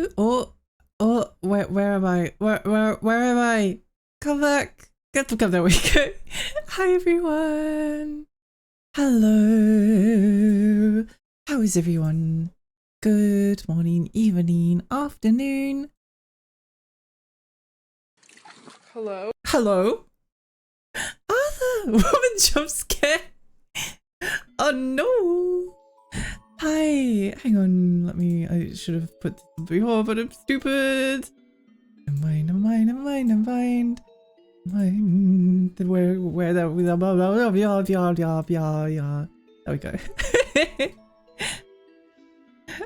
Hello. Oh, where am I? Where am I? Come back. Come, there we go. Hi everyone. Hello. How is everyone? Good morning, evening, afternoon. Hello? Hello. Arthur, woman jump scare. Oh no. Hi. Hang on, I should have put this before, but I'm stupid. Mind. Where that there we go.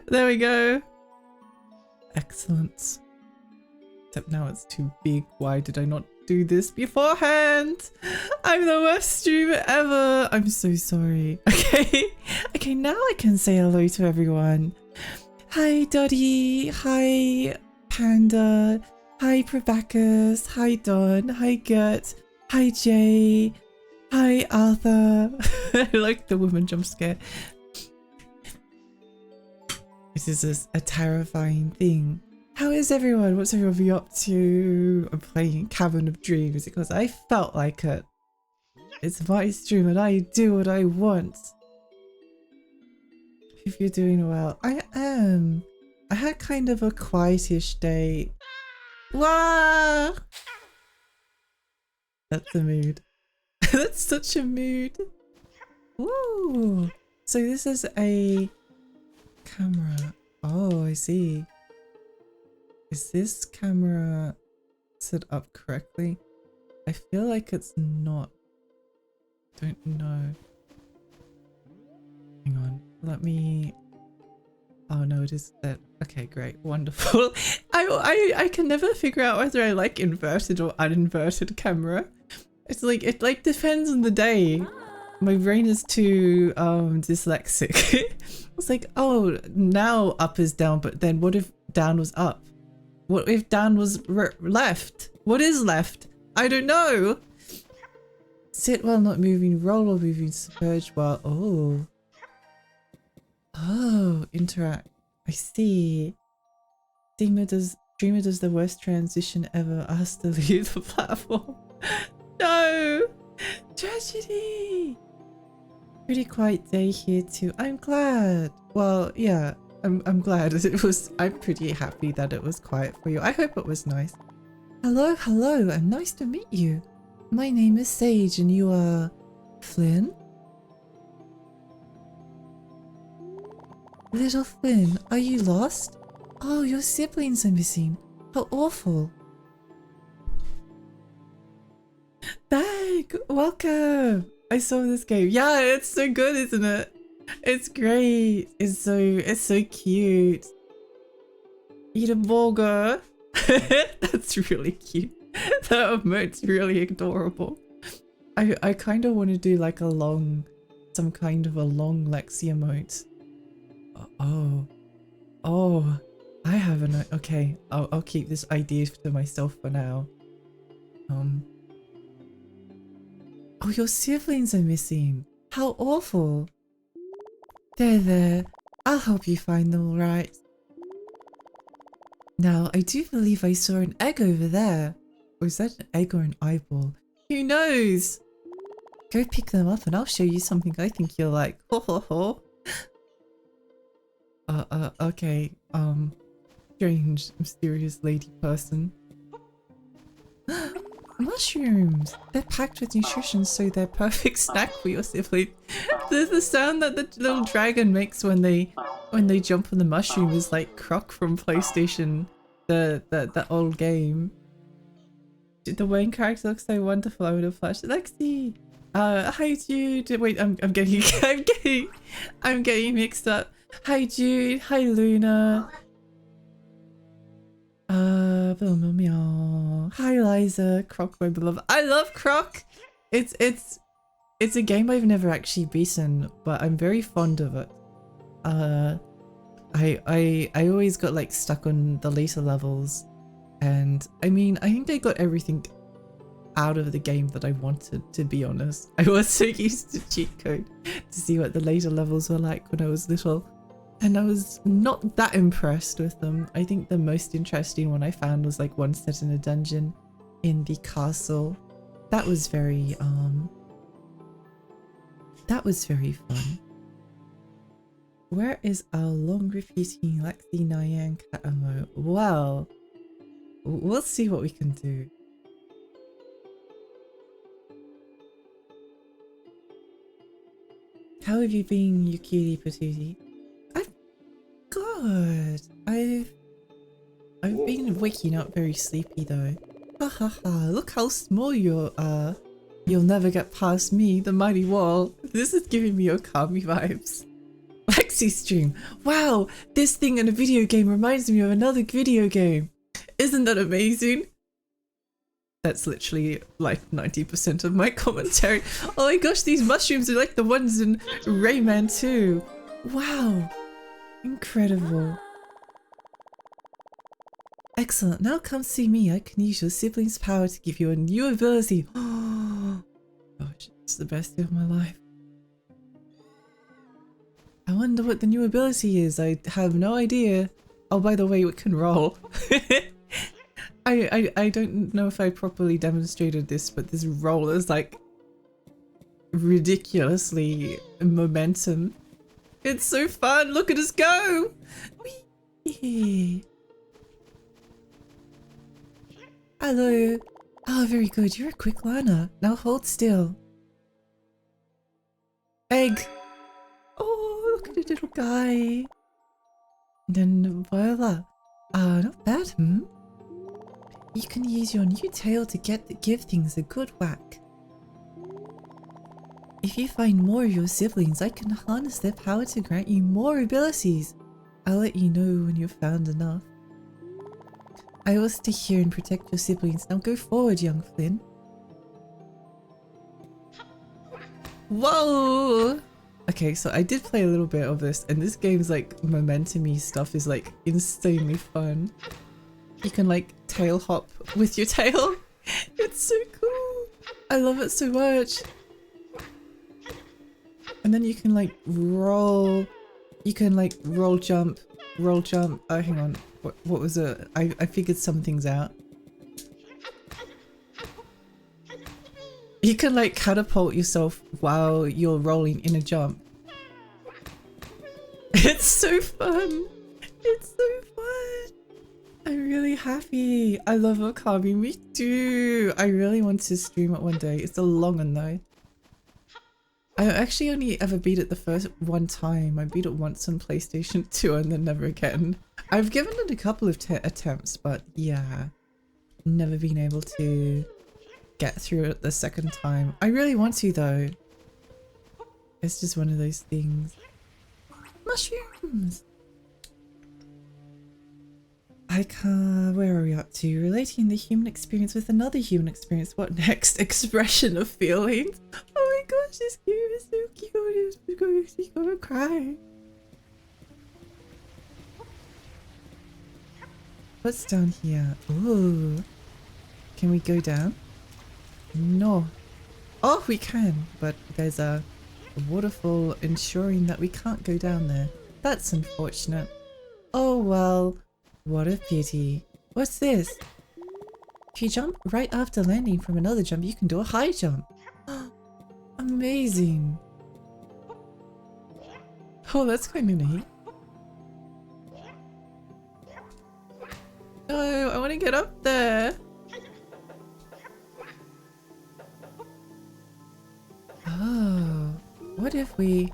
There we go. Excellent. Except now it's too big. Why did I not do this beforehand? I'm the worst streamer ever. I'm so sorry. Okay, now I can say hello to everyone. Hi Dottie. Hi Panda. Hi Probacus. Hi Don. Hi Gert. Hi Jay. Hi Arthur. I like the woman jump scare. This is a terrifying thing. How is everyone? What's everyone be up to? I'm playing Cavern of Dreams because I felt like it. It's my stream and I do what I want. If you're doing well, I am. I had kind of a quietish day. Wow! That's a mood. That's such a mood. Woo! So this is a camera. Oh, I see. Is this camera set up correctly? I feel like it's not. Don't know. Hang on. Let me. Oh no, it is that. Okay, great, wonderful. I can never figure out whether I like inverted or uninverted camera. It's like it depends on the day. My brain is too dyslexic. It's like, oh, now up is down, but then what if down was up? What if down was left? What is left? I don't know. Sit while not moving, roll while moving, submerge while. Oh, interact. I see. Streamer does the worst transition ever. Asked to leave the platform. No! Tragedy! Pretty quiet day here too. I'm glad. Well, yeah, I'm glad it was. I'm pretty happy that it was quiet for you. I hope it was nice. Hello, and nice to meet you. My name is Sage and you are Flynn? Little Flynn, are you lost? Oh, your siblings are missing. How awful. Dag, welcome. I saw this game. Yeah, it's so good, isn't it? It's great. It's so cute. Eat a burger. That's really cute. That emote's really adorable. I kind of want to do like some kind of a long Lexi emote. Oh, I have an. Okay, I'll keep this idea to myself for now. Oh, your siblings are missing. How awful. There. I'll help you find them, alright? Now, I do believe I saw an egg over there. Or is that an egg or an eyeball? Who knows? Go pick them up and I'll show you something I think you'll like. Ho ho ho. Okay. Strange, mysterious lady person. Mushrooms! They're packed with nutrition, so they're perfect snack for your sibling. The sound that the little dragon makes when they jump on the mushroom is like Croc from PlayStation, the old game. The main character looks so wonderful. I would have flashed Lexi. Hi Jude. Wait, I'm getting mixed up. Hi Jude. Hi Luna. Hi Liza. Croc, my beloved. I love Croc. It's a game I've never actually beaten, but I'm very fond of it. I always got like stuck on the later levels, and I mean I think I got everything out of the game that I wanted, to be honest. I was so used to cheat code to see what the later levels were like when I was little. and I was not that impressed with them. I think the most interesting one I found was like one set in a dungeon in the castle. That was very fun. Where is our long repeating Lexi Nyan Katamo? Well, we'll see what we can do. How have you been, you cutie patootie? I'm good. I've been waking up very sleepy though. Ha ha ha, look how small you are. You'll never get past me, the mighty wall. This is giving me Okami vibes. Lexi stream. Wow, this thing in a video game reminds me of another video game. Isn't that amazing? That's literally like 90% of my commentary. Oh my gosh, these mushrooms are like the ones in Rayman 2. Wow. Incredible. Excellent. Now come see me. I can use your sibling's power to give you a new ability. Oh, gosh, it's the best day of my life. I wonder what the new ability is. I have no idea. Oh, by the way, we can roll. I don't know if I properly demonstrated this, but this roll is like ridiculously momentum. It's so fun. Look at us go. Whee! Hello. Oh, very good. You're a quick learner. Now hold still. Egg. Oh, look at the little guy. Then voila. Not bad, hmm? You can use your new tail to give things a good whack. If you find more of your siblings, I can harness their power to grant you more abilities. I'll let you know when you've found enough. I will stay here and protect your siblings. Now go forward, young Flynn. Whoa! Okay, so I did play a little bit of this, and this game's like momentum-y stuff is like insanely fun. You can like tail hop with your tail. It's so cool. I love it so much. And then you can like roll. You can like roll jump. Oh, hang on. What was it? I figured some things out. You can like catapult yourself while you're rolling in a jump. It's so fun. It's so fun. I'm really happy. I love Okami. Me too. I really want to stream it one day. It's a long one though. I actually only ever beat it the first one time. I beat it once on PlayStation 2 and then never again. I've given it a couple of attempts, but yeah, never been able to get through it the second time. I really want to though. It's just one of those things. Mushrooms! Where are we up to? Relating the human experience with another human experience. What next? Expression of feelings. Oh my gosh, this game is so cute. He's gonna cry. What's down here? Ooh. Can we go down? No. Oh, we can, but there's a waterfall ensuring that we can't go down there. That's unfortunate. Oh well. What a pity. What's this? If you jump right after landing from another jump, you can do a high jump. Amazing. Oh, that's kind of neat. No, I want to get up there. Oh, what if we...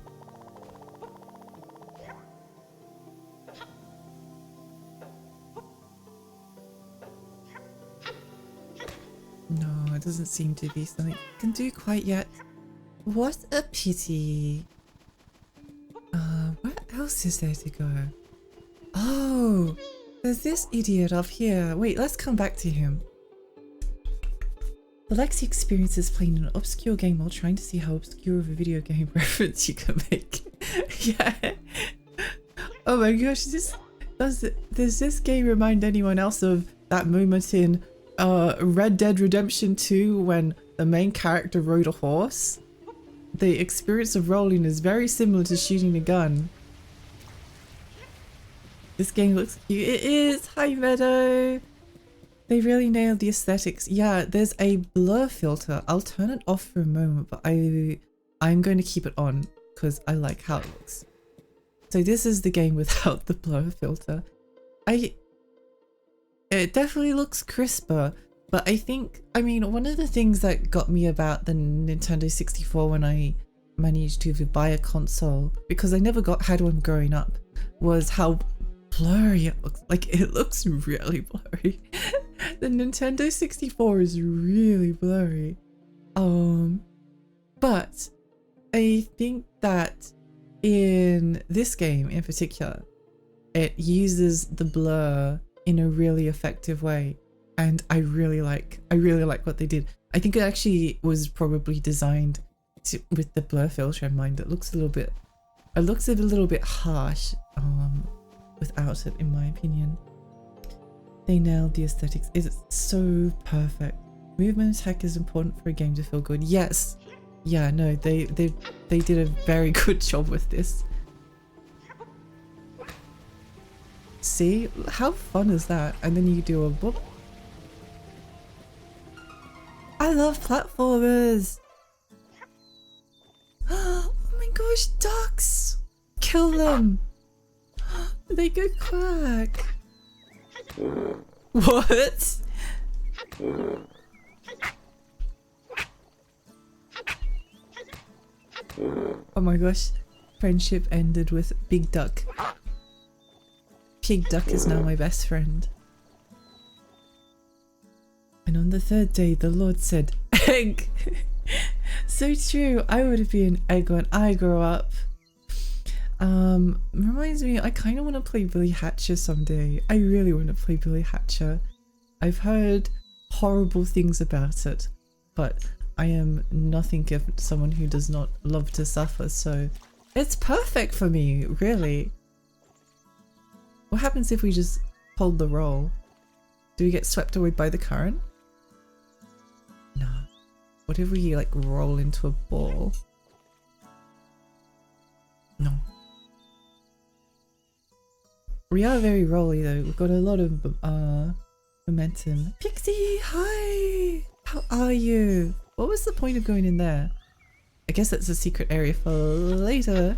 No, it doesn't seem to be something I can do quite yet. What a pity. Where else is there to go? Oh, there's this idiot up here. Wait, let's come back to him. The Lexi experience is playing an obscure game while trying to see how obscure of a video game reference you can make. Yeah. Oh my gosh, does this game remind anyone else of that moment in Red Dead Redemption 2 when the main character rode a horse? The experience of rolling is very similar to shooting a gun. This game looks cute. It is! Hi, Meadow! They really nailed the aesthetics. Yeah, there's a blur filter. I'll turn it off for a moment, but I'm going to keep it on because I like how it looks. So this is the game without the blur filter. It definitely looks crisper, but I mean, one of the things that got me about the Nintendo 64 when I managed to buy a console, because I never had one growing up, was how blurry it looks. Like, it looks really blurry. The Nintendo 64 is really blurry. But I think that in this game in particular, it uses the blur in a really effective way, and I really like what they did. I think it actually was probably designed with the blur filter in mind. It looks a little bit harsh without it, in my opinion. They nailed the aesthetics. It's so perfect. Movement attack is important for a game to feel good. Yes. Yeah, no, they did a very good job with this. See? How fun is that? And then you do a whoop. I love platformers! Oh my gosh, ducks! Kill them! They go quack! What? Oh my gosh, friendship ended with Big Duck. Pig Duck is now my best friend. And on the third day, the Lord said, egg! So true, I would have been an egg when I grow up. Reminds me, I kind of want to play Billy Hatcher someday. I really want to play Billy Hatcher. I've heard horrible things about it, but I am nothing if someone who does not love to suffer, so it's perfect for me, really. What happens if we just hold the roll? Do we get swept away by the current? No. What if we like roll into a ball? No. We are very rolly though. We've got a lot of momentum. Pixie, hi! How are you? What was the point of going in there? I guess that's a secret area for later.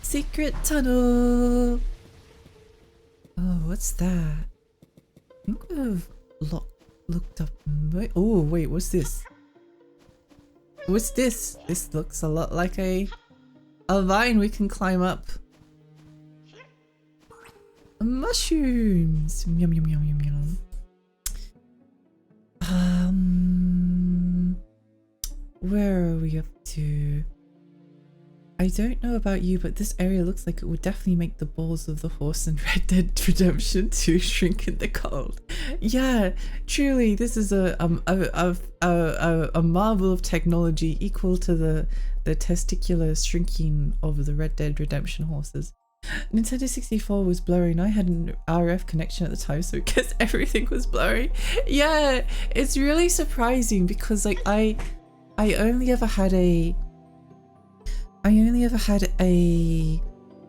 Secret tunnel! Oh, what's that? I think we've looked up. Oh, wait, what's this? What's this? This looks a lot like a vine we can climb up. Mushrooms! Yum, yum, yum, yum, yum. Where are we up to? I don't know about you, but this area looks like it would definitely make the balls of the horse in Red Dead Redemption 2 shrink in the cold. Yeah, truly, this is a marvel of technology equal to the testicular shrinking of the Red Dead Redemption horses. Nintendo 64 was blurry and I had an RF connection at the time, so I guess everything was blurry. Yeah, it's really surprising because like I only ever had a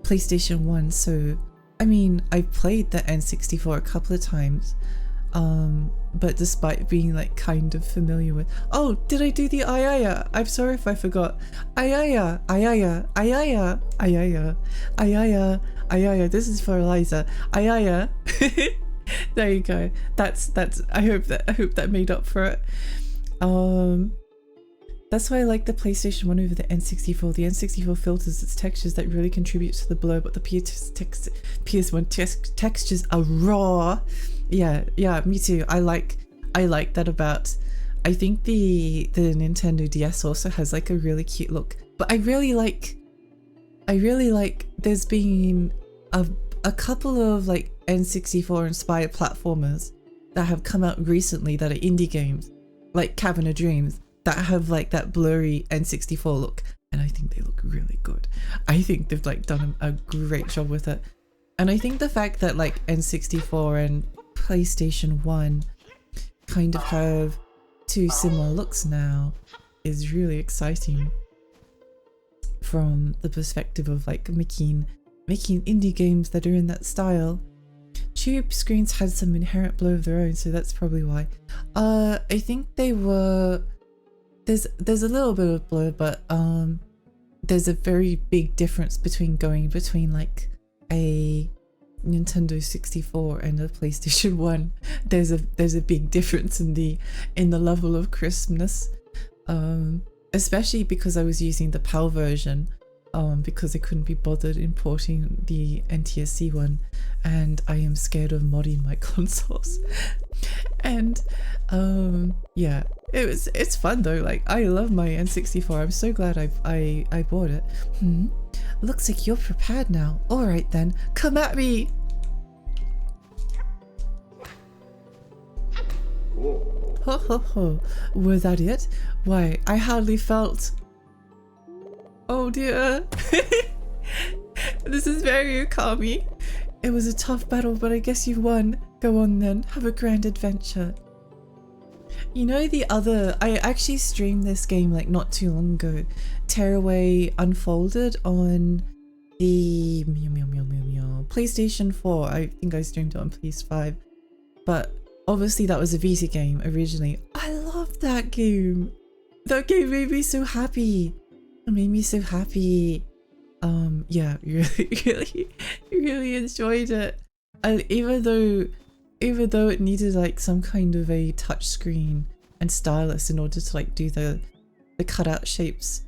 PlayStation 1, so I mean I played the N64 a couple of times, but despite being like kind of familiar with— oh, did I do the ayaya? I'm sorry if I forgot. Ayaya, ayaya, ayaya, ayaya, ayaya, ayaya. This is for Eliza. Ayaya. There you go. That's I hope that made up for it. That's why I like the PlayStation 1 over the N64. The N64 filters its textures that really contribute to the blur, but the PS1 textures are raw. Yeah, me too. I like that about— I think the Nintendo DS also has like a really cute look. But I really like there's been a couple of like N64 inspired platformers that have come out recently that are indie games, like Cavern of Dreams, that have like that blurry N64 look, and I think they look really good. I think they've like done a great job with it. And I think the fact that like N64 and PlayStation 1 kind of have two similar looks now is really exciting from the perspective of like making indie games that are in that style. Tube screens had some inherent blur of their own, so that's probably why. I think they were, there's a little bit of blur, but there's a very big difference between going between like a Nintendo 64 and a PlayStation 1. There's a big difference in the level of crispness, especially because I was using the PAL version, because I couldn't be bothered importing the NTSC one, and I am scared of modding my consoles. And yeah, it's fun though. Like, I love my N64. I'm so glad I bought it. Looks like you're prepared now. All right then, come at me. Ho ho ho. Was that it? Why, I hardly felt. Oh dear. This is very Okami. It was a tough battle, but I guess you won. Go on then, have a grand adventure. You know, I actually streamed this game like not too long ago. Tearaway Unfolded on the PlayStation 4. I think I streamed it on PS5. But obviously that was a Vita game originally. I loved that game. That game made me so happy. It made me so happy. Yeah, really enjoyed it. Even though it needed like some kind of a touch screen and stylus in order to like do the cutout shapes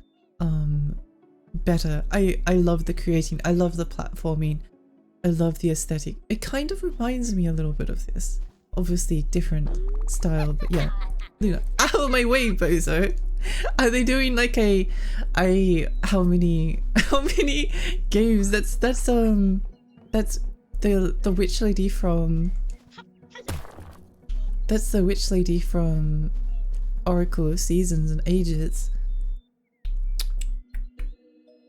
better. I love the creating, I love the platforming, I love the aesthetic. It kind of reminds me a little bit of this. Obviously different style, but yeah. You know, out of my way, bozo. Are they doing like how many games? That's the witch lady from, that's the witch lady from Oracle of Seasons and Ages.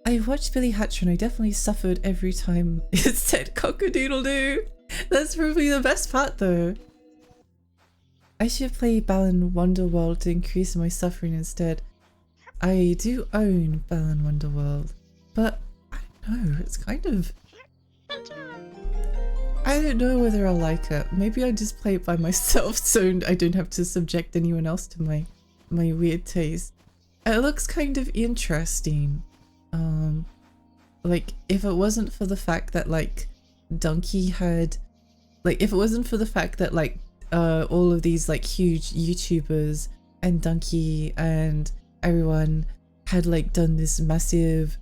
I watched Billy Hatcher and I definitely suffered every time it said cock-a-doodle-doo. That's probably the best part though. I should play Balan Wonderworld to increase my suffering instead. I do own Balan Wonderworld, but I don't know, it's kind of... I don't know whether I'll like it. Maybe I just play it by myself so I don't have to subject anyone else to my weird taste. It looks kind of interesting. Like, if it wasn't for the fact that like Donkey had... Like, if it wasn't for the fact that like all of these like huge YouTubers and Donkey and everyone had like done this massive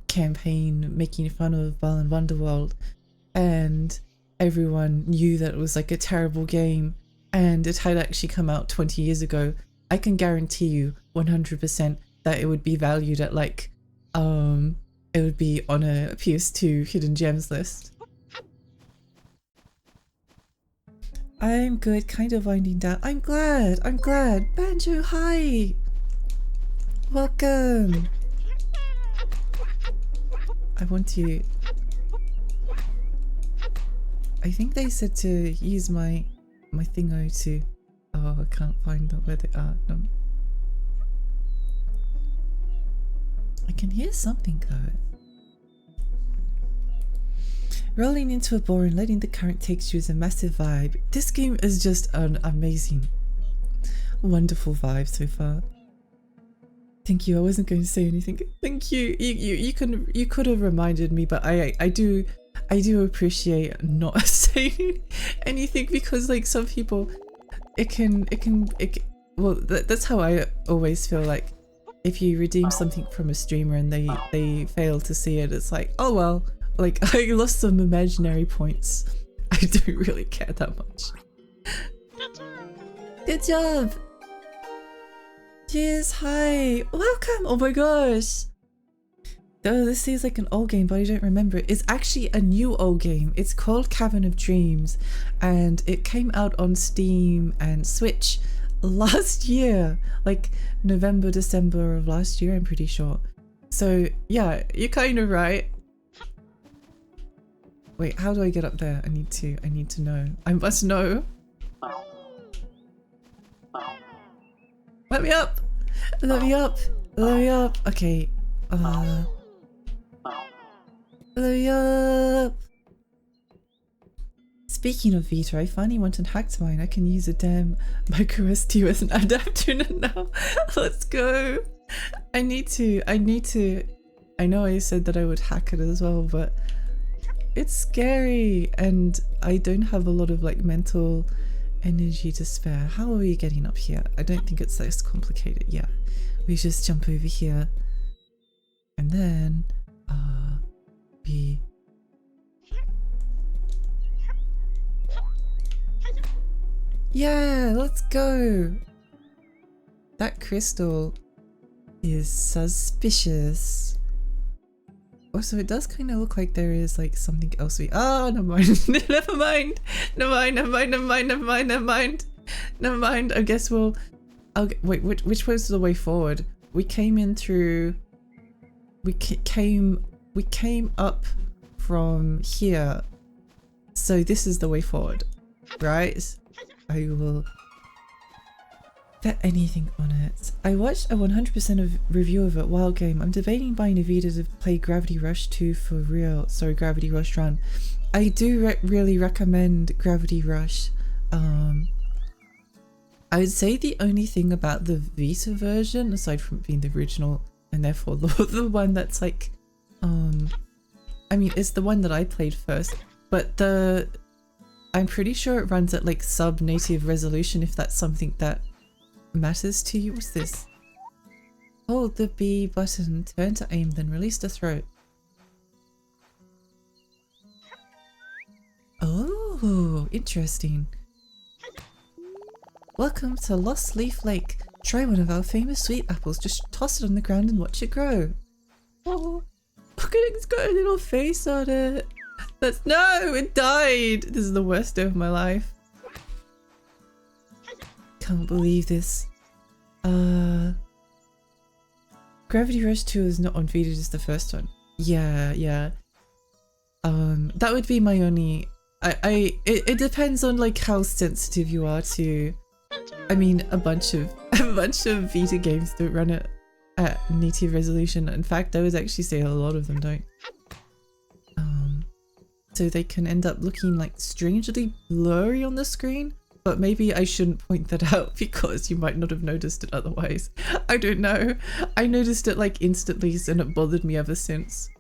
campaign making fun of Balan Wonderworld, and everyone knew that it was like a terrible game and it had actually come out 20 years ago, I can guarantee you 100% that it would be valued at like it would be on a PS2 hidden gems list. I'm good, kind of winding down. I'm glad. Banjo, hi. Welcome. I want to... I think they said to use my thingo to... Oh, I can't find where they are. No. I can hear something though. Rolling into a bore and letting the current take you is a massive vibe. This game is just an amazing, wonderful vibe so far. Thank you. I wasn't going to say anything. Thank you. You could have reminded me, but I do appreciate not saying anything, because like some people, well, that's how I always feel. Like if you redeem something from a streamer and they fail to see it, it's like, oh well. Like, I lost some imaginary points. I don't really care that much. Good job! Cheers, hi! Welcome! Oh my gosh! Oh, this seems like an old game, but I don't remember it. It's actually a new old game. It's called Cavern of Dreams, and it came out on Steam and Switch last year. Like, November, December of last year, I'm pretty sure. So, yeah, you're kind of right. Wait, how do I get up there? I need to know. I must know. Let me up! Let me up! Let me up! Okay. Hello, yup. Speaking of Vita, I finally went and hacked mine. I can use a damn micro SD as an adapter now. Let's go. I need to. I know I said that I would hack it as well, but it's scary and I don't have a lot of like mental energy to spare. How are we getting up here? I don't think it's this complicated. Yeah, we just jump over here and then we yeah, let's go. That crystal is suspicious. Also, it does kind of look like there is like something else oh, never mind. Never mind. Never mind. I guess wait, which was the way forward? We came in through... We came up from here. So this is the way forward, right? I will bet anything on it. I watched a 100% of review of it, wild game. I'm debating buying a Vita to play Gravity Rush 2 for real. Sorry, Gravity Rush Run. I do really recommend Gravity Rush. I would say the only thing about the Vita version, aside from being the original and therefore the one that's like, I mean, it's the one that I played first, but I'm pretty sure it runs at like sub-native resolution if that's something that matters to you. What's this? Hold the B button, turn to aim, then release the throat. Oh, interesting. Welcome to Lost Leaf Lake. Try one of our famous sweet apples. Just toss it on the ground and watch it grow. Oh, look at it, it's got a little face on it. No, it died. This is the worst day of my life. Can't believe this. Gravity Rush 2 is not on Vita, just the first one. Yeah. That would be my only... It depends on like how sensitive you are to... I mean, a bunch of Vita games don't run it at native resolution. In fact, I would actually say a lot of them don't. So they can end up looking like strangely blurry on the screen, but maybe I shouldn't point that out because you might not have noticed it otherwise. I don't know. I noticed it like instantly and it bothered me ever since.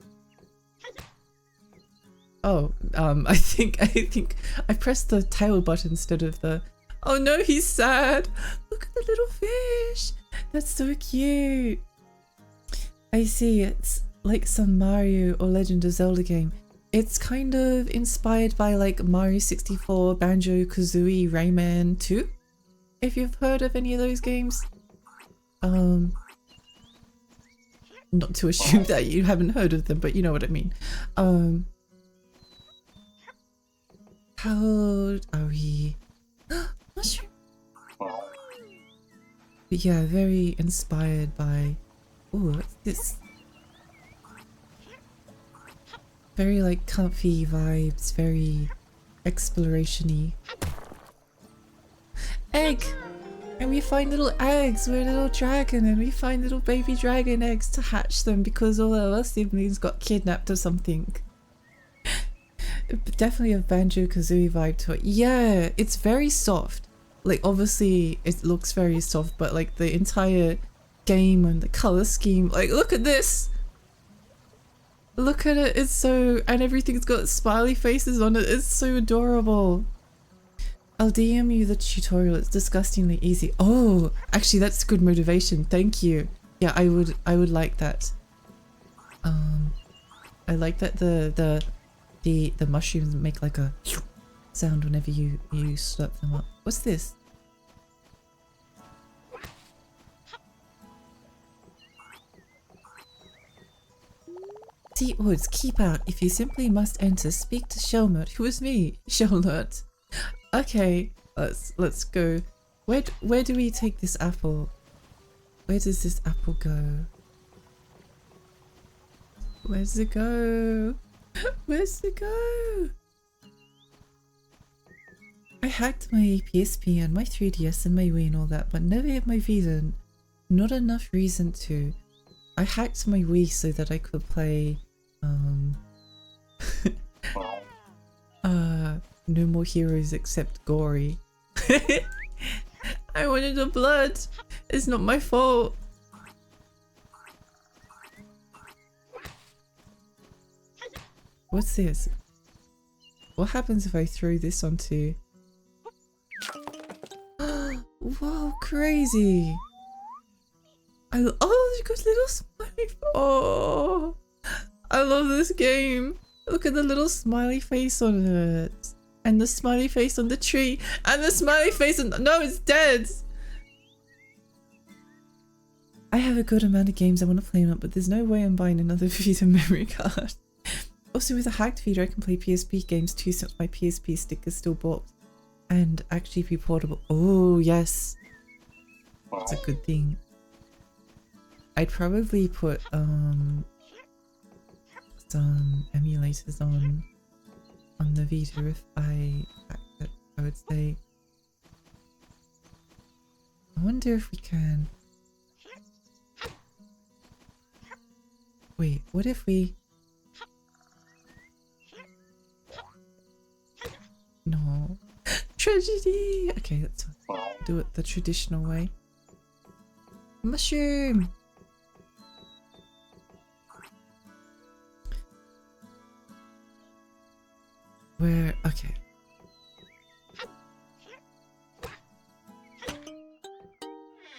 Oh, I think I pressed the tail button instead of the... Oh no, he's sad. Look at the little fish. That's so cute. I see, it's like some Mario or Legend of Zelda game. It's kind of inspired by like Mario 64, Banjo-Kazooie, Rayman 2. If you've heard of any of those games. Not to assume that you haven't heard of them, but you know what I mean. How old are we? Mushroom. But yeah, very inspired by... Ooh, what's this? Very like comfy vibes, very exploration-y. Egg! And we find little eggs, we're a little dragon and we find little baby dragon eggs to hatch them because all of our siblings got kidnapped or something. Definitely a Banjo-Kazooie vibe to it. Yeah, it's very soft. Like obviously it looks very soft, but like the entire game and the color scheme, like look at this! Look at it, it's so... and everything's got smiley faces on it, it's so adorable. I'll DM you the tutorial, it's disgustingly easy. Oh, actually that's good motivation, thank you. Yeah, I would like that. I like that the mushrooms make like a sound whenever you slurp them up. What's this? Deep woods, keep out. If you simply must enter, speak to Shelmert. Who is me? Shelmert. Okay, let's go. Where do we take this apple? Where does this apple go? Where does it go? Where's it go? I hacked my PSP and my 3DS and my Wii and all that, but never hit my Vita. Not enough reason to. I hacked my Wii so that I could play No More Heroes Except Gory. I wanted the blood. It's not my fault. What's this? What happens if I throw this onto... Whoa, crazy! Oh, there's got little smiley... Oh! I love this game! Look at the little smiley face on it! And the smiley face on the tree! And the smiley face on... No, it's dead! I have a good amount of games I want to play on it, but there's no way I'm buying another Vita memory card. Also, with a hacked Vita, I can play PSP games too, since my PSP stick is still bought and actually be portable. Oh, yes. That's a good thing. I'd probably put some emulators on the Vita if I hacked it, I would say. I wonder if we can... Wait, what if we... No. Tragedy! Okay, let's do it the traditional way. Mushroom! Where? Okay.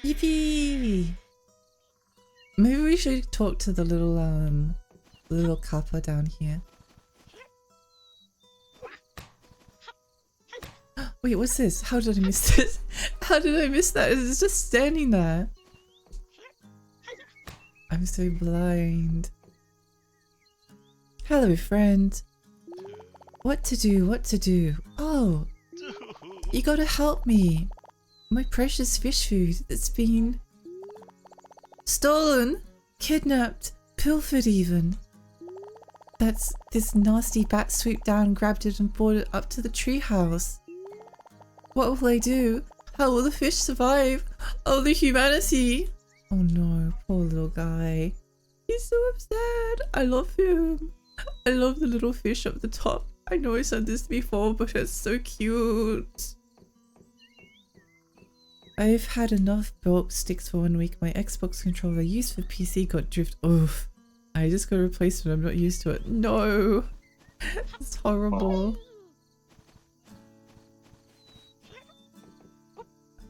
Yippee! Maybe we should talk to the little kappa down here. Wait, what's this? How did I miss this? How did I miss that? It's just standing there. I'm so blind. Hello, friend. What to do? What to do? Oh, you gotta help me. My precious fish food that's been stolen, kidnapped, pilfered even. That's this nasty bat swooped down, grabbed it and brought it up to the treehouse. What will I do? How will the fish survive? Oh, the humanity! Oh no, poor little guy. He's so upset. I love him. I love the little fish up the top. I know I said this before, but it's so cute. I've had enough bulk sticks for 1 week. My Xbox controller I used for PC got drift. Oof. I just got a replacement. I'm not used to it. No. It's horrible.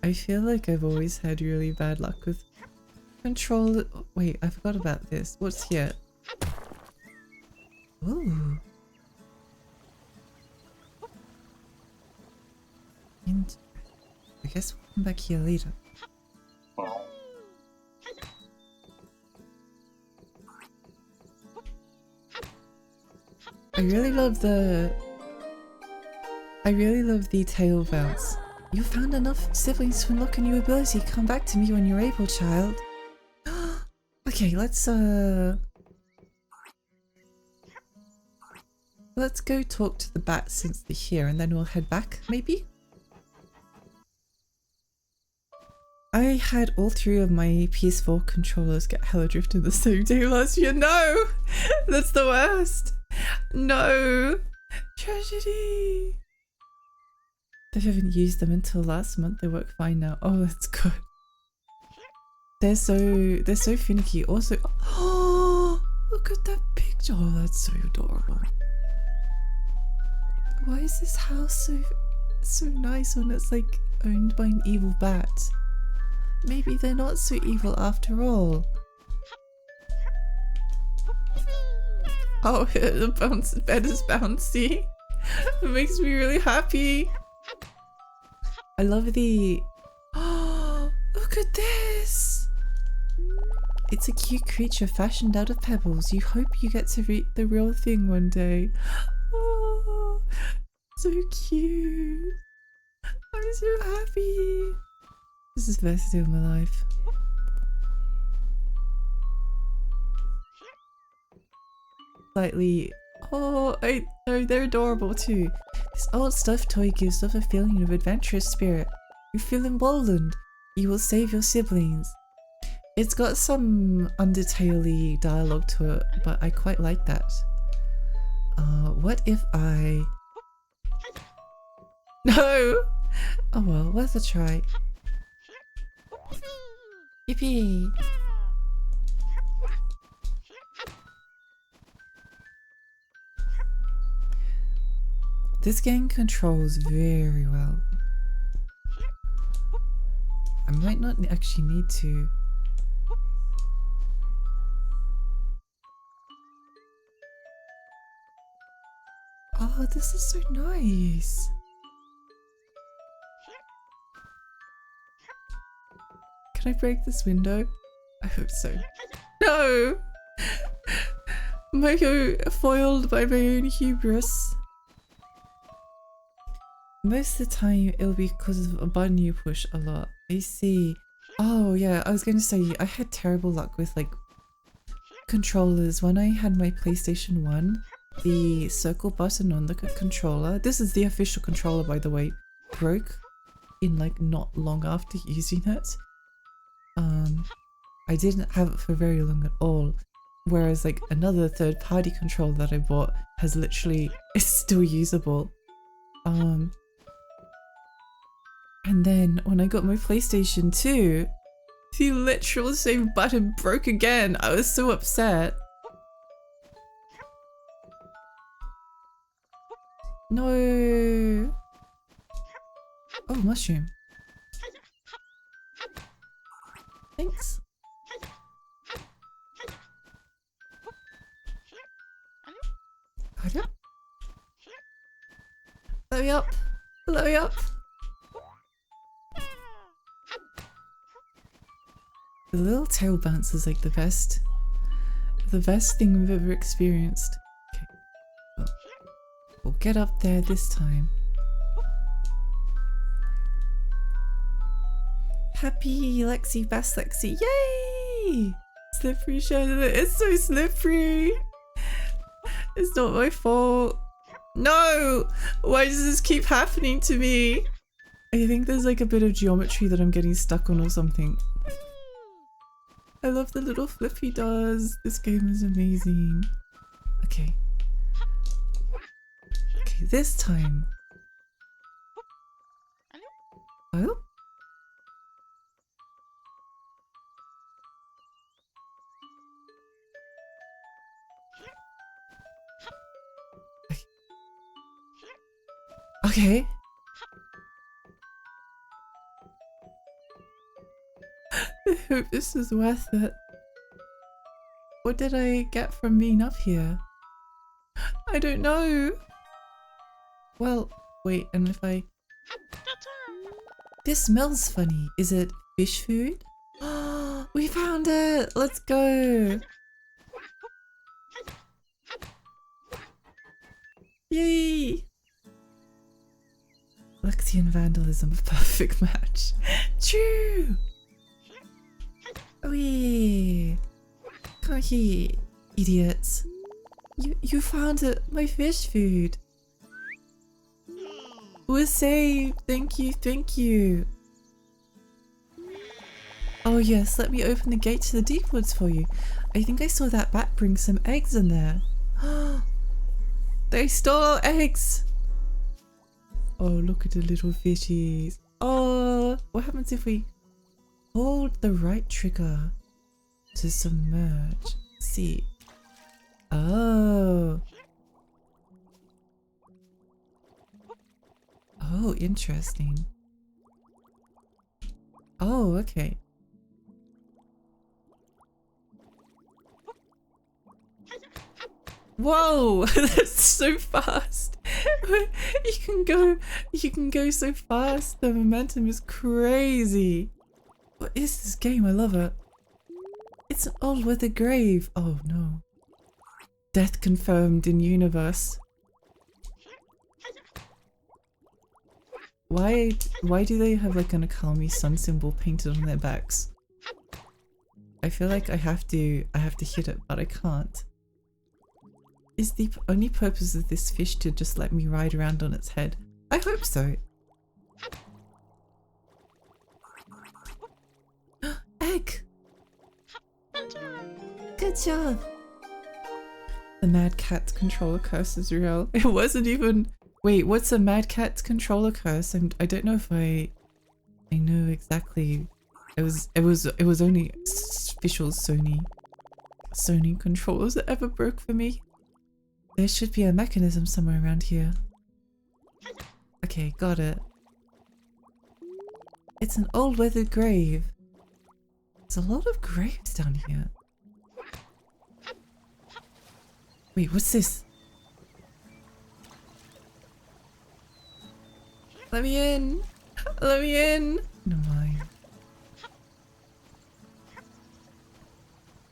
I feel like I've always had really bad luck with controller. Wait, I forgot about this. What's here? Ooh. I guess we'll come back here later. I really love the tail bounce. You found enough siblings to unlock a new ability. Come back to me when you're able, child. Okay, let's go talk to the bats since they're here, and then we'll head back, maybe? I had all 3 of my PS4 controllers get hella drifted the same day last year. No! That's the worst! No! Tragedy! I haven't used them until last month. They work fine now. Oh, that's good. They're so finicky. Also, oh, look at that picture. Oh, that's so adorable. Why is this house so nice when it's like owned by an evil bat? Maybe they're not so evil after all. Oh, the bed is bouncy. It makes me really happy. I love the... Oh, look at this! It's a cute creature fashioned out of pebbles. You hope you get to read the real thing one day. Oh, so cute. I'm so happy. This is the best day of my life. Slightly... Oh, they're adorable too. This old stuffed toy gives off a feeling of adventurous spirit. You feel emboldened. You will save your siblings. It's got some Undertale-y dialogue to it, but I quite like that. What if I... No! Oh well, worth a try. Yippee! This game controls very well. I might not actually need to. Oh, this is so nice. Can I break this window? I hope so. No! Mako foiled by my own hubris. Most of the time it'll be because of a button you push a lot. I see. Oh yeah, I was going to say I had terrible luck with like controllers. When I had my PlayStation 1, the circle button on the controller, this is the official controller by the way, broke in like not long after using it. I didn't have it for very long at all. Whereas like another third-party controller that I bought has literally, it's still usable. And then when I got my PlayStation 2, the literal same button broke again. I was so upset. No. Oh, mushroom. Thanks. Blow me up. Blow me up. The little tail bounce is like the best thing we've ever experienced. Okay. We'll get up there this time. Happy Lexi, best Lexi. Yay! Slippery shadow. It's so slippery. It's not my fault. No! Why does this keep happening to me? I think there's like a bit of geometry that I'm getting stuck on or something. I love the little flip he does. This game is amazing. Okay. Okay, this time. Oh? Okay. I hope this is worth it. What did I get from being up here? I don't know. Well, wait, and if I... This smells funny. Is it fish food? We found it! Let's go! Yay! Lexian vandalism, a perfect match. True! Wee! Come here, idiots. You found it, my fish food. We're saved. Thank you, thank you. Oh yes, let me open the gate to the deep woods for you. I think I saw that bat bring some eggs in there. They stole our eggs. Oh, look at the little fishies. Oh, what happens if we hold the right trigger to submerge? See. Oh. Oh, interesting. Oh, okay. Whoa, that's so fast. You can go so fast. The momentum is crazy. What is this game? I love it. It's an old weather grave. Oh no. Death confirmed in universe. Why do they have like an Akami sun symbol painted on their backs? I feel like I have to hit it, but I can't. Is the only purpose of this fish to just let me ride around on its head? I hope so. Egg! job. The Mad Cat's controller curse is real. It wasn't even... Wait, what's a Mad Cat's controller curse? I don't know if I know exactly. It was only official Sony controllers that ever broke for me. There should be a mechanism somewhere around here. Okay, got it. It's an old weathered grave. There's a lot of graves down here. Wait, what's this? Let me in! Let me in! No mind.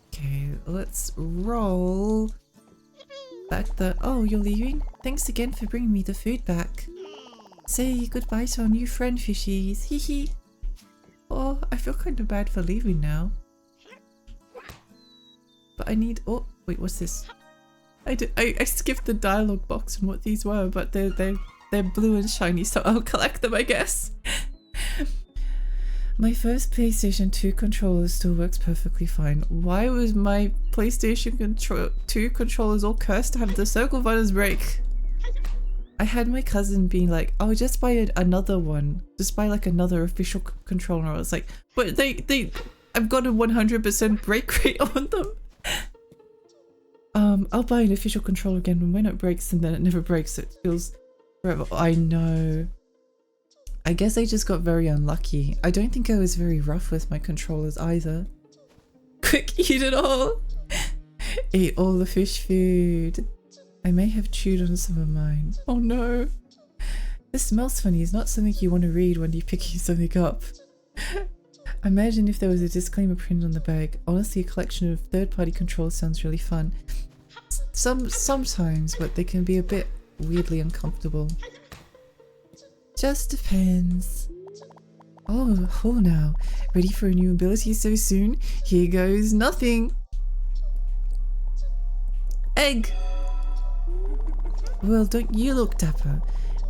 Okay, let's roll back the... Oh, you're leaving? Thanks again for bringing me the food back. Say goodbye to our new friend, fishies. Hee hee. Oh, I feel kind of bad for leaving now. But I need... Oh, wait, what's this? I skipped the dialogue box and what these were, but they're blue and shiny, so I'll collect them, I guess. My first PlayStation 2 controller still works perfectly fine. Why was my PlayStation 2 controllers all cursed to have the circle buttons break? I had my cousin being like, oh, just buy another one. Just buy like another official controller. I was like, but I've got a 100% break rate on them. I'll buy an official controller again, and when it breaks, and then it never breaks. It feels forever. I know. I guess I just got very unlucky. I don't think I was very rough with my controllers either. Quick, eat it all! Eat all the fish food. I may have chewed on some of mine. Oh no. This smells funny is not something you want to read when you're picking something up. Imagine if there was a disclaimer printed on the bag. Honestly, a collection of third-party controls sounds really fun. Sometimes, but they can be a bit weirdly uncomfortable. Just depends. Oh, now. Ready for a new ability so soon? Here goes nothing. Egg! Well, don't you look dapper.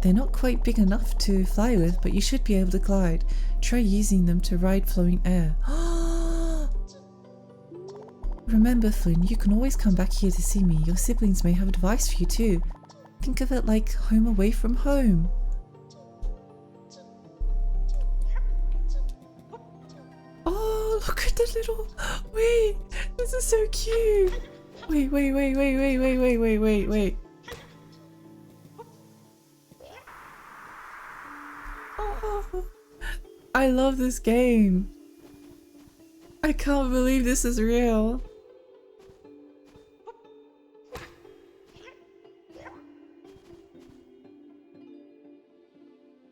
They're not quite big enough to fly with, but you should be able to glide. Try using them to ride flowing air. Remember, Flynn, you can always come back here to see me. Your siblings may have advice for you too. Think of it like home away from home. Oh, look at the little... Wait, this is so cute. Wait. Oh, I love this game. I can't believe this is real.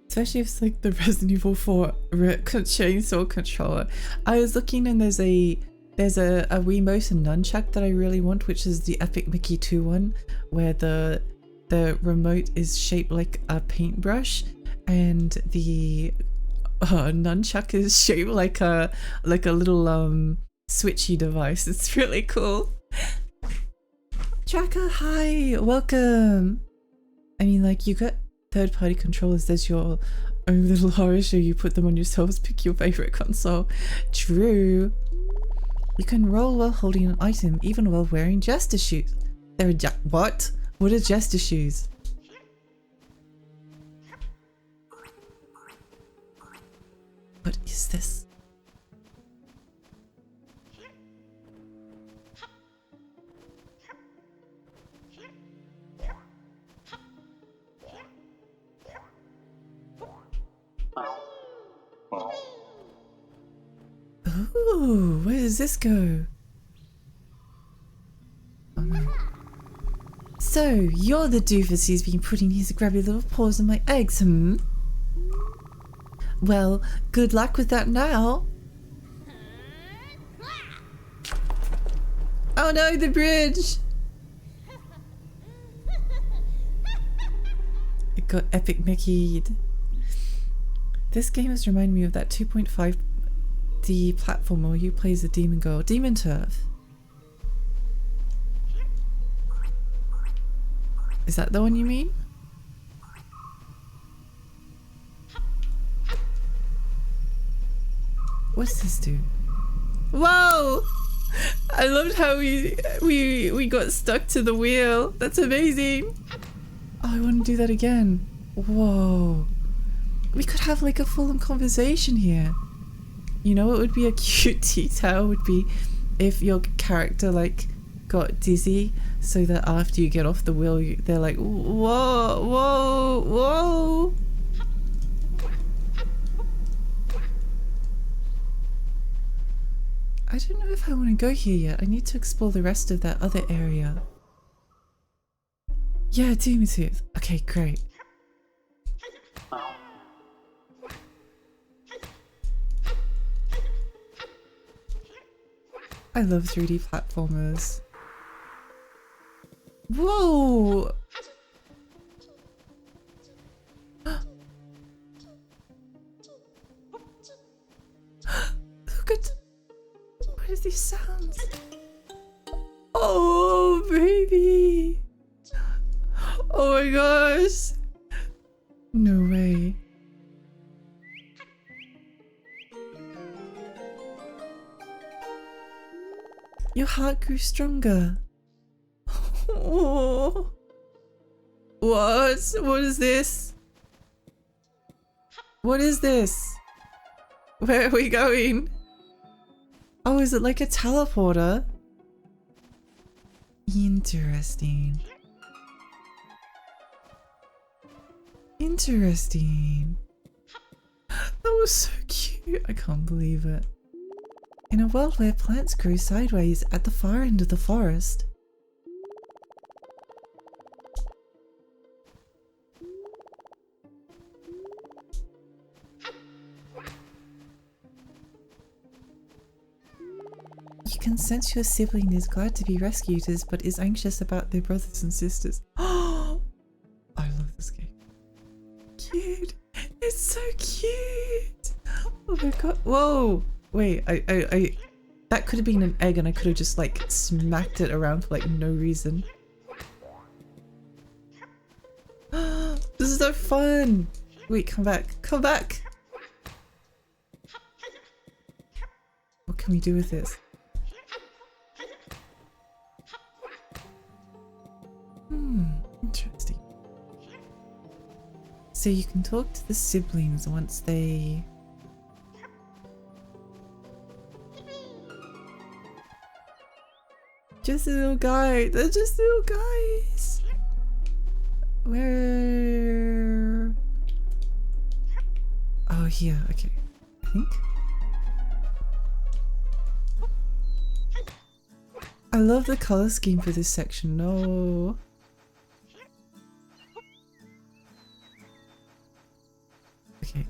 Especially if it's like the Resident Evil 4 chainsaw controller. I was looking and there's a Wiimote and nunchuck that I really want, which is the Epic Mickey 2 one, where the remote is shaped like a paintbrush and the nunchuck is shaped like a little switchy device. It's really cool. Tracker, hi, welcome. I mean, like, you got third-party controllers. There's your own little horror show. You put them on yourselves. Pick your favorite console. True. You can roll while holding an item, even while wearing jester shoes. They're what? What are jester shoes? What is this? Ooh, where does this go? Oh no. So, you're the doofus who's been putting his grubby little paws on my eggs, hmm? Well, good luck with that now. Oh no, the bridge! It got epic Mickey'd. This game has reminded me of that 2.5D platformer where you play as a demon girl. Demon Turf. Is that the one you mean? What's this do? Whoa! I loved how we got stuck to the wheel. That's amazing. Oh, I want to do that again. Whoa. We could have like a full-on conversation here. You know what would be a cute detail would be if your character like got dizzy so that after you get off the wheel they're like, whoa, whoa, whoa. I don't know if I want to go here yet. I need to explore the rest of that other area. Yeah, Demon Tooth. Okay, great. I love 3D platformers. Whoa! Look at... What are these sounds? Oh, baby! Oh my gosh! No way. Your heart grew stronger. Oh. What? What is this? What is this? Where are we going? Oh, is it like a teleporter? Interesting. Interesting. That was so cute. I can't believe it. In a world where plants grew sideways at the far end of the forest. You can sense your sibling is glad to be rescued but is anxious about their brothers and sisters. Oh, I love this game. Cute. It's so cute. Oh my god. Whoa. Wait, I that could have been an egg and I could have just like smacked it around for like no reason. This is so fun. Wait, come back. Come back. What can we do with this? Interesting. So you can talk to the siblings once they... Just a little guy. They're just little guys. Where? Oh, here. Okay. I think. I love the color scheme for this section. No. Okay.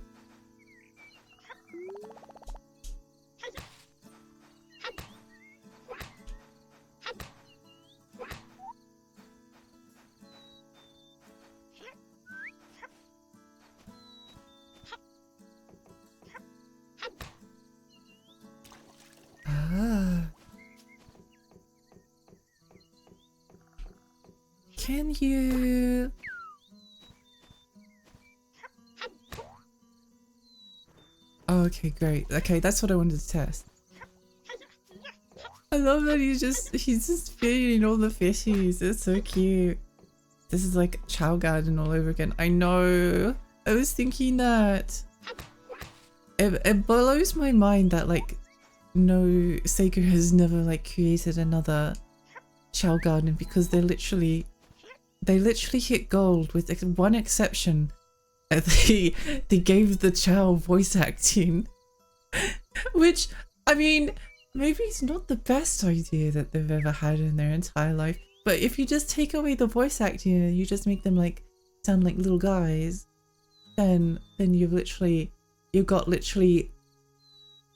Can you... Oh, okay, great. Okay, that's what I wanted to test. I love that he's just feeding all the fishies. It's so cute. This is like Chow Garden all over again. I know. I was thinking that. It blows my mind that like no Sega has never like created another Chow Garden because they literally hit gold with one exception. They gave the Chow voice acting, which I mean maybe it's not the best idea that they've ever had in their entire life. But if you just take away the voice acting and you just make them like sound like little guys, then you've got literally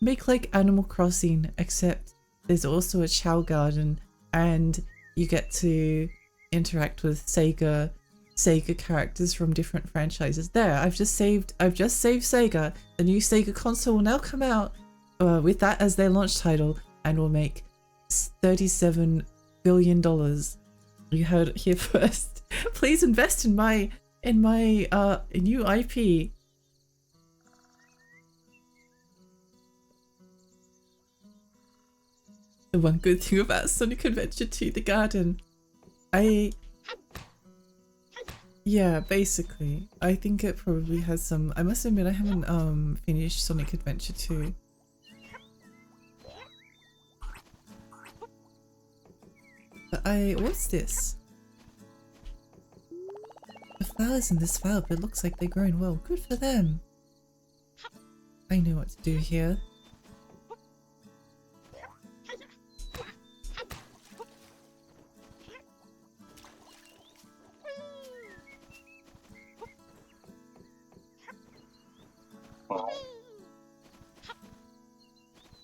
make like Animal Crossing, except there's also a Chow Garden and you get to interact with Sega characters from different franchises. There, I've just saved Sega. The new Sega console will now come out with that as their launch title and will make $37 billion. You heard it here first. Please invest in my new IP. The The one good thing about Sonic Adventure 2, the garden. Yeah, basically. I think it probably has some... I must admit I haven't finished Sonic Adventure 2. But what's this? The flowers in this flower bed looks like they're growing well. Good for them. I know what to do here.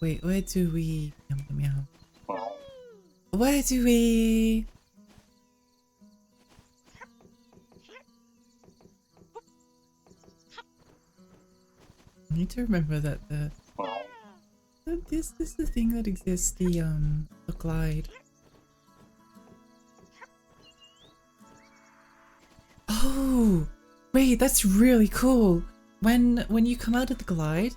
Wait, where do we... Where do we... I need to remember that this is the thing that exists, the glide. Oh, wait, that's really cool. When you come out of the glide,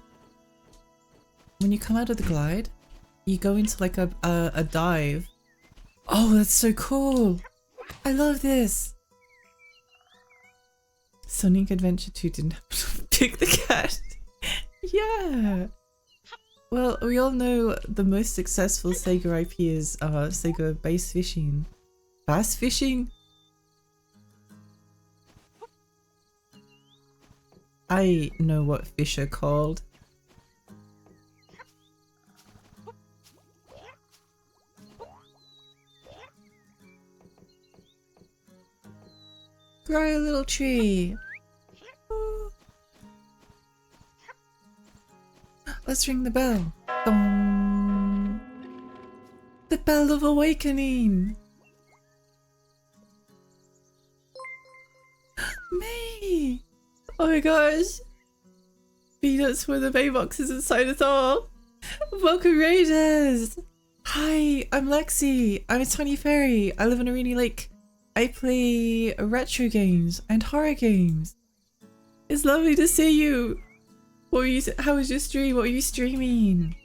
you go into like a dive. Oh, that's so cool. I love this. Sonic Adventure 2 didn't have to pick the cat. Yeah. Well, we all know the most successful Sega IP is Sega Bass Fishing. Bass Fishing? I know what fish are called. Grow a little tree. Let's ring the bell. Dong. The bell of awakening. Me. Oh my gosh. Peanuts with the bay boxes inside us all. Welcome Raiders. Hi, I'm Lexi. I'm a tiny fairy. I live in Arini Lake. I play retro games and horror games. It's lovely to see you. How was your stream? What were you streaming?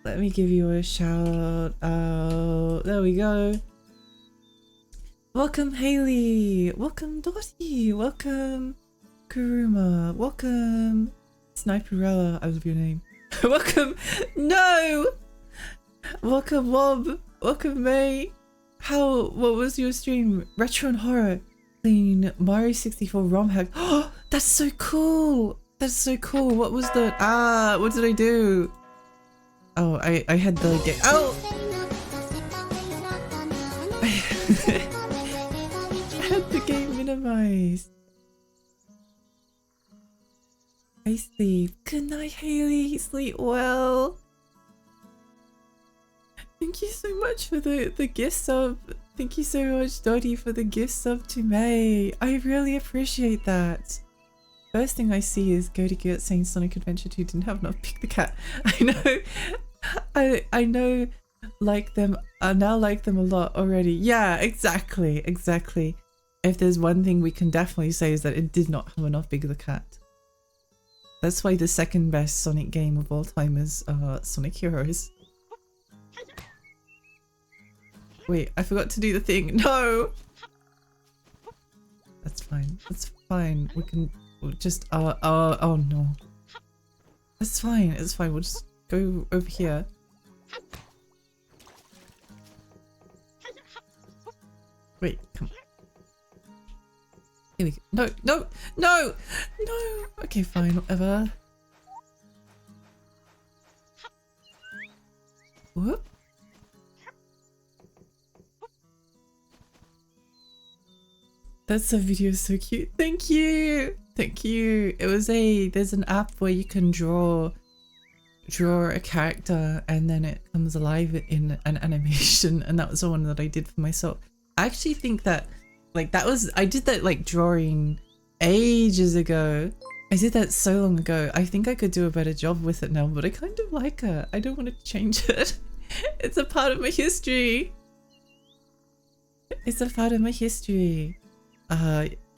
Let me give you a shout out. There we go. Welcome Haley. Welcome Dottie. Welcome Kuruma. Welcome Sniperella. I love your name. Welcome. No. Welcome Wob. Welcome May. What was your stream? Retro and horror. Playing Mario 64 ROM hack. Oh, that's so cool. That's so cool. What was the... what did I do? Oh, I had the game... Oh! I had the game minimized. I sleep. Good night, Haley. Sleep well. Thank you so much for the gift sub. Thank you so much, Dottie, for the gift sub to May. I really appreciate that. First thing I see is Gertie Gert saying Sonic Adventure 2 didn't have enough Pick the Cat. I know. I know like them. I now like them a lot already. Yeah, exactly. If there's one thing we can definitely say is that it did not have enough Big the Cat. That's why the second best Sonic game of all time is Sonic Heroes. Wait, I forgot to do the thing. No! That's fine. That's fine. We'll just, oh no. That's fine. It's fine. We'll just go over here. Wait, come on. Here we go. No, no, no, no! Okay, fine, whatever. Whoop. That's a video so cute. Thank you. Thank you. There's an app where you can draw a character and then it comes alive in an animation, and that was the one that I did for myself. I actually think that I did that like drawing ages ago. I did that so long ago. I think I could do a better job with it now, but I kind of like it. I don't want to change it. It's a part of my history. It's a part of my history.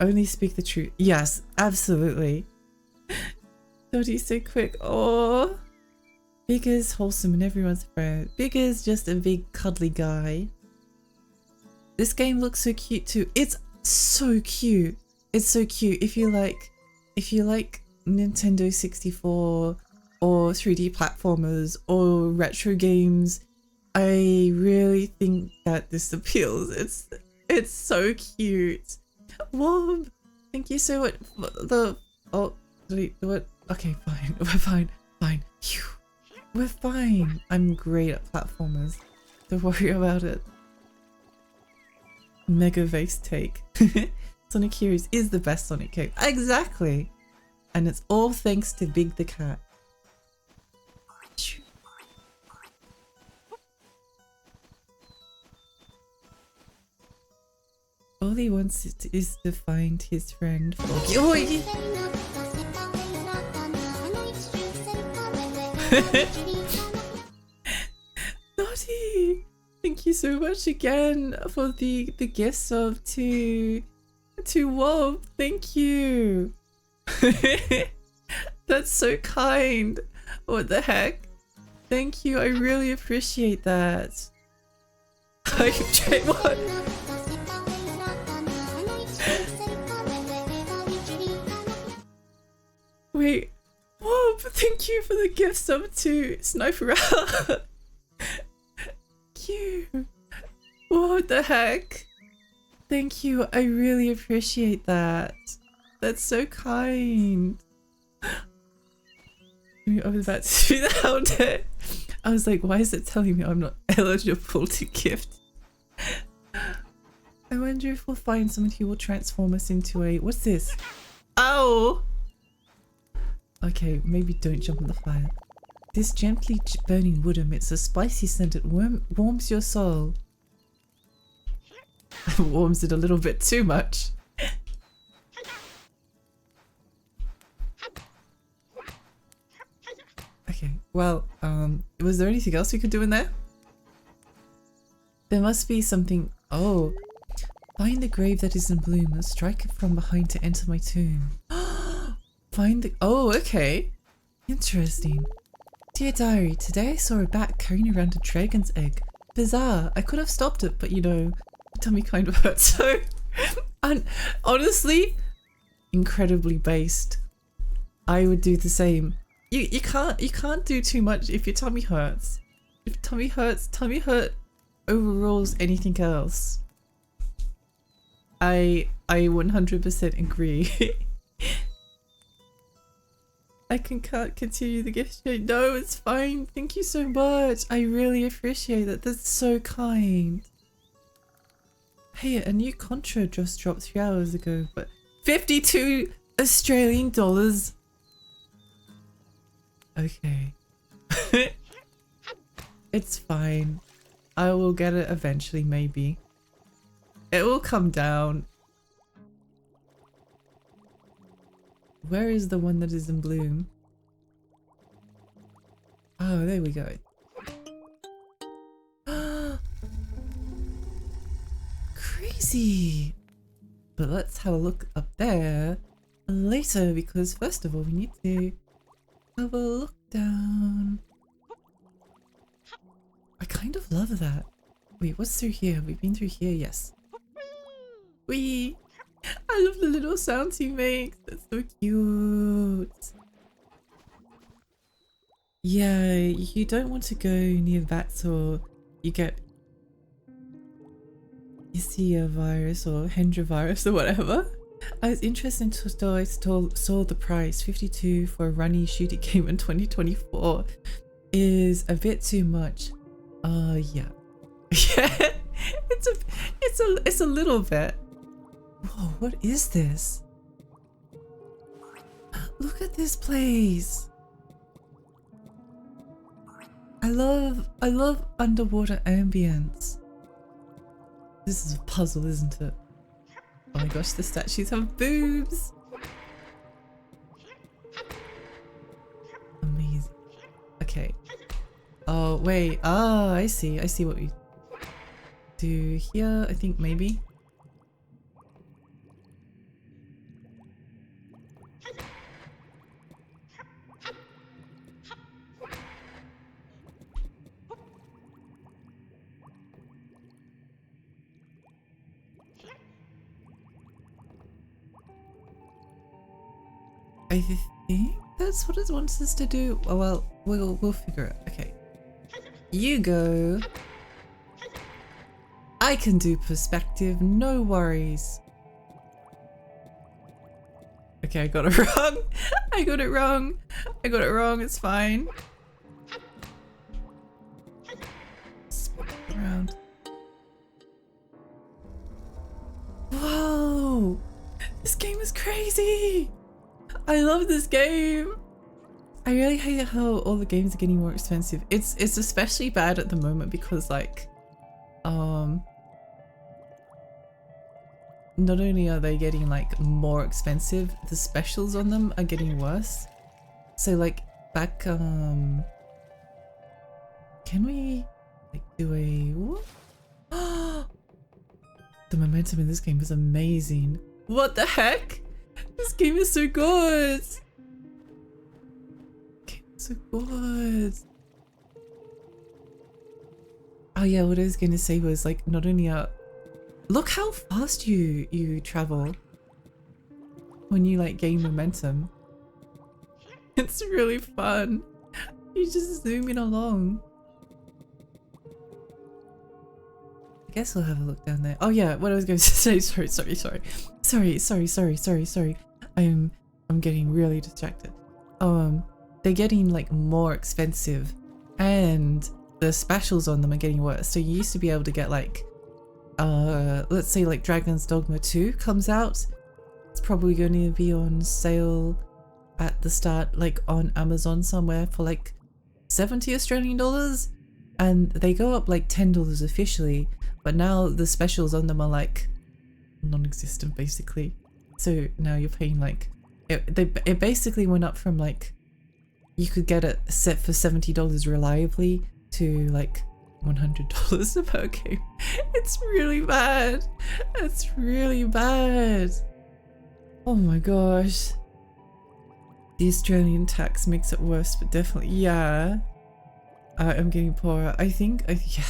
Only speak the truth. Yes, absolutely. Dottie's so quick. Oh, Bigger's wholesome and everyone's friend. Bigger's just a big cuddly guy. This game looks so cute too. It's so cute. It's so cute. If you like Nintendo 64 or 3D platformers or retro games, I really think that this appeals. It's so cute. Wob, thank you so much for the what? Okay, fine. We're fine. Phew. We're fine. I'm great at platformers. Don't worry about it. Mega vase take. Sonic Heroes is the best Sonic game. Exactly. And it's all thanks to Big the cat. All he wants is to find his friend Foggy. Oh, Naughty! Thank you so much again for the gift sub to Wob. Thank you. That's so kind. What the heck? Thank you. I really appreciate that. What? Wait. Wob, thank you for the gift sub to Sniper Out. Cute. What the heck? Thank you. I really appreciate that. That's so kind. I was about to do that all day. I was like, why is it telling me I'm not eligible to gift? I wonder if we'll find someone who will transform us into a... What's this? Ow! Okay, maybe don't jump in the fire. This gently burning wood emits a spicy scent that warms your soul. Warms it a little bit too much. Okay, well, was there anything else we could do in there? There must be something. Oh, find the grave that is in bloom and strike it from behind to enter my tomb. Find the. Oh, okay. Interesting. Dear diary, today I saw a bat carrying around a dragon's egg. Bizarre. I could have stopped it, but you know, my tummy kind of hurt. So, and honestly, incredibly based. I would do the same. You can't do too much if your tummy hurts. If tummy hurt overrules anything else. I 100% agree. Can't continue the gift show. No, it's fine. Thank you so much. I really appreciate that. That's so kind. Hey, a new Contra just dropped 3 hours ago, but 52 Australian dollars. Okay. It's fine. I will get it eventually, maybe. It will come down. Where is the one that is in bloom? Oh, there we go. Crazy! But let's have a look up there later, because first of all we need to have a look down. I kind of love that. Wait, what's through here? We've been through here, yes. Wee! I love the little sounds he makes. That's so cute. Yeah, you don't want to go near bats or you see a virus or Hendra virus or whatever. I was interested until I saw the price. 52 for a runny shooting game in 2024 is a bit too much. Yeah. Yeah, it's a little bit. Whoa, what is this? Look at this place. I love underwater ambience. This is a puzzle, isn't it? Oh my gosh, the statues have boobs. Amazing. Okay. Oh wait. Ah, I see what we do here. I think maybe. I think that's what it wants us to do. Oh, well, we'll figure it. Okay. You go. I can do perspective, no worries. Okay, I got it wrong. I got it wrong. I got it wrong, it's fine. Spin around. Whoa! This game is crazy! I love this game! I really hate how all the games are getting more expensive. It's especially bad at the moment because like, not only are they getting like more expensive, the specials on them are getting worse. So like back, can we like do a, what? The momentum in this game is amazing. What the heck? This game is so good. So good. Oh yeah, what I was gonna say was like not only look how fast you travel when you like gain momentum. It's really fun. You just zooming along. I guess we'll have a look down there. Oh yeah, what I was going to say. Sorry. I'm getting really distracted. They're getting like more expensive and the specials on them are getting worse. So you used to be able to get like let's say like Dragon's Dogma 2 comes out. It's probably going to be on sale at the start like on Amazon somewhere for like 70 Australian dollars, and they go up like $10 officially, but now the specials on them are like non-existent basically. So now you're paying like it basically went up from like you could get it set for $70 reliably to like $100 per game. It's really bad. It's really bad. Oh my gosh. The Australian tax makes it worse, but definitely, yeah. I'm getting poorer. I think, yeah.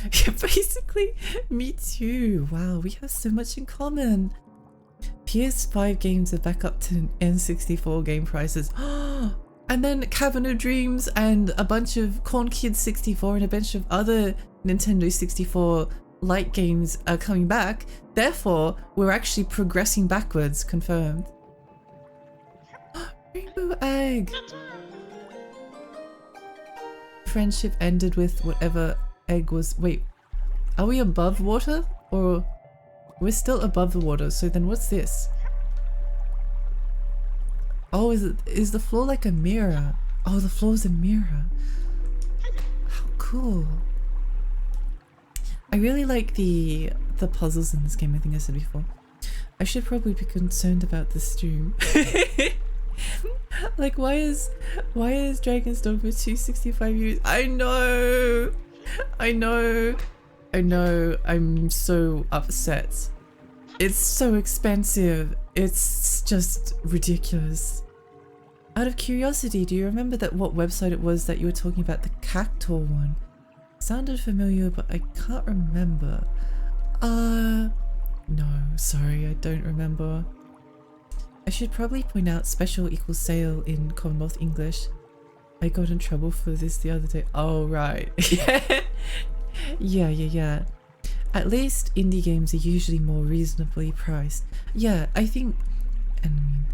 Yeah, basically, me too. Wow, we have so much in common. PS5 games are back up to N64 game prices. And then Cavern of Dreams and a bunch of Corn Kids 64 and a bunch of other Nintendo 64 light games are coming back. Therefore, we're actually progressing backwards, confirmed. Rainbow egg! Friendship ended with whatever egg was. Wait, are we above water? Or we're still above the water, so then what's this? Oh, is the floor like a mirror? Oh, the floor's a mirror. How cool. I really like the puzzles in this game, I think I said before. I should probably be concerned about the stream. Like why is Dragon's Dogma 265 views? I know, I'm so upset. It's so expensive. It's just ridiculous. Out of curiosity, do you remember what website it was that you were talking about, the Cactor one? Sounded familiar, but I can't remember. No, sorry, I don't remember. I should probably point out special equals sale in Commonwealth English. I got in trouble for this the other day. Oh, right. Yeah. At least indie games are usually more reasonably priced. Yeah, I think, and I mean,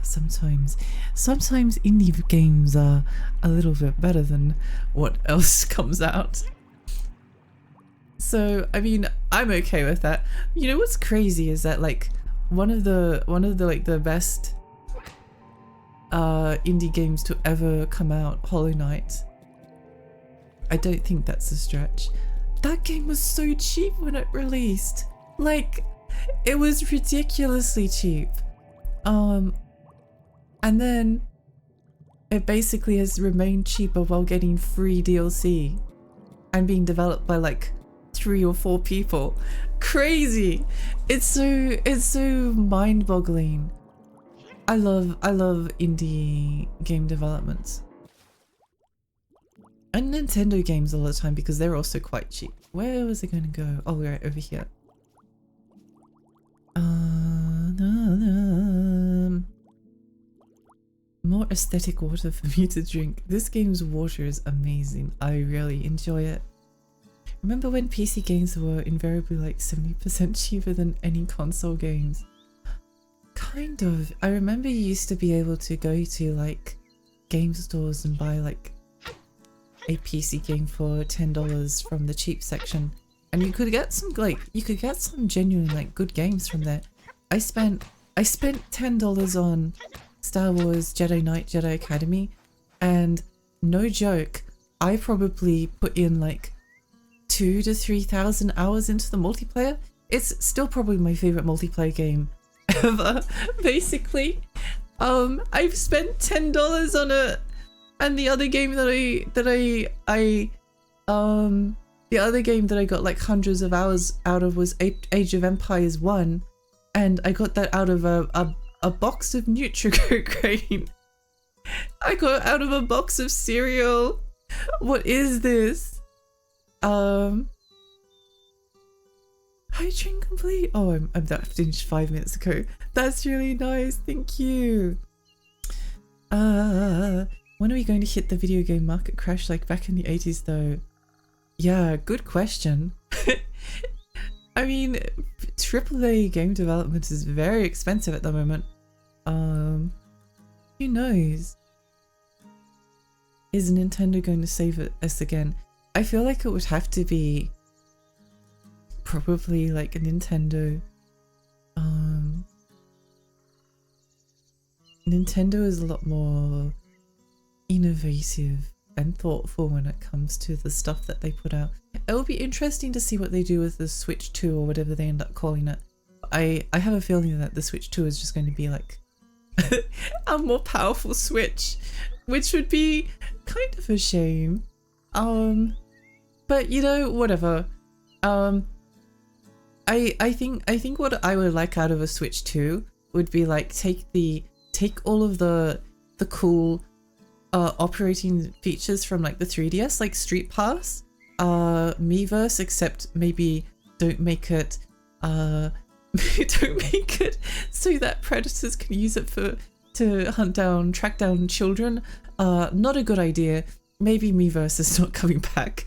sometimes indie games are a little bit better than what else comes out. So, I mean, I'm okay with that. You know what's crazy is that like one of the like the best indie games to ever come out, Hollow Knight. I don't think that's a stretch. That game was so cheap when it released. Like, it was ridiculously cheap. And then it basically has remained cheaper while getting free DLC and being developed by like 3 or 4 people. Crazy. It's so mind-boggling. I love indie game development. And Nintendo games all the time because they're also quite cheap. Where was it going to go? Oh, we're right over here. not aesthetic water for me to drink. This game's water is amazing. I really enjoy it. Remember when PC games were invariably like 70% cheaper than any console games? Kind of. I remember you used to be able to go to like game stores and buy like a PC game for $10 from the cheap section, and you could get some genuine like good games from there. I spent $10 on Star Wars Jedi Knight Jedi Academy, and no joke, I probably put in like 2,000 to 3,000 hours into the multiplayer. It's still probably my favorite multiplayer game ever, basically. I've spent $10 on it, and the other game the other game that I got like hundreds of hours out of was Age of Empires 1, and I got that out of a box of Nutri-Grain. I got it out of a box of cereal. What is this? Hydrating complete. Oh, that finished 5 minutes ago. That's really nice. Thank you. When are we going to hit the video game market crash like back in the 80s though? Yeah, good question. I mean, AAA game development is very expensive at the moment. Who knows? Is Nintendo going to save us again? I feel like it would have to be probably like a Nintendo. Nintendo is a lot more innovative and thoughtful when it comes to the stuff that they put out. It will be interesting to see what they do with the Switch 2 or whatever they end up calling it. I have a feeling that the Switch 2 is just going to be like a more powerful Switch, which would be kind of a shame. But you know, whatever. I think what I would like out of a Switch 2 would be like take all of the cool operating features from like the 3DS, like Street Pass, Miiverse, except maybe don't make it so that predators can use it to track down children. Not a good idea. Maybe Miiverse is not coming back,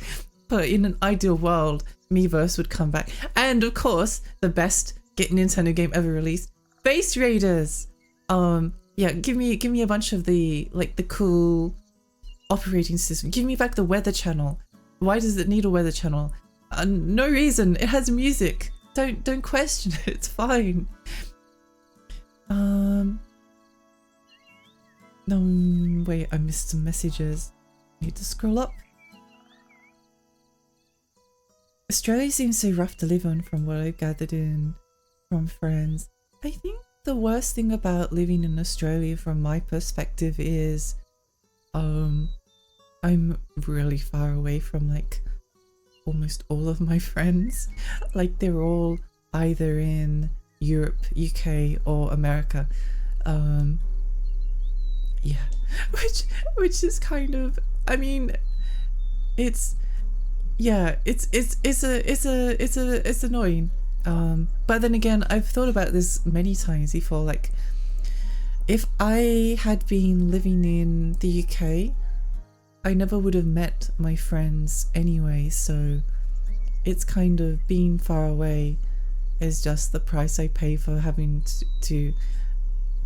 but in an ideal world, Miiverse would come back. And of course, the best Nintendo game ever released, Space Raiders. Yeah, give me a bunch of the cool operating system. Give me back the weather channel. Why does it need a weather channel? No reason. It has music. Don't question it. It's fine. No, wait, I missed some messages. Need to scroll up. Australia seems so rough to live on from what I've gathered in from friends. I think the worst thing about living in Australia from my perspective is I'm really far away from like almost all of my friends. Like they're all either in Europe, UK or America. Yeah, which is kind of, I mean, it's annoying. But then again, I've thought about this many times before, like if I had been living in the UK, I never would have met my friends anyway, so it's kind of being far away is just the price I pay for having to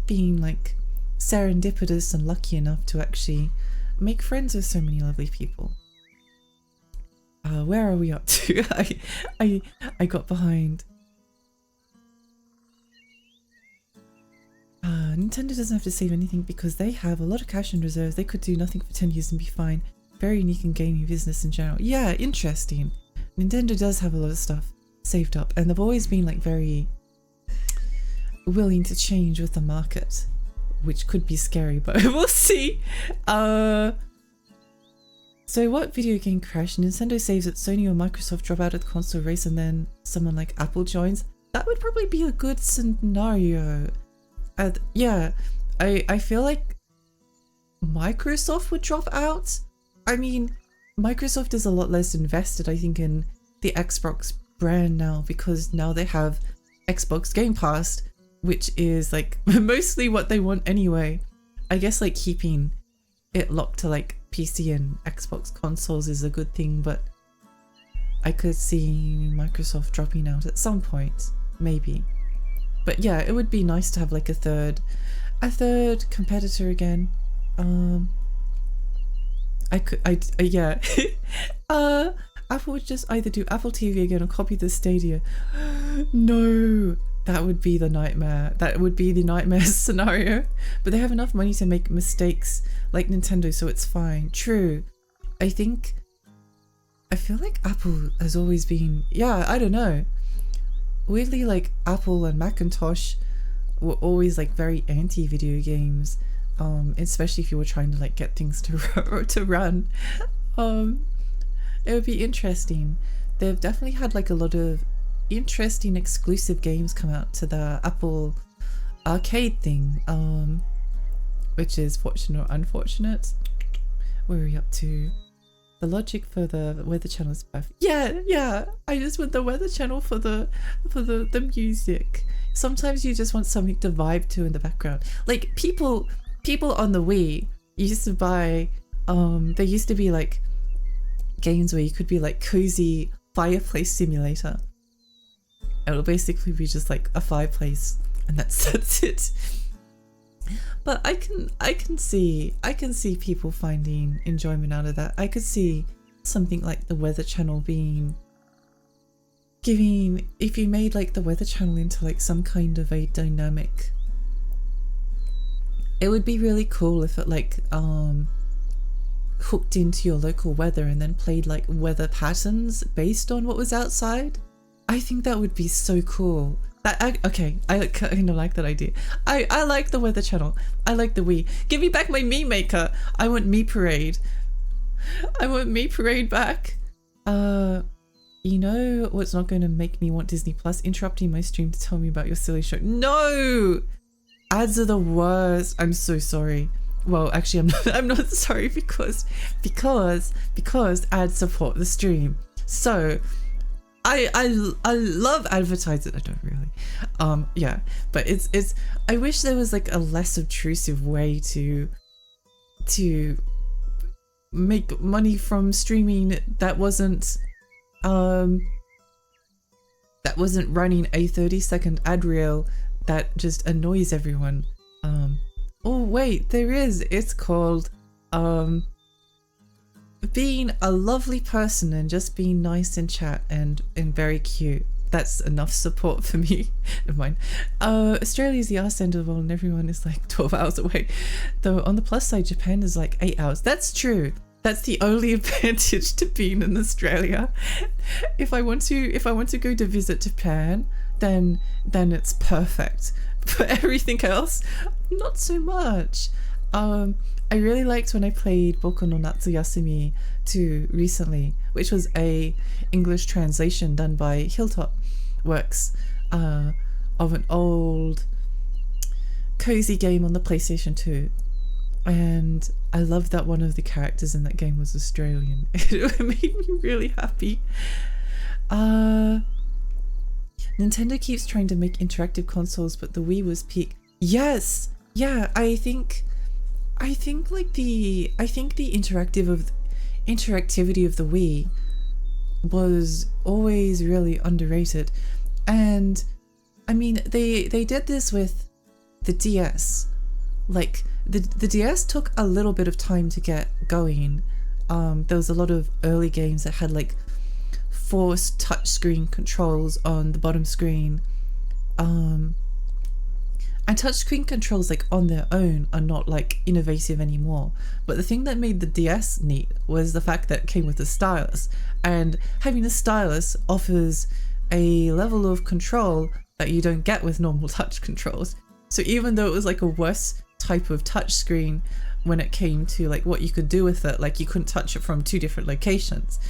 being like serendipitous and lucky enough to actually make friends with so many lovely people. Where are we up to? I got behind. Nintendo doesn't have to save anything because they have a lot of cash in reserves. They could do nothing for 10 years and be fine. Very unique in gaming business in general. Yeah, interesting. Nintendo does have a lot of stuff saved up, and they've always been like very willing to change with the market, which could be scary, but we'll see. So what video game crashed? Nintendo saves it, Sony or Microsoft drop out of the console race, and then someone like Apple joins. That would probably be a good scenario. Yeah, I feel like Microsoft would drop out. I mean, Microsoft is a lot less invested, I think, in the Xbox brand now, because now they have Xbox Game Pass, which is like mostly what they want anyway. I guess like keeping it locked to like PC and Xbox consoles is a good thing, but I could see Microsoft dropping out at some point, maybe. But yeah, it would be nice to have like a third competitor again. Yeah. Apple would just either do Apple TV again or copy the Stadia. No, that would be the nightmare. That would be the nightmare scenario. But they have enough money to make mistakes like Nintendo, so it's fine. True. I feel like Apple has always been, yeah, I don't know. Weirdly, like Apple and Macintosh were always like very anti-video games, especially if you were trying to like get things to run. It would be interesting. They've definitely had like a lot of interesting exclusive games come out to the Apple arcade thing, which is fortunate or unfortunate. Where are we up to? The logic for the Weather Channel is perfect. Yeah. I just want the Weather Channel for the music. Sometimes you just want something to vibe to in the background. Like people on the Wii used to buy. There used to be like games where you could be like cozy fireplace simulator. It'll basically be just like a fireplace, and that's it. But I can see people finding enjoyment out of that. I could see something like the Weather Channel if you made like the Weather Channel into like some kind of a dynamic. It would be really cool if it like hooked into your local weather and then played like weather patterns based on what was outside. I think that would be so cool. I kind of like that idea. I like the Weather Channel. I like the Wii. Give me back my Mii Maker. I want Mii Parade. I want Mii Parade back. You know what's not going to make me want Disney Plus? Interrupting my stream to tell me about your silly show. No! Ads are the worst. I'm so sorry. Well, actually, I'm not sorry because ads support the stream. So I love advertising. I don't really. Yeah, but it's I wish there was like a less obtrusive way to make money from streaming that wasn't running a 30-second ad reel that just annoys everyone. Oh wait, there is. It's called being a lovely person and just being nice in chat and very cute. That's enough support for me. Never mind. Australia's the arse end of the world and everyone is like 12 hours away. Though on the plus side, Japan is like 8 hours. That's true. That's the only advantage to being in Australia. If I want to go to visit Japan, then it's perfect. For everything else, not so much. I really liked when I played Boku no Natsuyasumi 2 recently, which was a English translation done by Hilltop Works of an old cozy game on the PlayStation 2. And I loved that one of the characters in that game was Australian. It made me really happy. Nintendo keeps trying to make interactive consoles, but the Wii was peak. Yes, yeah. I think like the interactivity of the Wii was always really underrated, and I mean they did this with the DS. Like the DS took a little bit of time to get going. There was a lot of early games that had like forced touchscreen controls on the bottom screen, and touchscreen controls like on their own are not like innovative anymore. But the thing that made the DS neat was the fact that it came with a stylus, and having a stylus offers a level of control that you don't get with normal touch controls. So even though it was like a worse type of touchscreen when it came to like what you could do with it, like you couldn't touch it from 2 different locations.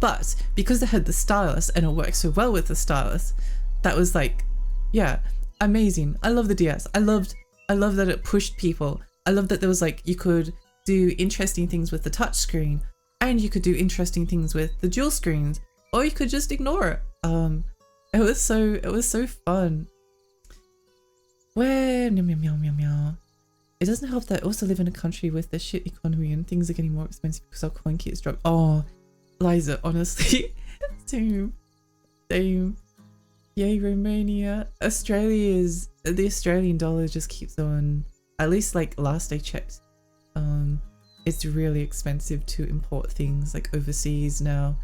But because they had the stylus and it worked so well with the stylus, that was like, yeah, amazing. I love the DS. I love that it pushed people. I love that there was like, you could do interesting things with the touch screen and you could do interesting things with the dual screens, or you could just ignore it. It was so fun. Where meow meow meow meow meow. It doesn't help that I also live in a country with the shit economy and things are getting more expensive because our coin keeps dropping. Oh, Liza, honestly. Same. Same. Yay, Romania. The Australian dollar just keeps on, at least like last I checked, it's really expensive to import things like overseas now.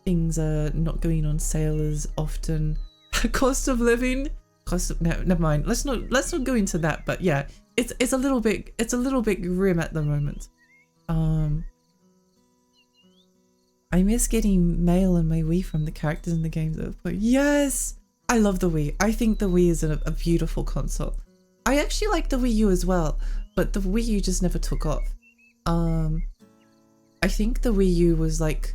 Things are not going on sale as often. Cost of living, no, never mind. Let's not go into that. But yeah, it's a little bit grim at the moment. I miss getting mail on my Wii from the characters in the games that I've played. Yes, I love the Wii. I think the Wii is a beautiful console. I actually like the Wii U as well, but the Wii U just never took off. I think the Wii U was like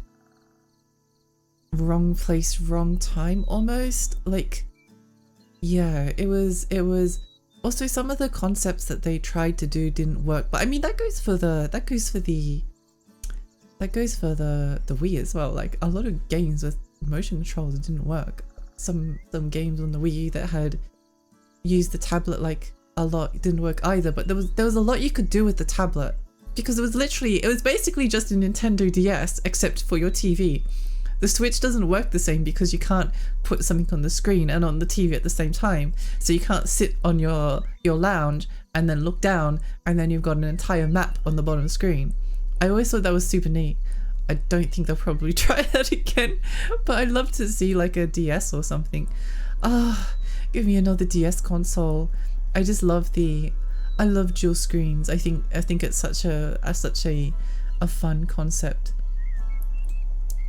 wrong place, wrong time almost. Like, yeah, it was also some of the concepts that they tried to do didn't work. But I mean, that goes for the Wii as well. Like a lot of games with motion controls didn't work. Some games on the Wii U that had used the tablet like a lot didn't work either. But there was a lot you could do with the tablet because it was basically just a Nintendo DS except for your TV. The Switch doesn't work the same because you can't put something on the screen and on the TV at the same time. So you can't sit on your lounge and then look down and then you've got an entire map on the bottom screen. I always thought that was super neat. I don't think they'll probably try that again, but I'd love to see like a DS or something. Give me another DS console. I just love I love dual screens. I think it's such a fun concept.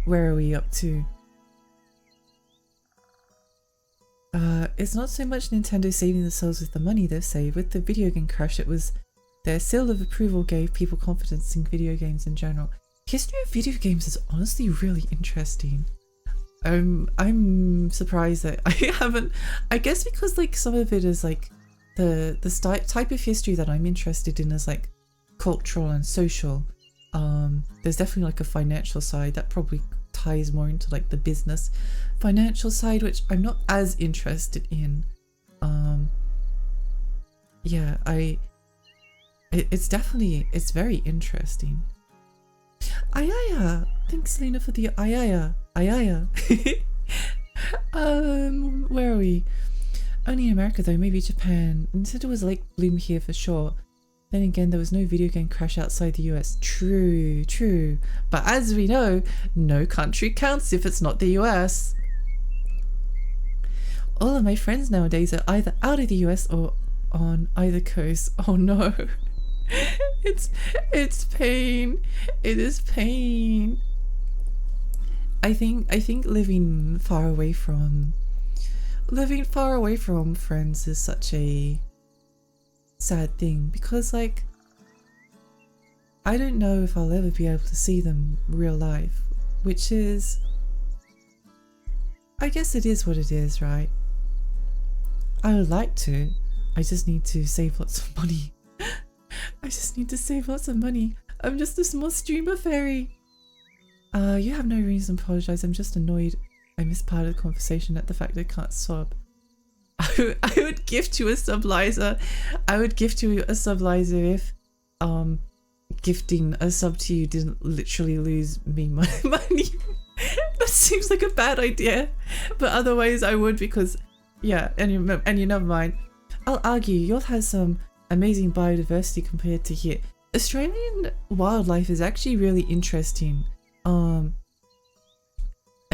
Where are we up to? It's not so much Nintendo saving themselves with the money they've saved. With the video game crash, it was their seal of approval gave people confidence in video games in general. History of video games is honestly really interesting. I'm surprised that I haven't. I guess because like some of it is like the type of history that I'm interested in is like cultural and social. There's definitely like a financial side that probably ties more into like the business financial side, which I'm not as interested in. Yeah, it's very interesting. Ayaya, thanks Selena for the ayaya. Where are we? Only in America though, maybe Japan. Nintendo was like bloom here for sure. Then again, there was no video game crash outside the US. True. But as we know, no country counts if it's not the US. All of my friends nowadays are either out of the US or on either coast. Oh no. It's pain. It is pain. I think living far away from friends is such a sad thing because like I don't know if I'll ever be able to see them real life, which is, I guess it is what it is, right? I would like to. I just need to save lots of money. I'm just a small streamer fairy. You have no reason to apologize. I'm just annoyed I missed part of the conversation at the fact I can't sub. I would gift you a sub, Liza. I would gift you a sub, Liza, if gifting a sub to you didn't literally lose me my money. That seems like a bad idea, but otherwise I would, because yeah. And you never mind. I'll argue yours has some amazing biodiversity compared to here. Australian wildlife is actually really interesting.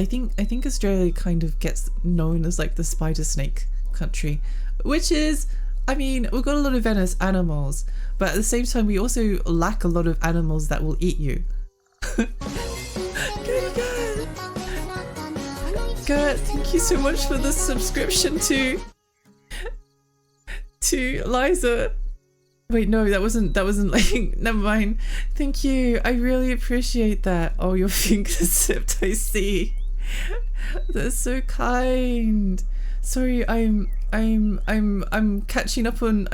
I think Australia kind of gets known as like the spider snake country, which is, I mean, we've got a lot of venomous animals, but at the same time we also lack a lot of animals that will eat you. Gert, thank you so much for the subscription to Liza. Wait, no, that wasn't like, never mind. Thank you. I really appreciate that. Oh, your fingers sipped, I see. That's so kind. Sorry, I'm catching up on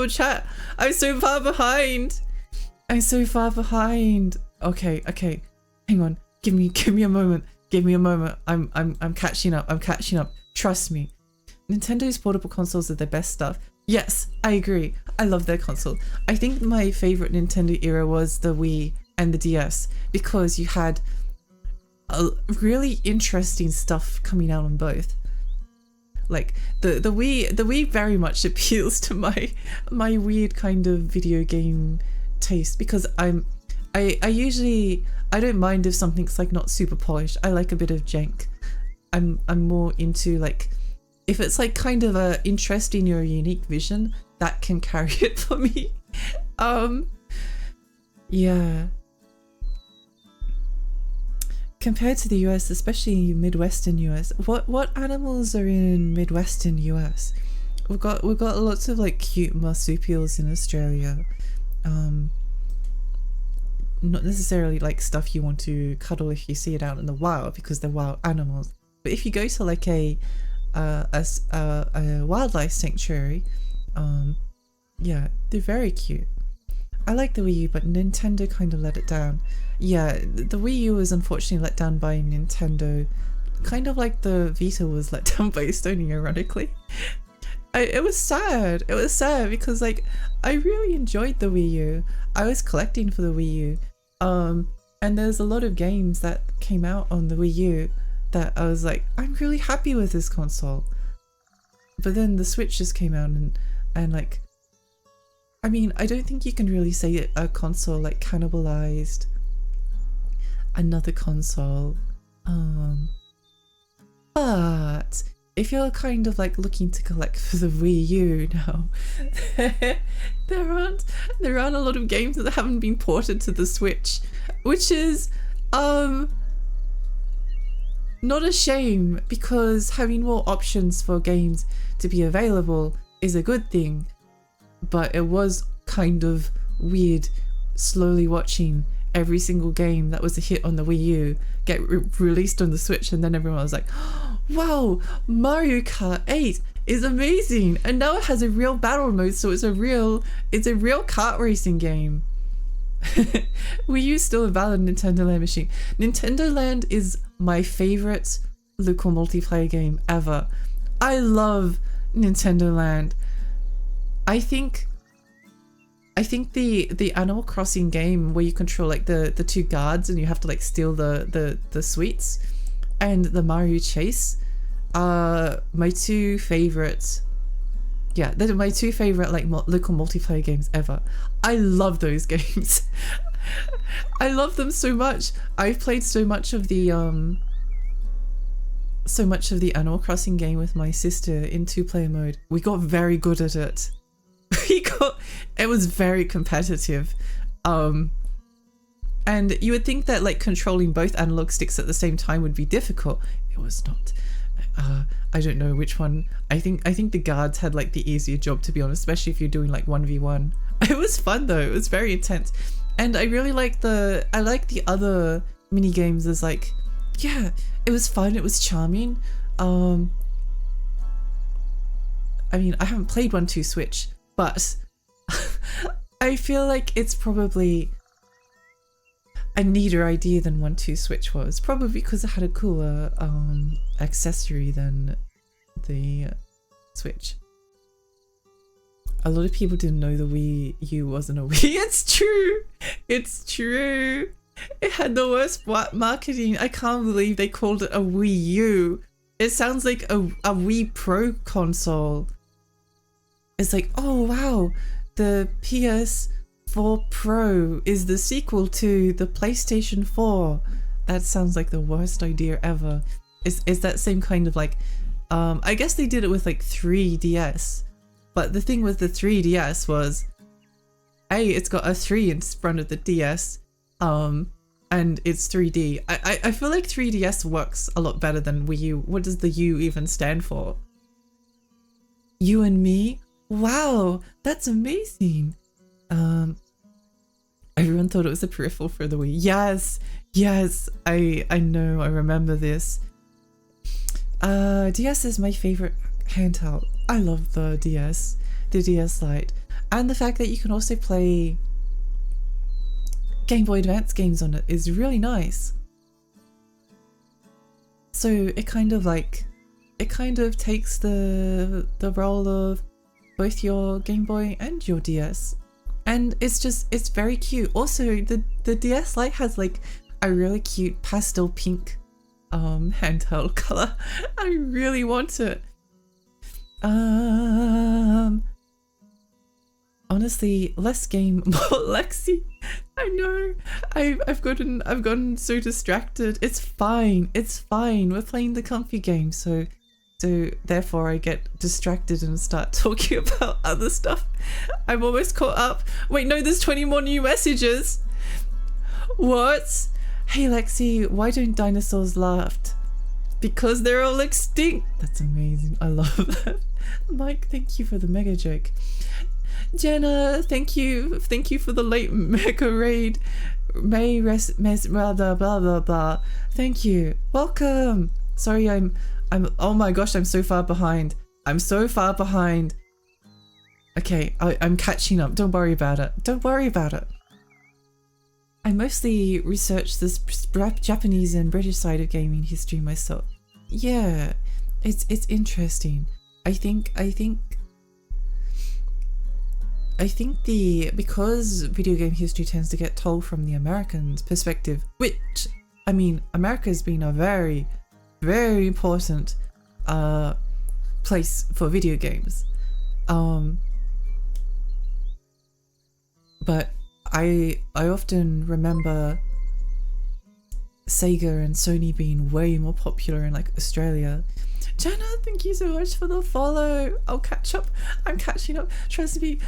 chat. I'm so far behind. Okay. Hang on. Give me a moment. I'm catching up. Trust me. Nintendo's portable consoles are the best stuff. Yes, I agree. I love their console. I think my favorite Nintendo era was the Wii and the DS because you had a really interesting stuff coming out on both. Like the Wii very much appeals to my weird kind of video game taste because I usually I don't mind if something's like not super polished. I like a bit of jank. I'm more into like if it's like kind of a interesting or a unique vision that can carry it for me. Yeah. Compared to the US, especially Midwestern US, what animals are in Midwestern US? We've got lots of like cute marsupials in Australia. Not necessarily like stuff you want to cuddle if you see it out in the wild because they're wild animals. But if you go to like a wildlife sanctuary, yeah, they're very cute. I like the Wii U, but Nintendo kind of let it down. Yeah, the Wii U was unfortunately let down by Nintendo, kind of like the Vita was let down by Sony, ironically. It was sad. It was sad because like I really enjoyed the Wii U. I was collecting for the Wii U, and there's a lot of games that came out on the Wii U that I was like, I'm really happy with this console. But then the Switch just came out and like, I mean, I don't think you can really say a console like cannibalized another console. But if you're kind of like looking to collect for the Wii U now, there aren't a lot of games that haven't been ported to the Switch, which is not a shame because having more options for games to be available is a good thing. But it was kind of weird slowly watching every single game that was a hit on the Wii U get released on the Switch, and then everyone was like, wow, Mario Kart 8 is amazing, and now it has a real battle mode, so it's a real kart racing game. Wii U still a valid Nintendo Land machine. Nintendo Land is my favorite local multiplayer game ever. I love Nintendo Land. I think the Animal Crossing game where you control like the two guards and you have to like steal the sweets, and the Mario Chase are my two favorites. Yeah, they're my two favorite like local multiplayer games ever. I love those games. I love them so much. I've played so much of the Animal Crossing game with my sister in 2-player mode. We got very good at it. It was very competitive. And you would think that like controlling both analog sticks at the same time would be difficult. It was not. I don't know which one. I think the guards had like the easier job, to be honest, especially if you're doing like 1v1. It was fun though. It was very intense. And I really like the other mini games as like, yeah, it was fun, it was charming. I mean, I haven't played 1-2 Switch, but I feel like it's probably a neater idea than 1-2 Switch was, probably because it had a cooler accessory than the Switch. A lot of people didn't know the Wii U wasn't a Wii. It's true. It had the worst marketing. I can't believe they called it a Wii U. It sounds like a Wii Pro console. It's like, oh wow, the PS4 Pro is the sequel to the PlayStation 4. That sounds like the worst idea ever. It's that same kind of like, I guess they did it with like 3DS. But the thing with the 3DS was, A, it's got a 3 in front of the DS, and it's 3D. I feel like 3DS works a lot better than Wii U. What does the U even stand for? You and me? Wow, that's amazing. Everyone thought it was a peripheral for the Wii. Yes, I know, I remember this. DS is my favorite handheld. I love the DS Lite, and the fact that you can also play Game Boy Advance games on it is really nice. So it kind of like it kind of takes the role of both your Game Boy and your DS. And it's very cute. Also, the DS Lite has like a really cute pastel pink handheld color. I really want it. Honestly, less game, more Lexi. I know. I've gotten so distracted. It's fine. It's fine. We're playing the comfy game, so therefore I get distracted and start talking about other stuff. I'm almost caught up. Wait, no, there's 20 more new messages. What? Hey Lexi, why don't dinosaurs laugh? Because they're all extinct. That's amazing. I love that. Mike, thank you for the mega joke. Jenna, thank you for the late mega raid. May rest blah blah blah blah blah. Thank you. Welcome. Sorry, I'm oh my gosh, I'm so far behind. I'm so far behind. Okay, I'm catching up. Don't worry about it. Don't worry about it. I mostly researched this Japanese and British side of gaming history myself. Yeah, it's interesting. I think because video game history tends to get told from the Americans' perspective, which, I mean, America has been a very, very important place for video games. But I often remember Sega and Sony being way more popular in like Australia. Jenna, thank you so much for the follow. I'll catch up. I'm catching up. Trust me.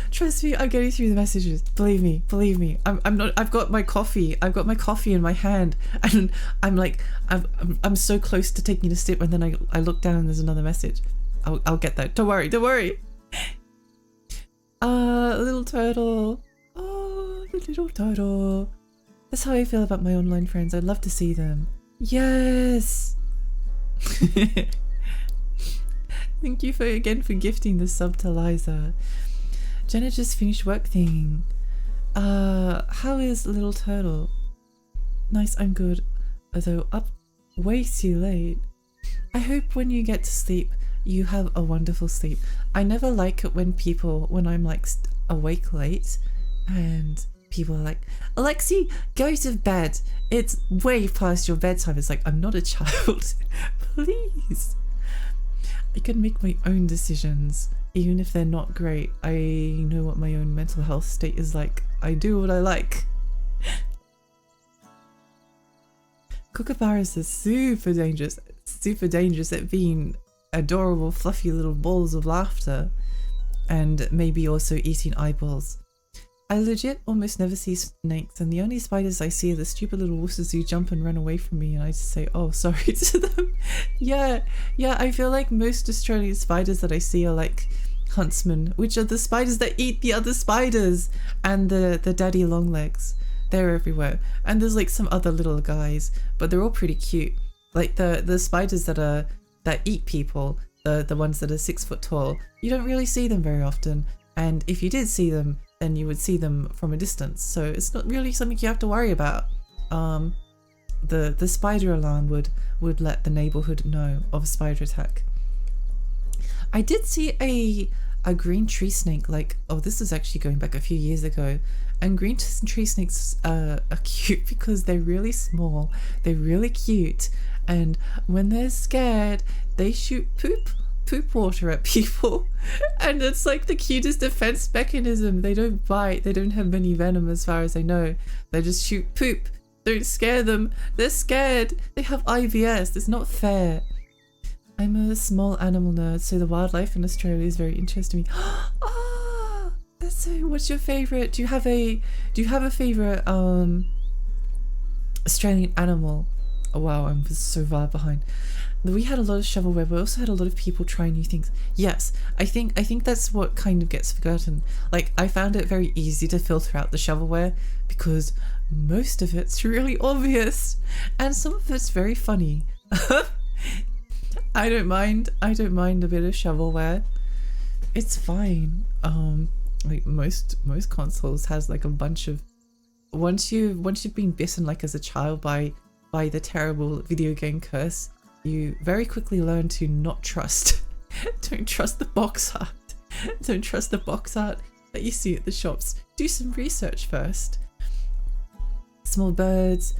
I'm getting through the messages. Believe me. I've got my coffee. I've got my coffee in my hand, and I'm so close to taking a sip, and then I look down and there's another message. I'll get that. Don't worry. Little turtle. Oh, the little turtle. That's how I feel about my online friends. I'd love to see them. Yes. Thank you again for gifting the sub to Liza. Jenna just finished work thing. How is little turtle? Nice, I'm good. Although up way too late. I hope when you get to sleep, you have a wonderful sleep. I never like it when I'm like awake late and people are like, Alexi, go to bed. It's way past your bedtime. It's like, I'm not a child. Please. I can make my own decisions, even if they're not great. I know what my own mental health state is like. I do what I like. Kookaburras are super dangerous at being adorable, fluffy little balls of laughter, and maybe also eating eyeballs. I legit almost never see snakes, and the only spiders I see are the stupid little wusses who jump and run away from me, and I just say, oh, sorry to them. Yeah, I feel like most Australian spiders that I see are like huntsmen, which are the spiders that eat the other spiders, and the daddy long legs. They're everywhere. And there's like some other little guys, but they're all pretty cute. Like the spiders that eat people, the ones that are 6 foot tall, you don't really see them very often, and if you did see them, then you would see them from a distance, so it's not really something you have to worry about. The spider alarm would let the neighborhood know of a spider attack. I did see a green tree snake, like, oh, this is actually going back a few years ago, and green tree snakes are cute because they're really small, they're really cute, and when they're scared, they shoot poop water at people, and it's like the cutest defense mechanism. They don't bite, they don't have many venom as far as I know, they just shoot poop. Don't scare them, they're scared, they have IBS. It's not fair. I'm a small animal nerd, so the wildlife in Australia is very interesting to me. Ah, that's so. What's your favorite? Do you have a favorite Australian animal? Oh wow, I'm so far behind. We had a lot of shovelware, but we also had a lot of people trying new things. Yes, I think that's what kind of gets forgotten. Like, I found it very easy to filter out the shovelware because most of it's really obvious, and some of it's very funny. I don't mind a bit of shovelware. It's fine. Like most consoles has like a bunch of once you've been bitten like as a child by the terrible video game curse, you very quickly learn to not trust. Don't trust the box art. Don't trust the box art that you see at the shops. Do some research first. Small birds,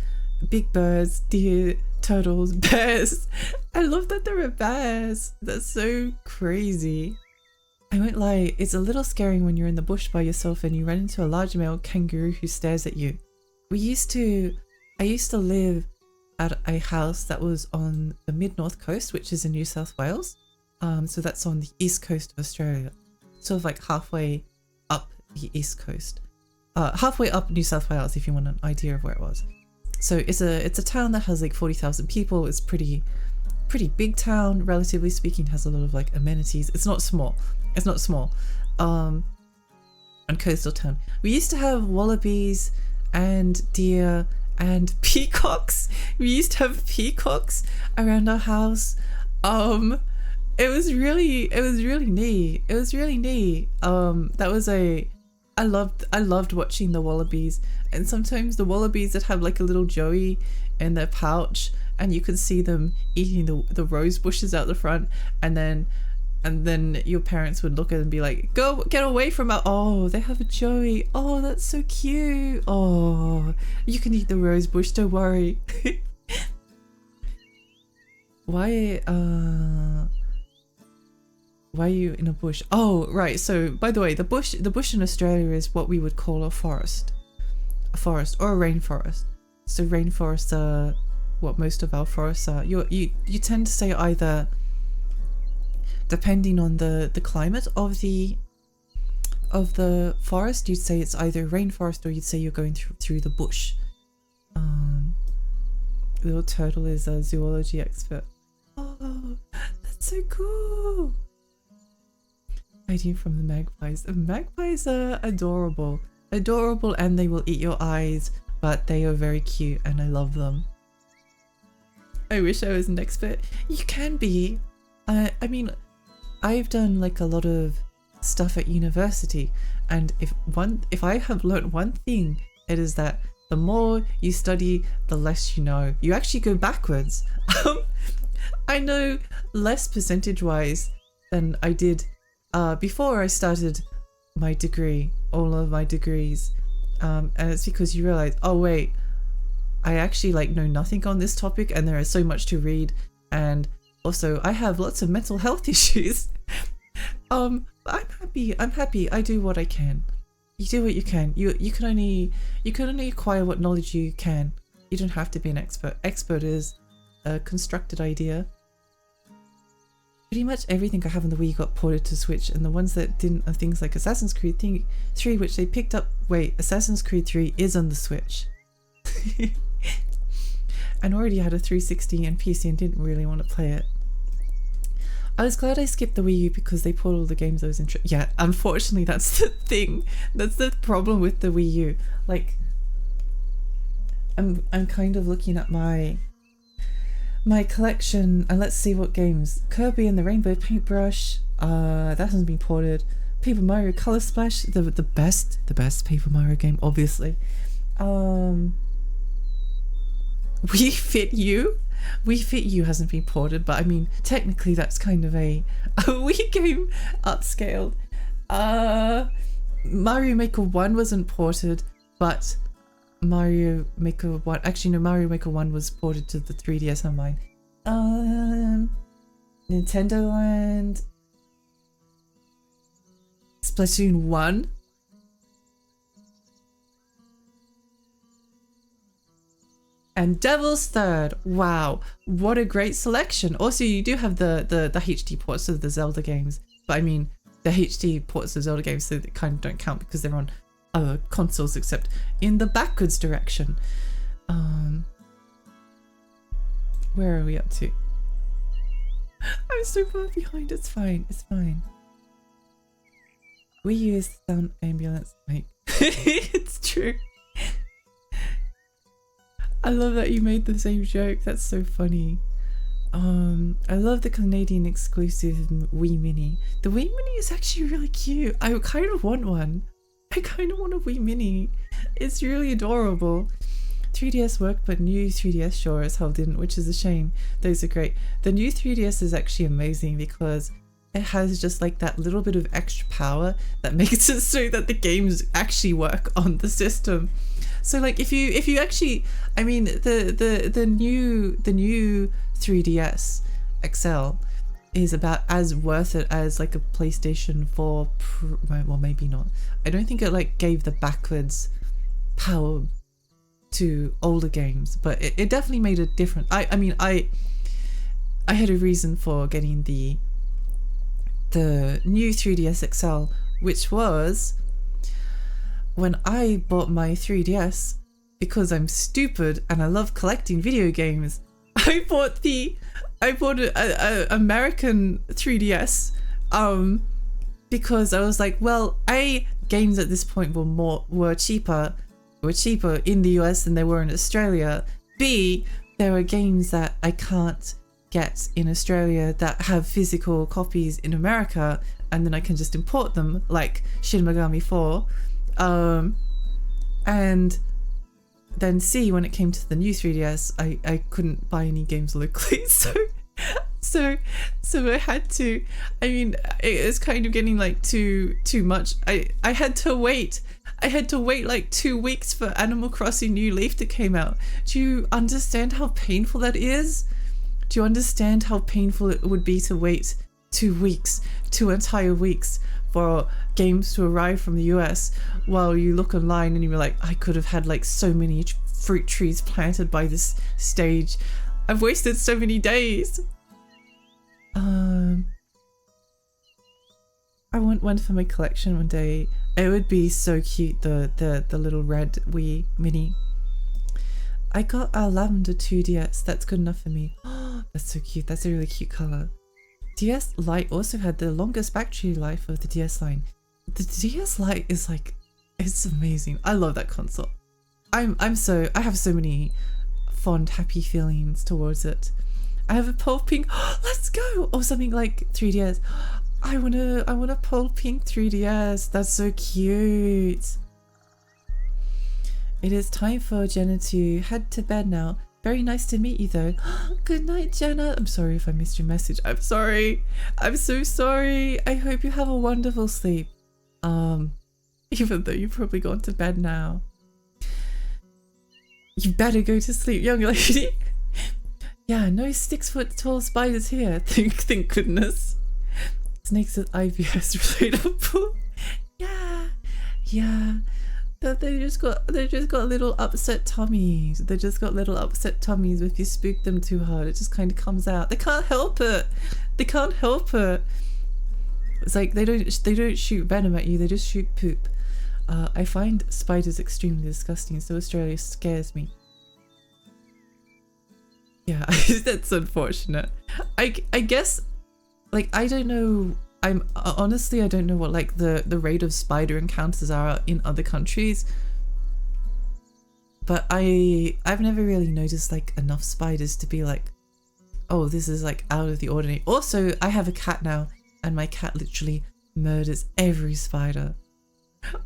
big birds, deer, turtles, bears. I love that there are bears. That's so crazy. I won't lie, it's a little scary when you're in the bush by yourself and you run into a large male kangaroo who stares at you. I used to live at a house that was on the mid-north coast, which is in New South Wales. So that's on the east coast of Australia. Sort of like halfway up the east coast. Halfway up New South Wales, if you want an idea of where it was. So it's a town that has like 40,000 people. It's pretty big town, relatively speaking. Has a lot of like amenities. It's not small. It's not small. And coastal town. We used to have wallabies and deer and peacocks. We used to have peacocks around our house. It was really neat. It was really neat. I loved watching the wallabies, and sometimes the wallabies that have like a little joey in their pouch, and you could see them eating the rose bushes out the front, and then your parents would look at it and be like, "Go get away from it!" Oh, they have a joey. Oh, that's so cute. Oh, you can eat the rose bush. Don't worry. Why are you in a bush? Oh, right. So, by the way, the bush in Australia is what we would call a forest or a rainforest. So, rainforests are what most of our forests are. You tend to say either, depending on the climate of the forest, you'd say it's either rainforest or you'd say you're going through the bush. Little turtle is a zoology expert. Oh, that's so cool. Hiding from the magpies. The magpies are adorable. Adorable, and they will eat your eyes, but they are very cute and I love them. I wish I was an expert. You can be. I mean, I've done like a lot of stuff at university, and if I have learnt one thing, it is that the more you study, the less you know. You actually go backwards. I know less percentage-wise than I did before I started my degree, all of my degrees, and it's because you realize, oh wait, I actually like know nothing on this topic, and there is so much to read, and also I have lots of mental health issues. I'm happy. I do what I can. You do what you can. You can only acquire what knowledge you can. You don't have to be an expert. Expert is a constructed idea. Pretty much everything I have on the Wii got ported to Switch, and the ones that didn't are things like Assassin's Creed 3, which they picked up. Wait, Assassin's Creed 3 is on the Switch. And already had a 360 and PC and didn't really want to play it. I was glad I skipped the Wii U because they ported all the games I was interested. Yeah, unfortunately that's the thing. That's the problem with the Wii U. Like, I'm kind of looking at my collection, and let's see what games. Kirby and the Rainbow Paintbrush, that hasn't been ported. Paper Mario Color Splash, the best Paper Mario game, obviously. We Fit You. We Fit You hasn't been ported, but I mean, technically that's kind of a Wii game upscaled. Mario Maker 1 wasn't ported, but Mario Maker 1, actually no, Mario Maker 1 was ported to the 3DS on mine. Nintendo Land, Splatoon 1. And Devil's Third. Wow, what a great selection. Also, you do have the HD ports of the Zelda games, but I mean, the HD ports of Zelda games, so they kind of don't count because they're on other consoles, except in the backwards direction. Where are we up to? I'm so far behind. It's fine. It's fine. We use sound ambulance mic. It's true. I love that you made the same joke. That's so funny. I love the Canadian exclusive Wii Mini. The Wii Mini is actually really cute. I kind of want one. I kind of want a Wii Mini. It's really adorable. 3DS worked, but new 3DS sure as hell didn't, which is a shame. Those are great. The new 3DS is actually amazing because it has just like that little bit of extra power that makes it so that the games actually work on the system. So like if you actually, I mean the new 3DS XL is about as worth it as like a PlayStation 4 well, maybe not. I don't think it like gave the backwards power to older games, but it definitely made a difference. I mean I had a reason for getting the new 3DS XL, which was when I bought my 3DS, because I'm stupid and I love collecting video games. I bought a American 3DS because I was like, well, games at this point were cheaper in the US than they were in Australia. B, there are games that I can't get in Australia that have physical copies in America, and then I can just import them, like Shin Megami 4. And then C, when it came to the new 3DS, I couldn't buy any games locally, so I had to, I mean, it was kind of getting like too much. I had to wait like 2 weeks for Animal Crossing New Leaf to come out. Do you understand how painful that is? Do you understand how painful it would be to wait 2 weeks, 2 entire weeks for games to arrive from the US, while you look online and you're like, I could have had like so many fruit trees planted by this stage. I've wasted so many days. I want one for my collection one day. It would be so cute, the little red Wii Mini. I got a lavender 2DS. That's good enough for me. Oh, that's so cute. That's a really cute color. DS Lite also had the longest battery life of the DS line. The DS Lite is like, it's amazing. I love that console. I have so many fond, happy feelings towards it. I have a pale pink. Let's go. Or something like 3DS. I want a pale pink 3DS. That's so cute. It is time for Jenna to head to bed now. Very nice to meet you though. Good night, Jenna. I'm sorry if I missed your message. I'm sorry. I'm so sorry. I hope you have a wonderful sleep. Even though you've probably gone to bed now. You better go to sleep, young lady. Yeah, no 6 foot tall spiders here. Thank goodness. Snakes with IBS relatable. Yeah. They just got little upset tummies. They just got little upset tummies. If you spook them too hard, it just kind of comes out. They can't help it. It's like they don't shoot venom at you. They just shoot poop. I find spiders extremely disgusting, so Australia scares me. Yeah, that's unfortunate. I guess, like, I don't know. Honestly, I don't know what like the rate of spider encounters are in other countries, but I've never really noticed like enough spiders to be like, oh, this is like out of the ordinary. Also, I have a cat now, and my cat literally murders every spider.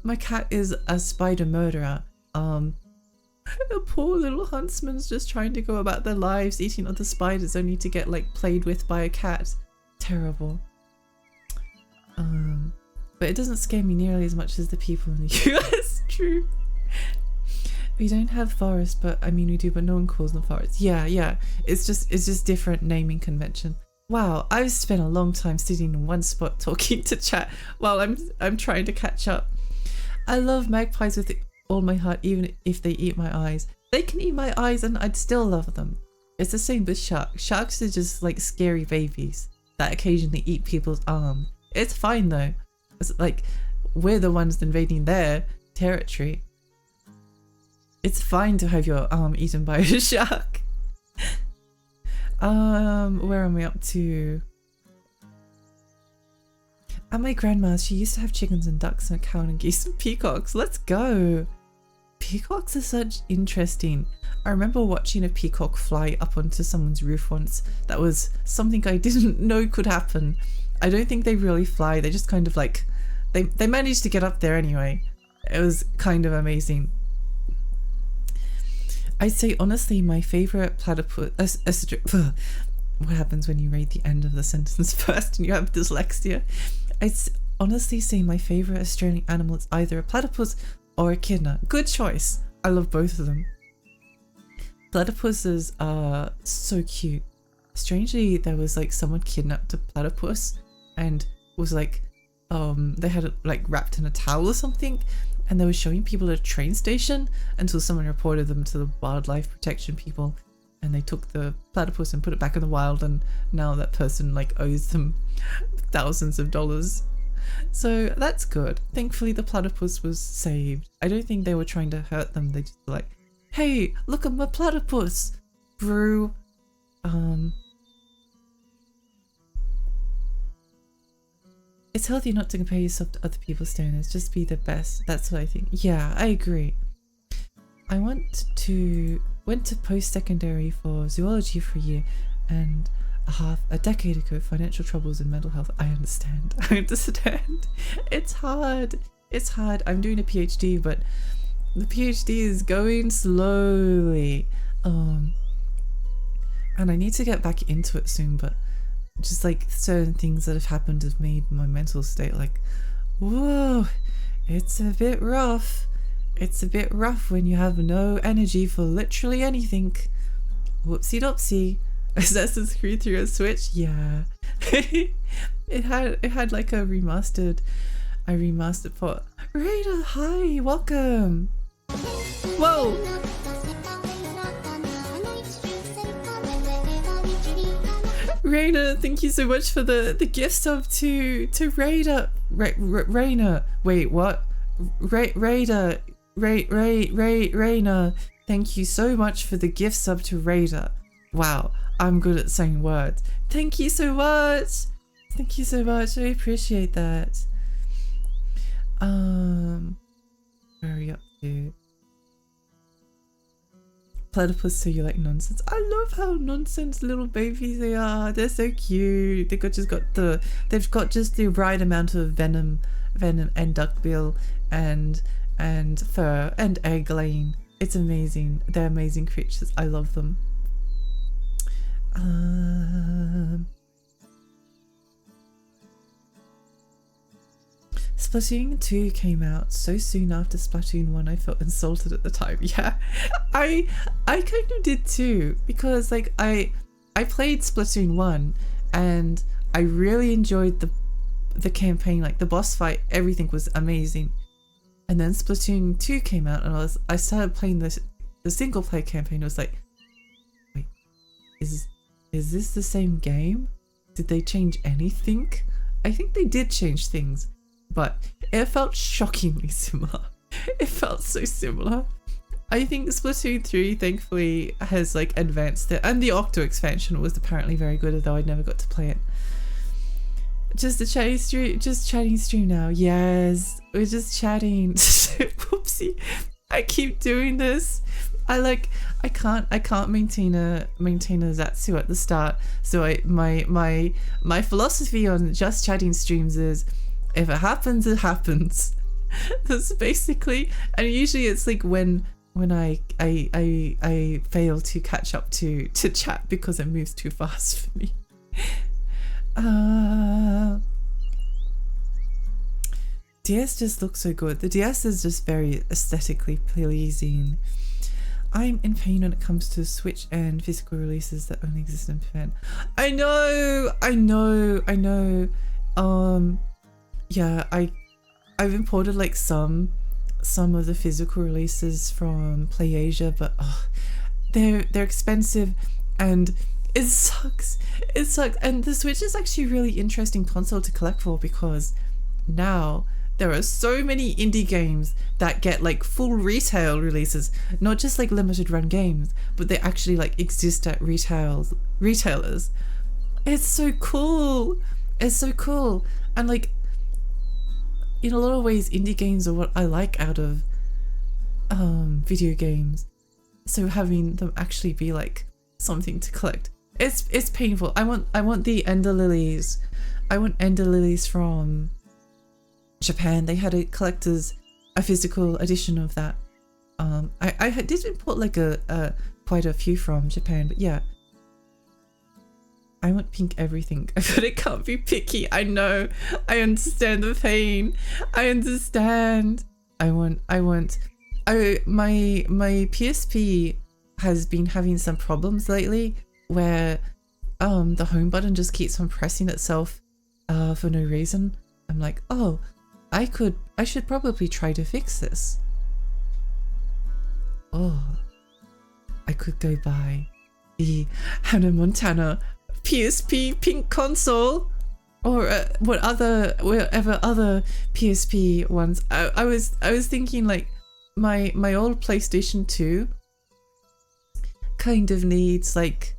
My cat is a spider murderer. The poor little huntsman's just trying to go about their lives eating other spiders only to get like played with by a cat. Terrible. But it doesn't scare me nearly as much as the people in the US. True. We don't have forests, but I mean we do, but no one calls them forests. Yeah. It's just different naming convention. Wow, I've spent a long time sitting in one spot talking to chat while I'm trying to catch up. I love magpies with all my heart, even if they eat my eyes. They can eat my eyes and I'd still love them. It's the same with sharks. Sharks are just like scary babies that occasionally eat people's arms. It's fine though. It's like we're the ones invading their territory. It's fine to have your arm eaten by a shark. Where am I up to? At my grandma's, she used to have chickens and ducks and a cow and geese and peacocks. Let's go. Peacocks are such interesting. I remember watching a peacock fly up onto someone's roof once. That was something I didn't know could happen. I don't think they really fly. They just kind of like, they managed to get up there anyway. It was kind of amazing. I'd say honestly my favorite platypus. What happens when you read the end of the sentence first and you have dyslexia? I'd honestly say my favorite Australian animal is either a platypus or a echidna. Good choice. I love both of them. Platypuses are so cute. Strangely, there was like someone kidnapped a platypus and was like, they had it like wrapped in a towel or something, and they were showing people at a train station until someone reported them to the wildlife protection people, and they took the platypus and put it back in the wild, and now that person like owes them thousands of dollars. So that's good. Thankfully the platypus was saved. I don't think they were trying to hurt them. They just were like, hey, look at my platypus, brew. It's healthy not to compare yourself to other people's standards. Just be the best. That's what I think. Yeah, I agree. I went to post-secondary for zoology for a year and a decade ago. Financial troubles and mental health. I understand. I understand. It's hard. It's hard. I'm doing a PhD, but the PhD is going slowly. And I need to get back into it soon, but just like certain things that have happened have made my mental state like, whoa, it's a bit rough. It's a bit rough when you have no energy for literally anything. Whoopsie doopsie. Assassin's Creed through a Switch? Yeah. it had like a remastered port. Raider, hi, welcome. Whoa. Raina, thank you so much for the gift sub to Raider. Raina. Wait, what? Raider. Raina. Thank you so much for the gift sub to Raider. Wow, I'm good at saying words. Thank you so much. Thank you so much. I appreciate that. Where are you up to? Platypus, so you like nonsense. I love how nonsense little babies they are. They're so cute. They've got just the right amount of venom and duckbill and fur and egg laying. It's amazing. They're amazing creatures. I love them. Splatoon 2 came out so soon after Splatoon 1. I felt insulted at the time. Yeah, I kind of did too, because like I played Splatoon 1 and I really enjoyed the campaign, like the boss fight, everything was amazing. And then Splatoon 2 came out and I started playing the single player campaign. I was like, wait, is this the same game? Did they change anything? I think they did change things, but it felt shockingly similar. It felt so similar. I think Splatoon 3 thankfully has like advanced it, and the Octo expansion was apparently very good, although I never got to play it. Just chatting stream now. Yes, we're just chatting. Whoopsie. I keep doing this. I can't maintain a Zatsu at the start. So my philosophy on just chatting streams is, if it happens, it happens. That's basically, and usually it's like when I fail to catch up to chat because it moves too fast for me. DS just looks so good. The DS is just very aesthetically pleasing. I'm in pain when it comes to Switch and physical releases that only exist in Japan. I know. Yeah, I've imported like some of the physical releases from PlayAsia, but they're expensive and it sucks. It sucks. And the Switch is actually a really interesting console to collect for, because now there are so many indie games that get like full retail releases, not just like limited run games, but they actually like exist at retailers. It's so cool. It's so cool. And like, in a lot of ways, indie games are what I like out of video games. So having them actually be like something to collect, it's painful. I want the Ender Lilies. I want Ender Lilies from Japan. They had a physical edition of that, I did import like quite a few from Japan, but yeah. I want pink everything, but it can't be picky. I know. I understand the pain. I understand. My PSP has been having some problems lately where the home button just keeps on pressing itself for no reason. I'm like, oh, I should probably try to fix this. Oh, I could go buy the Hannah Montana PSP pink console, or whatever other PSP ones. I was thinking like my old PlayStation 2 kind of needs like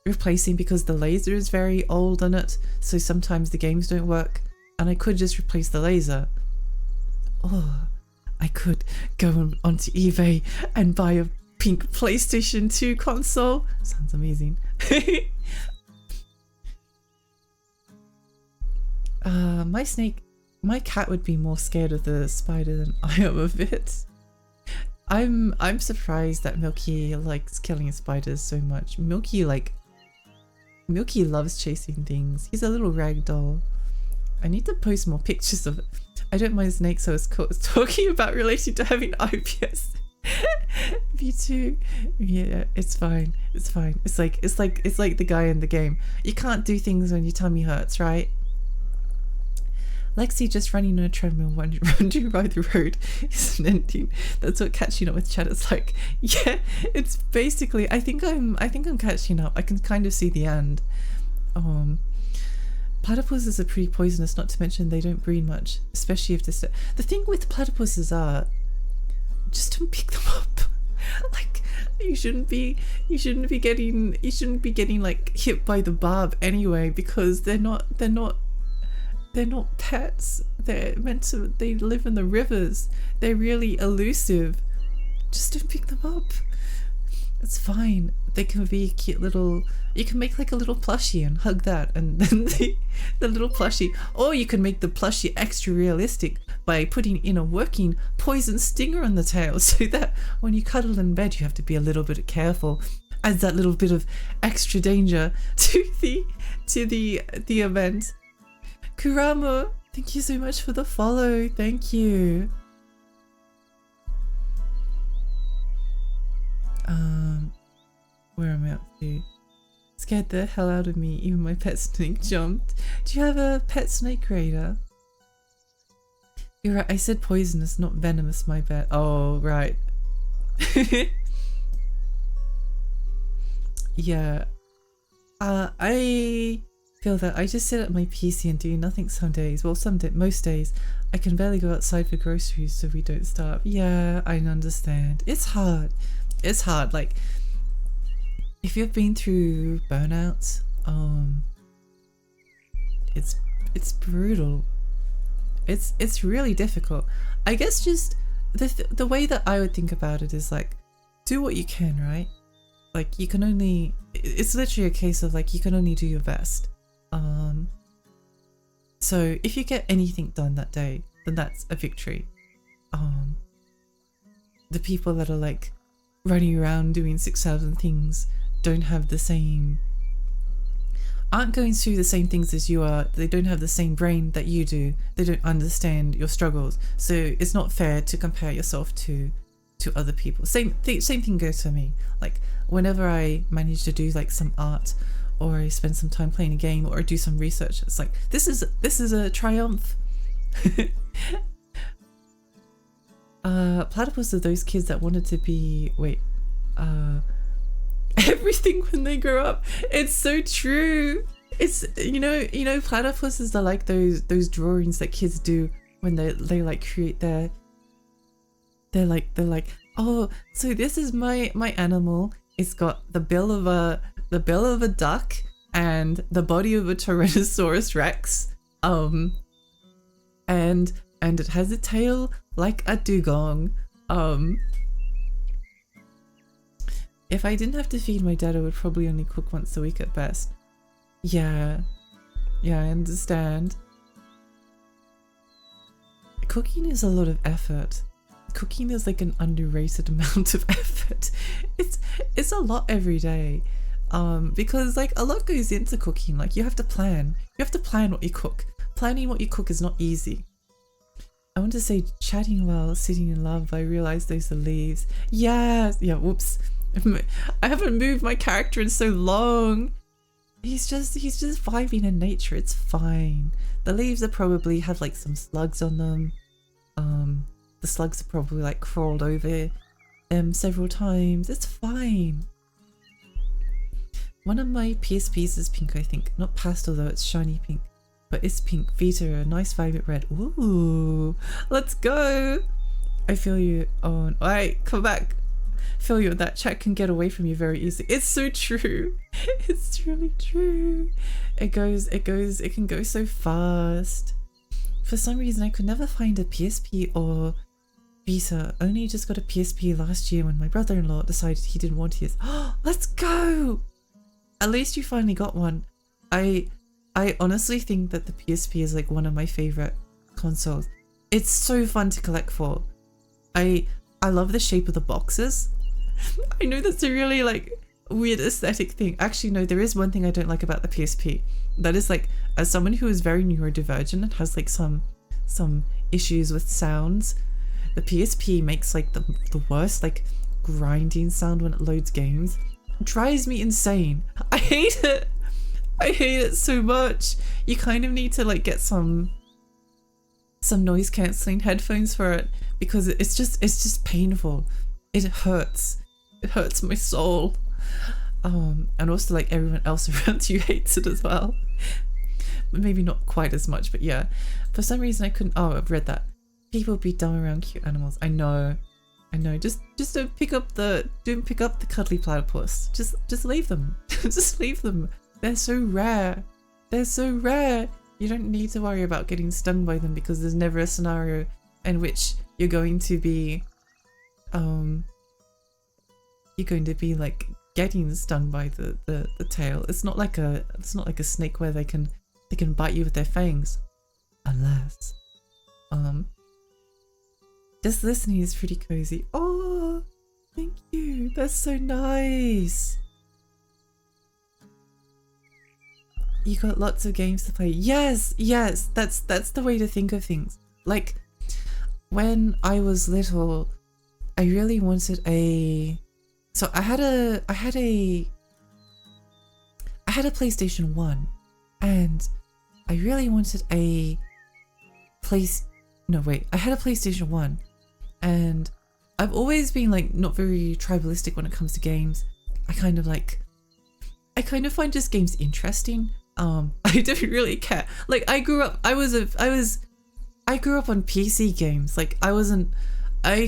replacing because the laser is very old on it, so sometimes the games don't work, and I could just replace the laser. Oh, I could go onto eBay and buy a pink PlayStation 2 console. Sounds amazing. My cat would be more scared of the spider than I am of it. I'm surprised that Milky likes killing spiders so much. Milky loves chasing things. He's a little rag doll. I need to post more pictures of it. I don't mind snakes, I was talking about relating to having IBS. Me too. Yeah, it's fine. It's fine. It's like the guy in the game. You can't do things when your tummy hurts, right? Lexi just running on a treadmill wandering by the road isn't ending. That's what catching up with chat is like. Yeah, it's basically. I think I'm catching up. I can kind of see the end. Platypuses are pretty poisonous. Not to mention they don't breed much, especially if this. The thing with platypuses are, just don't pick them up. Like you shouldn't be getting like hit by the barb anyway, because they're not pets. They live in the rivers. They're really elusive. Just don't pick them up. It's fine. They can be a cute little. You can make like a little plushie and hug that, and then the little plushie. Or you can make the plushie extra realistic by putting in a working poison stinger on the tail, so that when you cuddle in bed, you have to be a little bit careful. Adds that little bit of extra danger to the event. Kurama, thank you so much for the follow. Thank you. Where am I up to? Scared the hell out of me. Even my pet snake jumped. Do you have a pet snake, Raider? You're right. I said poisonous, not venomous. My bad. Oh, right. Yeah. I feel that I just sit at my PC and do nothing some days. Well, most days. I can barely go outside for groceries so we don't starve. Yeah, I understand. It's hard. It's hard. Like, if you've been through burnout, it's brutal. It's really difficult. I guess just the way that I would think about it is like, do what you can, right? Like you can only. It's literally a case of like you can only do your best. So if you get anything done that day, then that's a victory. The people that are like running around doing 6,000 things don't have the same, aren't going through the same things as you are. They don't have the same brain that you do. They don't understand your struggles. So it's not fair to compare yourself to other people. Same thing goes for me. Like whenever I manage to do like some art, or I spend some time playing a game, or I do some research, it's like this is a triumph. Platypus are those kids that wanted to be everything when they grow up. It's so true. It's you know platypuses are like those drawings that kids do when they like create they're like, oh, so this is my animal. It's got the bill of a duck and the body of a Tyrannosaurus Rex, and it has a tail like a dugong. If I didn't have to feed my dad, I would probably only cook once a week at best. Yeah, I understand. Cooking is a lot of effort. cooking is like an underrated amount of effort. It's a lot every day. Because like a lot goes into cooking. Like you have to plan. You have to plan what you cook. Planning what you cook is not easy. I want to say chatting while sitting in love. I realized those are leaves. Yeah, whoops. I haven't moved my character in so long. He's just vibing in nature. It's fine. The leaves are probably have like some slugs on them. The slugs are probably like crawled over several times. It's fine. One of my PSPs is pink, I think. Not pastel though, it's shiny pink. But it's pink. Vita, a nice vibrant red. Ooh, let's go. I feel you on. Alright, come back. Feel you. That chat can get away from you very easily. It's so true. It's really true. It can go so fast. For some reason, I could never find a PSP or Vita. Only just got a PSP last year when my brother-in-law decided he didn't want his. Oh, let's go. At least you finally got one. I honestly think that the PSP is like one of my favorite consoles. It's so fun to collect for. I love the shape of the boxes. I know that's a really like weird aesthetic thing. Actually, no, there is one thing I don't like about the PSP. That is like, as someone who is very neurodivergent and has like some issues with sounds, the PSP makes like the worst like grinding sound when it loads games. It drives me insane. I hate it. I hate it so much. You kind of need to like get some noise cancelling headphones for it because it's just painful. It hurts. It hurts my soul. And also like everyone else around you hates it as well. Maybe not quite as much, but yeah. For some reason I couldn't. Oh, I've read that. People be dumb around cute animals. I know. Just don't pick up the cuddly platypus. Just leave them. Just leave them. They're so rare. They're so rare. You don't need to worry about getting stung by them because there's never a scenario in which you're going to be like getting stung by the tail. It's not like a snake where they can bite you with their fangs. Unless just listening is pretty cozy. Oh, thank you. That's so nice. You got lots of games to play. Yes, that's the way to think of things. Like when I was little, I really wanted a. So I had a PlayStation 1, and I really wanted a I had a PlayStation 1, and I've always been like not very tribalistic when it comes to games. I kind of find just games interesting. I don't really care. Like I grew up on PC games. Like I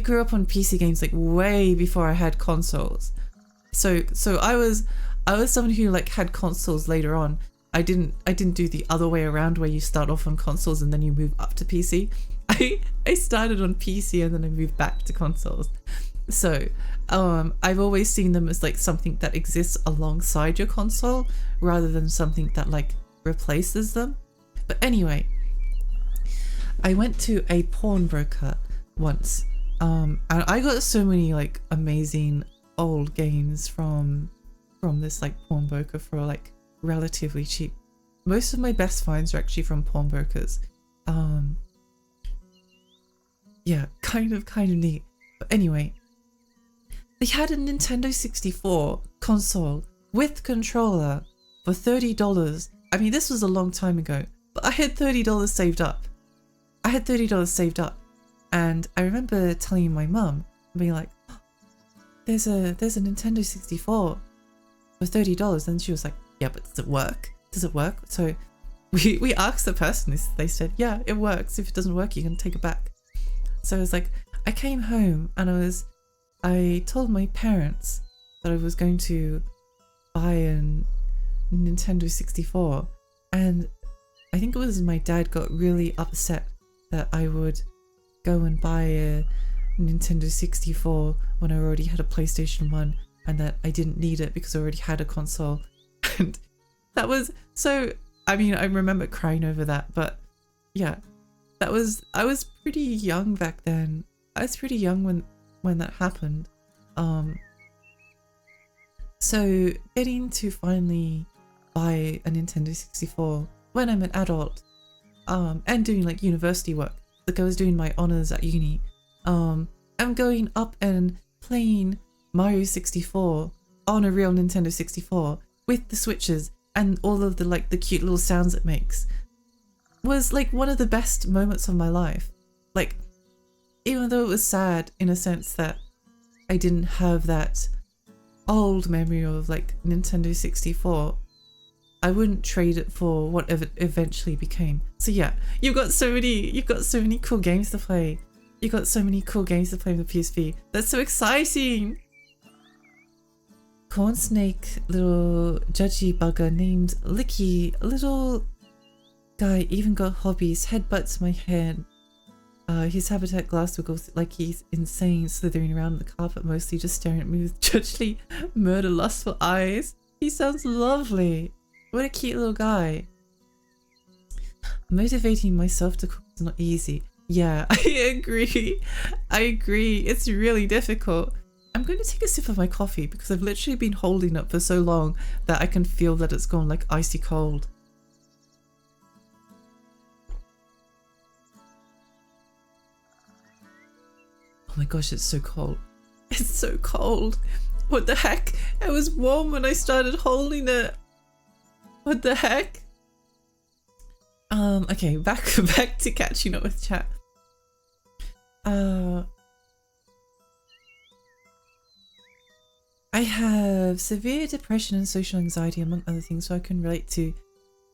grew up on PC games like way before I had consoles. So I was someone who like had consoles later on. I didn't do the other way around where you start off on consoles and then you move up to PC. I started on PC and then I moved back to consoles. So I've always seen them as like something that exists alongside your console rather than something that like replaces them. But anyway, I went to a pawnbroker once, and I got so many like amazing old games from this like pawnbroker for like relatively cheap. Most of my best finds are actually from pawnbrokers. Yeah, kind of neat. But anyway, they had a Nintendo 64 console with controller for $30. I mean, this was a long time ago, but I had $30 saved up. And I remember telling my mum, being like, oh, there's a Nintendo 64 for $30. And she was like, yeah, but does it work? So we asked the person, they said, yeah, it works. If it doesn't work, you can take it back. So I was like, I came home and I told my parents that I was going to buy a Nintendo 64, and I think it was my dad got really upset that I would go and buy a Nintendo 64 when I already had a PlayStation 1 and that I didn't need it because I already had a console. And that was so, I mean, I remember crying over that, but yeah, I was pretty young back then. I was pretty young when that happened. So getting to finally buy a Nintendo 64 when I'm an adult, and doing like university work, like I was doing my honors at uni, I'm going up and playing Mario 64 on a real Nintendo 64 with the switches and all of the like the cute little sounds it makes was like one of the best moments of my life. Like, even though it was sad in a sense that I didn't have that old memory of like Nintendo 64, I wouldn't trade it for whatever it eventually became. So yeah, you've got so many cool games to play. You've got so many cool games to play with the PSP. That's so exciting. Corn snake, little judgy bugger named Licky, little guy even got hobbies, headbutts my head. His habitat glass wiggles like he's insane, slithering around the carpet mostly, just staring at me with judgely murder lustful eyes. He sounds lovely. What a cute little guy. Motivating myself to cook is not easy. Yeah, I agree. I agree. It's really difficult. I'm going to take a sip of my coffee because I've literally been holding it for so long that I can feel that it's gone like icy cold. Oh my gosh, it's so cold. It's so cold. What the heck? It was warm when I started holding it. What the heck? Okay, back to catching up with chat. I have severe depression and social anxiety among other things, so I can relate to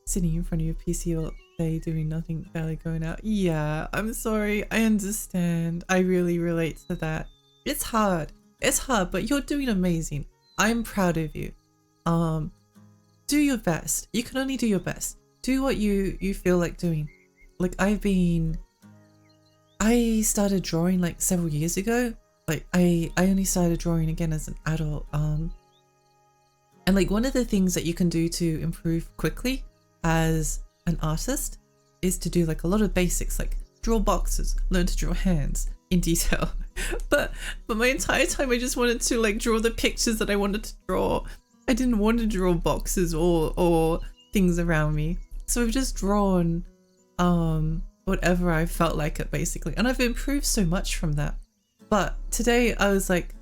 sitting in front of your PC all day doing nothing, barely going out. Yeah, I'm sorry, I understand. I really relate to that. It's hard, but you're doing amazing. I'm proud of you. Do your best. You can only do your best. Do what you feel like doing. Like I started drawing like several years ago. Like I only started drawing again as an adult. And like one of the things that you can do to improve quickly as an artist is to do like a lot of basics, like draw boxes, learn to draw hands in detail. but my entire time I just wanted to like draw the pictures that I wanted to draw. I didn't want to draw boxes or things around me. So I've just drawn whatever I felt like it basically. And I've improved so much from that. But today I was like,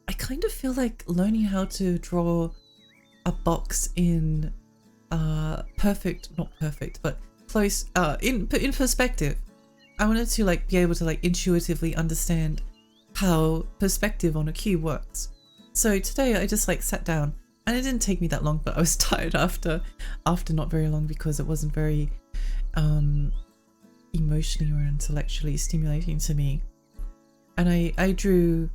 I kind of feel like learning how to draw a box in perfect, not perfect, but close, in perspective. I wanted to like be able to like intuitively understand how perspective on a cube works. So today I just like sat down, and it didn't take me that long, but I was tired after not very long because it wasn't very emotionally or intellectually stimulating to me. And I drew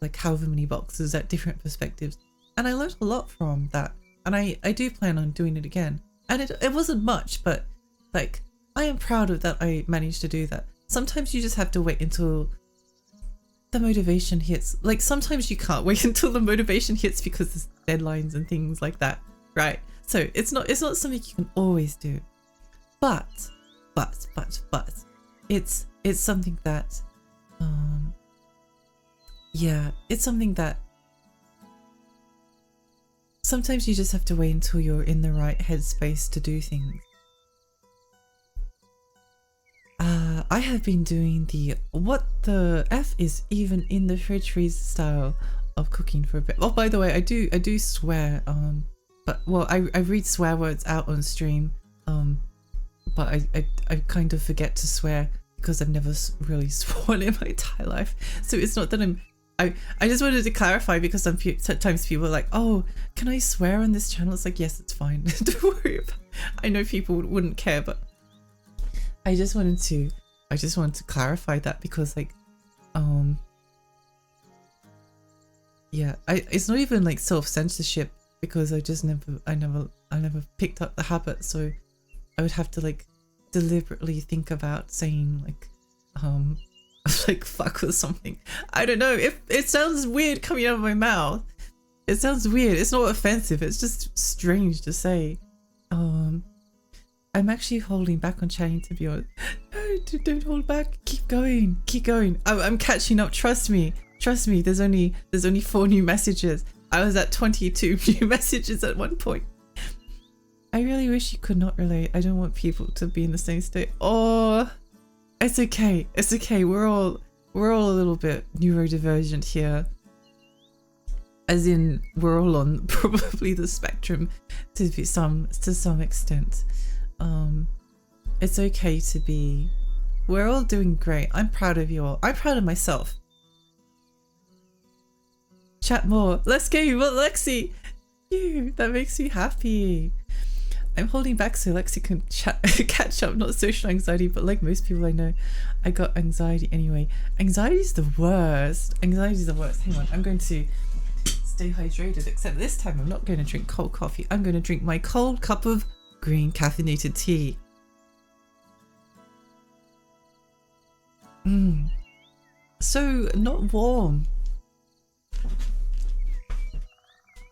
like however many boxes at different perspectives, and I learned a lot from that. And I do plan on doing it again. And it wasn't much, but like I am proud of that I managed to do that. Sometimes you just have to wait until the motivation hits. Like sometimes you can't wait until the motivation hits because there's deadlines and things like that, right? So it's not something you can always do. But it's something that yeah, it's something that sometimes you just have to wait until you're in the right headspace to do things. I have been doing the what the F is even in the fridge freeze style of cooking for a bit. Oh, by the way, I do swear, but well, I read swear words out on stream, but I kind of forget to swear because I've never really sworn in my entire life. So it's not that I just wanted to clarify because sometimes people are like, oh, can I swear on this channel? It's like, yes, it's fine. Don't worry about it. I know people wouldn't care, but I just wanted to clarify that because like, yeah, it's not even like self-censorship because I never picked up the habit. So I would have to like deliberately think about saying like, like fuck or something. I don't know, if it sounds weird coming out of my mouth. It sounds weird. It's not offensive, it's just strange to say. I'm actually holding back on chatting, to be honest. No, don't hold back. Keep going. Keep going. I'm catching up. Trust me. Trust me. There's only 4 new messages. I was at 22 new messages at one point. I really wish you could not relate. I don't want people to be in the same state. Oh, it's okay. It's okay. We're all a little bit neurodivergent here. As in, we're all on probably the spectrum to some extent. It's okay to be. We're all doing great. I'm proud of you all. I'm proud of myself. Chat more. Let's go, Lexi. You. That makes me happy. I'm holding back so Lexi can catch up. Not social anxiety, but like most people I know, I got anxiety anyway. Anxiety's the worst. Anxiety's the worst. Hang on. I'm going to stay hydrated. Except this time, I'm not going to drink cold coffee. I'm going to drink my cold cup of green caffeinated tea. So not warm.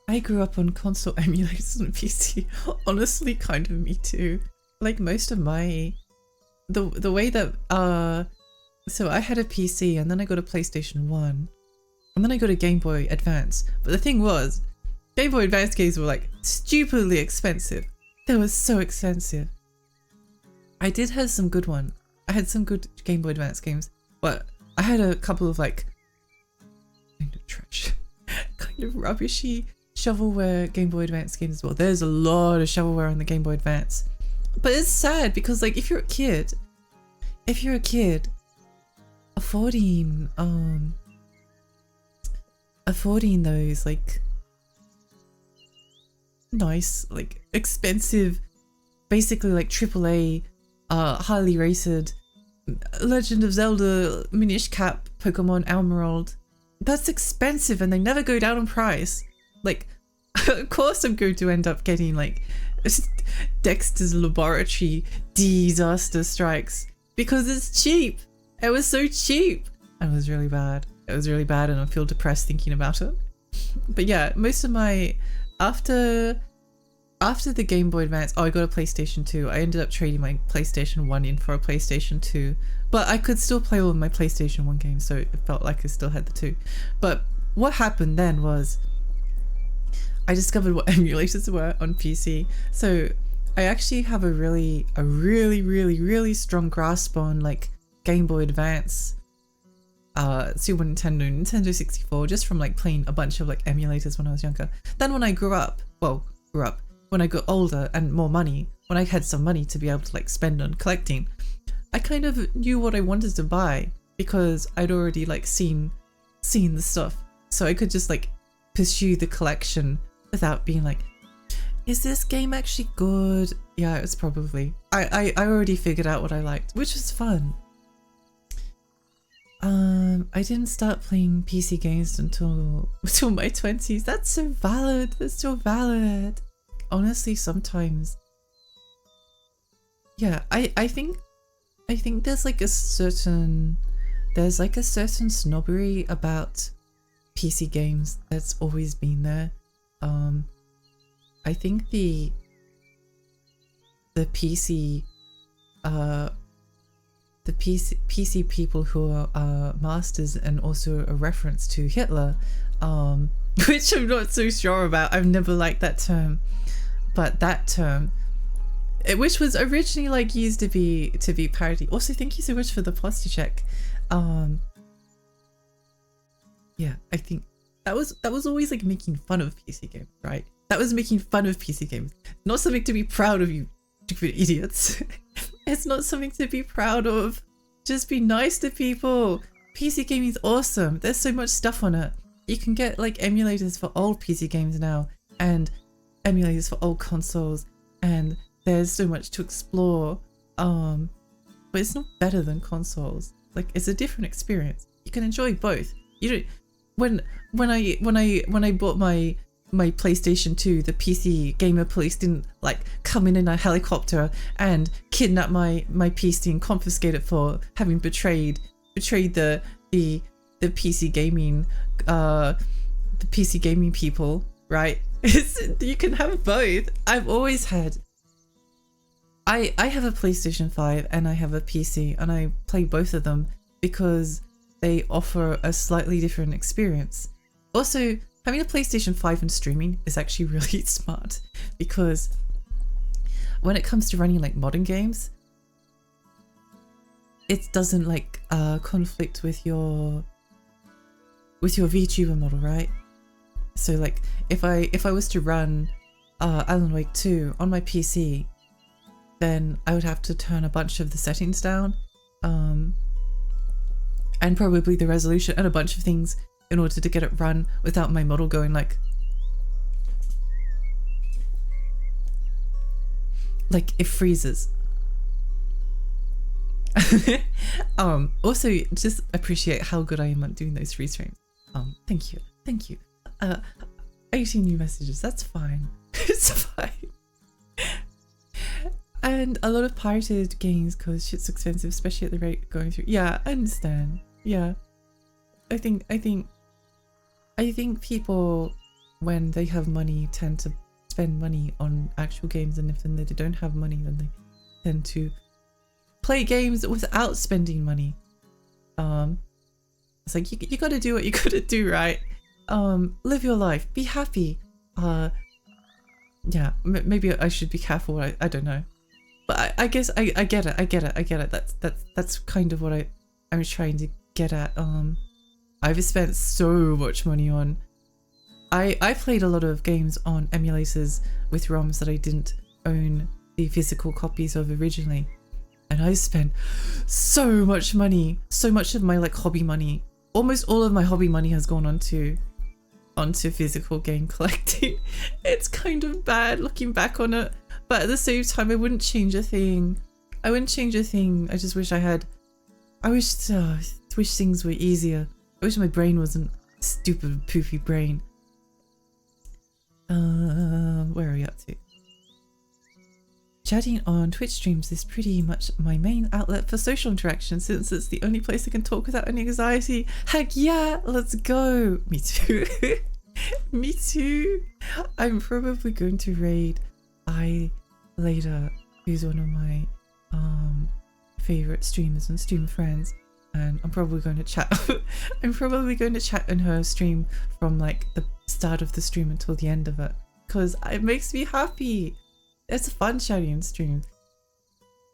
I grew up on console emulators on PC. Honestly, kind of me too. Like most of my the way that so I had a PC and then I got a PlayStation 1 and then I got a Game Boy Advance. But the thing was, Game Boy Advance games were like stupidly expensive. They were so expensive. I did have some good ones. I had some good Game Boy Advance games, but I had a couple of like kind of trash, kind of rubbishy shovelware Game Boy Advance games as well. There's a lot of shovelware on the Game Boy Advance, but it's sad because like if you're a kid, affording those like nice, like expensive, basically like AAA, highly rated Legend of Zelda, Minish Cap, Pokemon Emerald. That's expensive and they never go down in price. Like, of course I'm going to end up getting like Dexter's Laboratory Disaster Strikes because it's cheap. It was so cheap. It was really bad. It was really bad and I feel depressed thinking about it. But yeah, most of my after the Game Boy Advance, I got a PlayStation 2. I ended up trading my PlayStation 1 in for a PlayStation 2. But I could still play all of my PlayStation 1 games, so it felt like I still had the 2. But what happened then was I discovered what emulators were on PC. So I actually have a really strong grasp on like Game Boy Advance, Super Nintendo, Nintendo 64, just from like playing a bunch of like emulators when I was younger. Then when I when I got older and more money, when I had some money to be able to like spend on collecting, I kind of knew what I wanted to buy because I'd already like seen the stuff. So I could just like pursue the collection without being like, is this game actually good? Yeah, it's probably. I already figured out what I liked, which was fun. I didn't start playing PC games until my 20s. That's so valid. That's so valid. Honestly, sometimes. Yeah, I think there's like a certain snobbery about PC games that's always been there. I think the PC people who are masters and also a reference to Hitler, which I'm not so sure about. I've never liked that term, but that term, which was originally like used to be parody. Also, thank you so much for the posture check. Yeah, I think that was always like making fun of PC games, right? That was making fun of PC games, not something to be proud of, you stupid idiots. It's not something to be proud of. Just be nice to people. PC gaming is awesome. There's so much stuff on it. You can get like emulators for old PC games now and emulators for old consoles, and there's so much to explore. But it's not better than consoles. Like, it's a different experience. You can enjoy both. You don't. When I bought my PlayStation 2, the PC gamer police didn't like come in a helicopter and kidnap my PC and confiscate it for having betrayed the PC gaming people, right? You can have both. I've always had I have a PlayStation 5 and I have a PC, and I play both of them because they offer a slightly different experience. Also, having a PlayStation 5 and streaming is actually really smart, because when it comes to running like modern games, it doesn't like conflict with your VTuber model, right? So like if I was to run Alan Wake 2 on my PC, then I would have to turn a bunch of the settings down, and probably the resolution and a bunch of things in order to get it run without my model going like it freezes. Also just appreciate how good I am at doing those freeze frames. Thank you. 18 new messages, that's fine. It's fine. And a lot of pirated games because shit's expensive, especially at the rate going through. Yeah, I understand. Yeah. I think people, when they have money, tend to spend money on actual games, and if then they don't have money, then they tend to play games without spending money. It's like you gotta do what you gotta do, right? Live your life, be happy. Yeah, maybe I should be careful. I don't know, but I guess I get it. That's kind of what I'm trying to get at. I've spent so much money on. I played a lot of games on emulators with ROMs that I didn't own the physical copies of originally, and I spent so much money, so much of my like hobby money. Almost all of my hobby money has gone onto physical game collecting. It's kind of bad looking back on it, but at the same time I wouldn't change a thing. I just wish I wish things were easier. I wish my brain wasn't a stupid poofy brain. Where are we up to? Chatting on Twitch streams is pretty much my main outlet for social interaction, since it's the only place I can talk without any anxiety. Heck yeah, let's go. Me too. Me too. I'm probably going to raid later, who's one of my favorite streamers and stream friends, and I'm probably going to chat. I'm probably going to chat in her stream from like the start of the stream until the end of it, because it makes me happy. It's fun chatting in stream.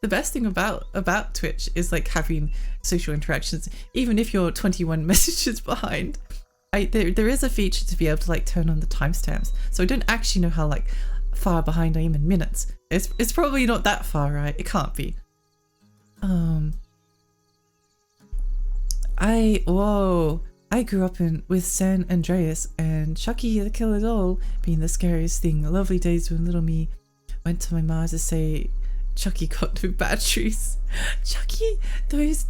The best thing about Twitch is like having social interactions, even if you're 21 messages behind. There is a feature to be able to like turn on the timestamps, so I don't actually know how like far behind I am in minutes. It's probably not that far, right? It can't be. I grew up with San Andreas and Chucky the Killer Doll being the scariest thing. Lovely days when little me went to my ma to say Chucky got no batteries. Chucky, those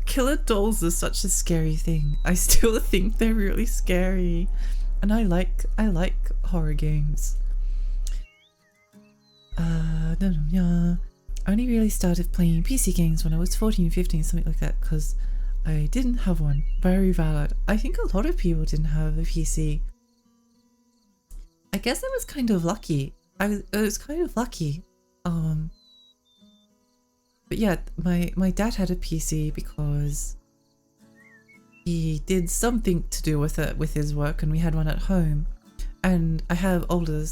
killer dolls are such a scary thing. I still think they're really scary, and I like horror games. I only really started playing PC games when I was 14, 15, something like that, because I didn't have one. Very valid. I think a lot of people didn't have a PC. I guess I was kind of lucky. I was kind of lucky. But yeah, my dad had a PC because he did something to do with it with his work, and we had one at home. And I have older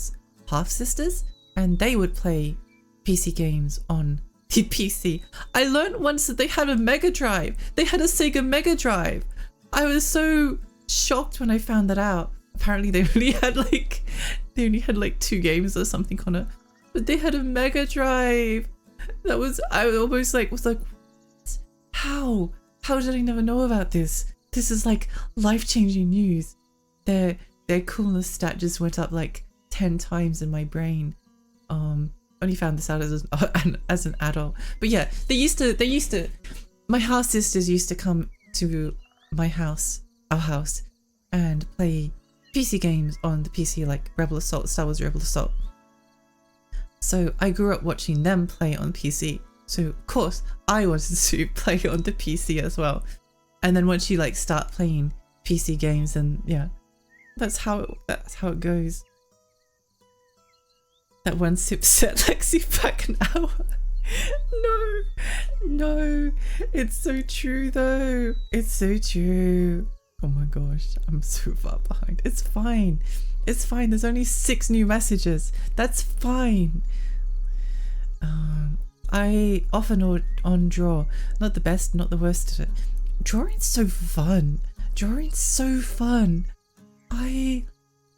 half sisters, and they would play PC games on the PC. I learned once that they had a Mega Drive. They had a Sega Mega Drive. I was so shocked when I found that out. Apparently they only had like 2 games or something on it, but they had a Mega Drive. I almost was like, how did I never know about this? This is like life-changing news. Their coolness stat just went up like 10 times in my brain. Only found this out as an adult. But yeah, they used to my half sisters used to come to our house, and play PC games on the PC, like Rebel Assault, Star Wars Rebel Assault. So I grew up watching them play on PC. So of course I wanted to play on the PC as well. And then once you like start playing PC games, and yeah, that's how it goes. That one sip set Lexi back an hour. No, it's so true though. It's so true. Oh my gosh, I'm so far behind. It's fine. It's fine. There's only 6 new messages. That's fine. I often on draw. Not the best, not the worst at it. Drawing's so fun. Drawing's so fun. I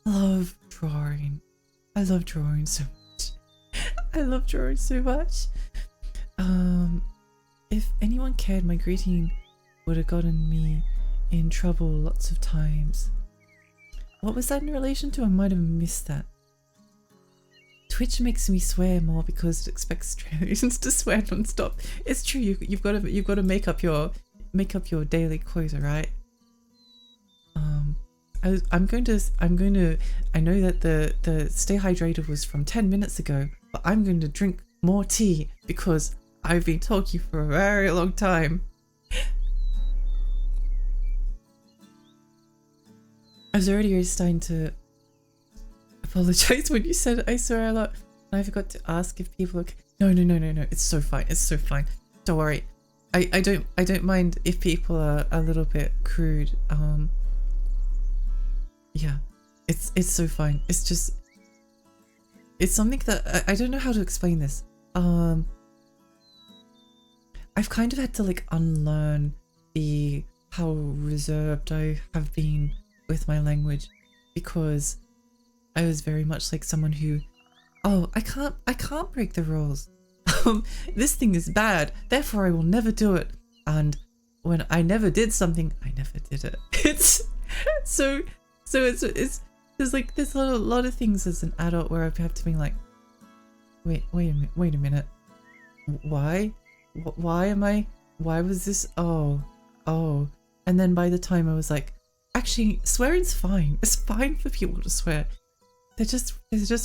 love drawing. I love drawing so much. I love drawing so much. If anyone cared, my greeting would have gotten me in trouble lots of times. What was that in relation to? I might have missed that. Twitch makes me swear more because it expects Australians to swear non-stop. It's true. You've got to make up your daily quota, right? I'm going to. I know that the stay hydrated was from 10 minutes ago, but I'm going to drink more tea because I've been talking for a very long time. I was already starting to apologize when you said I swear a lot. And I forgot to ask if people are... No. It's so fine. It's so fine. Don't worry. I don't mind if people are a little bit crude. Yeah. It's so fine. It's just... It's something that... I don't know how to explain this. I've kind of had to like unlearn how reserved I have been with my language, because I was very much like someone who, oh, I can't break the rules. This thing is bad, therefore I will never do it. And when I never did something, I never did it. It's so it's there's a lot of things as an adult where I have to be like, wait a minute, why was this? Oh, and then by the time I was like, actually, swearing's fine. It's fine for people to swear. They're just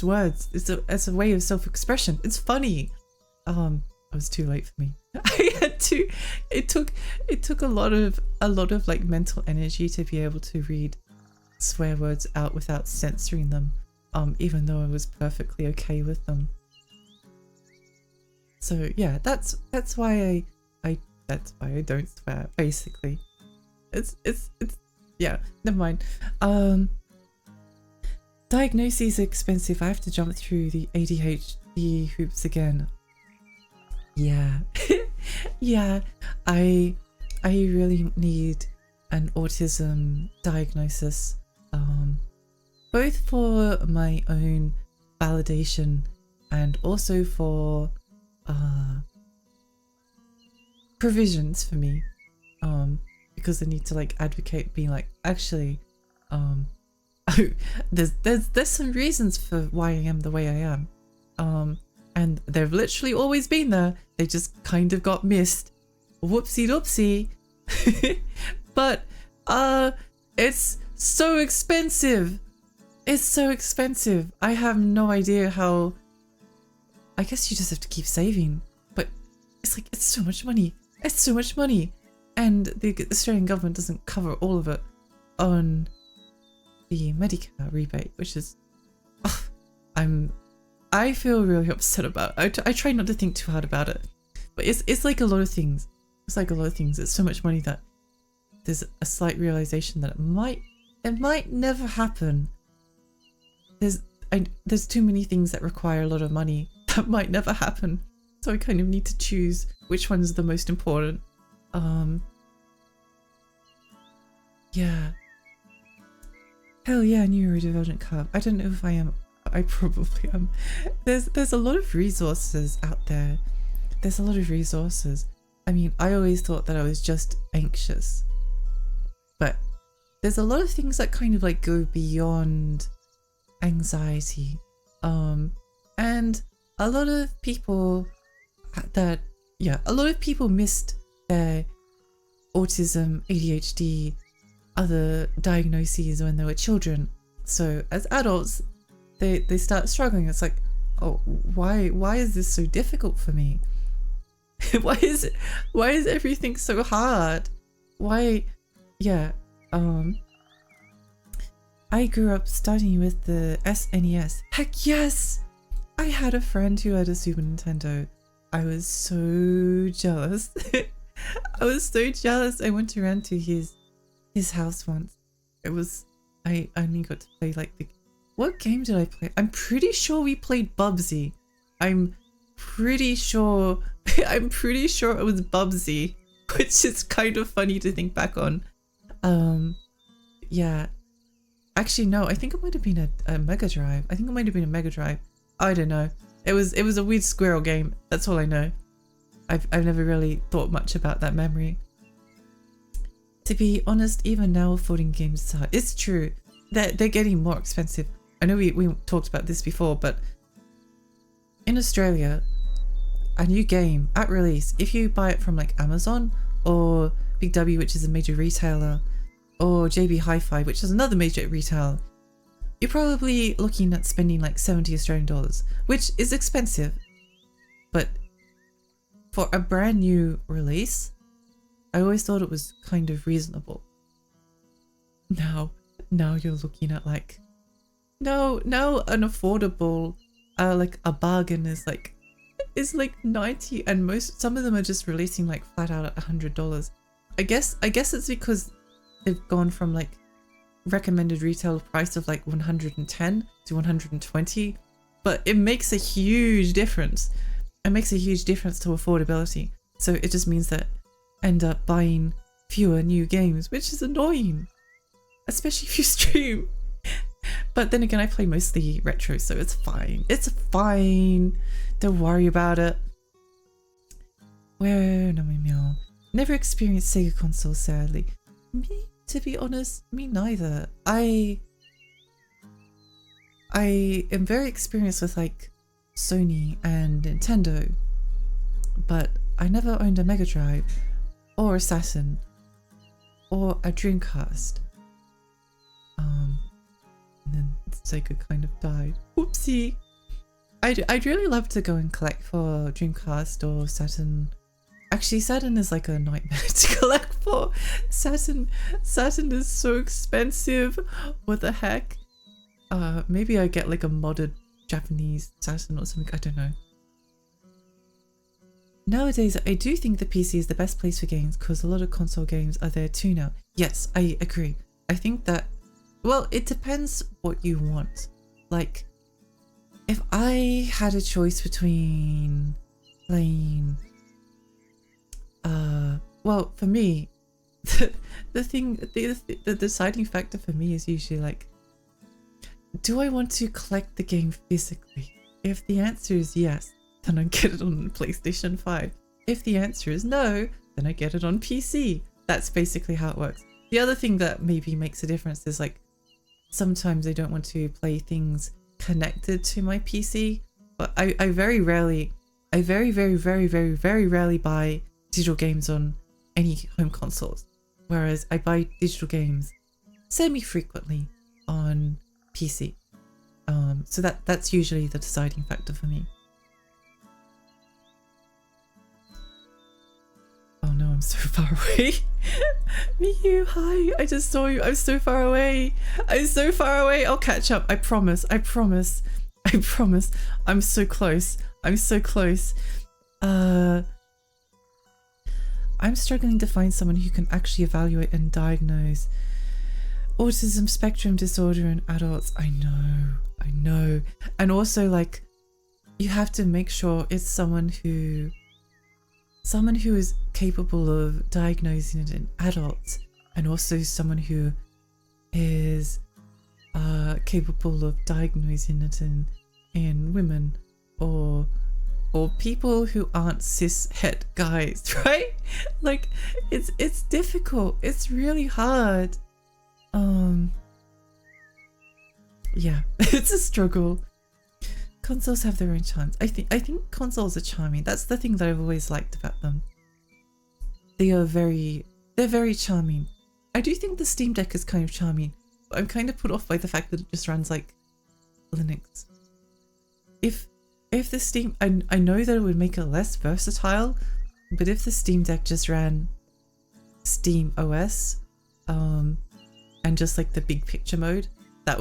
words. It's a way of self-expression. It's funny. It was too late for me. I had to. It took a lot of like mental energy to be able to read swear words out without censoring them. Even though I was perfectly okay with them. So yeah, that's why I don't swear. Basically, it's yeah. Never mind. Diagnoses are expensive. I have to jump through the ADHD hoops again. Yeah, yeah. I really need an autism diagnosis. Both for my own validation and also for provisions for me, because I need to like advocate being like, actually, there's some reasons for why I am the way I am, and they've literally always been there. They just kind of got missed. Whoopsie doopsie. But it's so expensive. It's so expensive. I have no idea how. I guess you just have to keep saving, but it's like, it's so much money. It's so much money, and the Australian government doesn't cover all of it on the Medicare rebate, which is, I feel really upset about it. I try not to think too hard about it, but it's like a lot of things. It's like a lot of things. It's so much money that there's a slight realization that it might never happen. There's too many things that require a lot of money that might never happen. So I kind of need to choose which one's the most important. Yeah. Hell yeah, neurodivergent carb. I don't know if I am. I probably am. There's a lot of resources out there. There's a lot of resources. I mean, I always thought that I was just anxious. But there's a lot of things that kind of like go beyond anxiety. And a lot of people missed their autism, ADHD, other diagnoses when they were children. So as adults, they start struggling. It's like, oh, why is this so difficult for me? why is everything so hard? Why? Yeah. I grew up studying with the SNES. Heck yes! I had a friend who had a Super Nintendo. I was so jealous. I was so jealous. I went around to his house once. I only got to play like what game did I play? I'm pretty sure we played Bubsy. I'm pretty sure it was Bubsy, which is kind of funny to think back on. Yeah. Actually, no, I think it might have been a Mega Drive. I think it might have been a Mega Drive. I don't know. It was a weird squirrel game. That's all I know. I've never really thought much about that memory. To be honest, even now affording games, it's true. They're getting more expensive. I know we talked about this before, but in Australia, a new game at release, if you buy it from like Amazon or Big W, which is a major retailer, or JB Hi-Fi, which is another major retailer, you're probably looking at spending like 70 Australian dollars, which is expensive. But for a brand new release, I always thought it was kind of reasonable. Now you're looking at like, no, an affordable, like a bargain is like 90, and some of them are just releasing like flat out at $100. I guess it's because they've gone from like recommended retail price of like 110 to 120, but it makes a huge difference. It makes a huge difference to affordability. So it just means that I end up buying fewer new games, which is annoying, especially if you stream. But then again, I play mostly retro, so it's fine. It's fine. Don't worry about it. Where no meow. Never experienced Sega consoles, sadly. Me, to be honest, me neither. I am very experienced with like Sony and Nintendo, but I never owned a Mega Drive or a Saturn or a Dreamcast. And then Sega kind of died. Whoopsie. I'd really love to go and collect for Dreamcast or Saturn. Actually, Saturn is like a nightmare to collect for. Saturn is so expensive. What the heck? Maybe I get like a modded Japanese Saturn or something. I don't know. Nowadays, I do think the PC is the best place for games because a lot of console games are there too now. Yes, I agree. I think that, well, it depends what you want. Like, if I had a choice between playing, well, for me, the deciding factor for me is usually like, do I want to collect the game physically? If the answer is yes, then I get it on PlayStation 5. If the answer is no, then I get it on PC. That's basically how it works. The other thing that maybe makes a difference is like, sometimes I don't want to play things connected to my PC, but I very rarely buy digital games on any home consoles, whereas I buy digital games semi-frequently on PC. So that's usually the deciding factor for me. Oh no, I'm so far away. Miyu, hi, I just saw you. I'm so far away. I'll catch up. I promise. I'm so close. I'm struggling to find someone who can actually evaluate and diagnose autism spectrum disorder in adults. I know. And also, like, you have to make sure it's someone who is capable of diagnosing it in adults, and also someone who is capable of diagnosing it in women or people who aren't cis het guys, right? Like, it's difficult. It's really hard. Yeah, it's a struggle. Consoles have their own charms. I think consoles are charming. That's the thing that I've always liked about them. They're very charming. I do think the Steam Deck is kind of charming, but I'm kind of put off by the fact that it just runs like Linux. If the Steam, I know that it would make it less versatile, but if the Steam Deck just ran Steam OS, and just like the big picture mode, that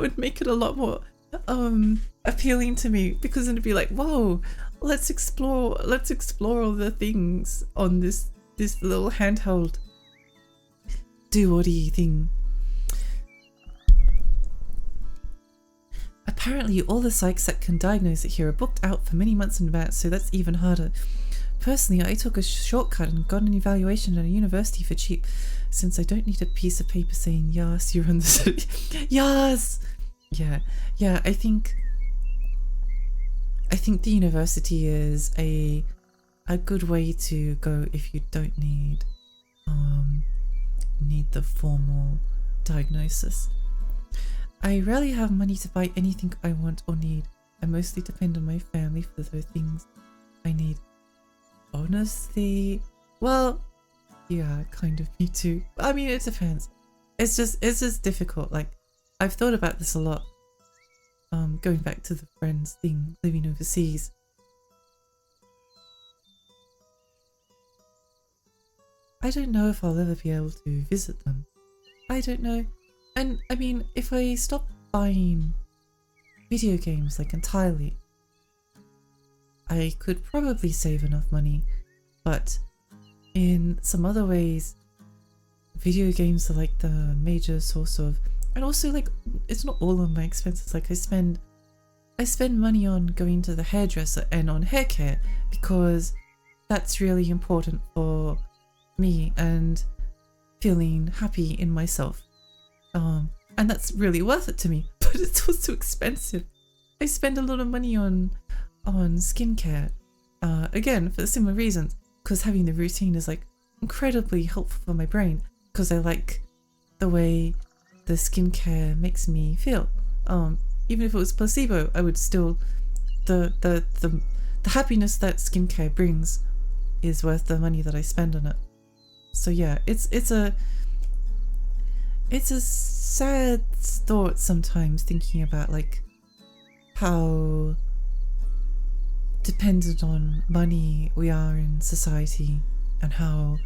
would make it a lot more appealing to me, because it'd be like, whoa, let's explore all the things on this little handheld do-woody thing. Apparently all the psychs that can diagnose it here are booked out for many months in advance, so that's even harder. Personally, I took a shortcut and got an evaluation at a university for cheap, since I don't need a piece of paper saying, yes, you're on the city. Yes! Yeah, I think the university is a good way to go if you don't need the formal diagnosis. I rarely have money to buy anything I want or need. I mostly depend on my family for the things I need. Honestly, well, yeah, kind of, me too. I mean, it depends. It's just difficult. Like, I've thought about this a lot. Going back to the friends thing, living overseas. I don't know if I'll ever be able to visit them. I don't know. And I mean, if I stop buying video games like entirely, I could probably save enough money, but in some other ways, video games are like the major source of, and also like, it's not all of my expenses. Like I spend money on going to the hairdresser and on hair care because that's really important for me and feeling happy in myself. And that's really worth it to me, but it's also expensive. I spend a lot of money on skincare, again, for similar reasons, because having the routine is like incredibly helpful for my brain, because I like the way the skincare makes me feel. Even if it was placebo, I would still, the happiness that skincare brings is worth the money that I spend on it. So yeah, it's a sad thought sometimes, thinking about like how dependent on money we are in society and how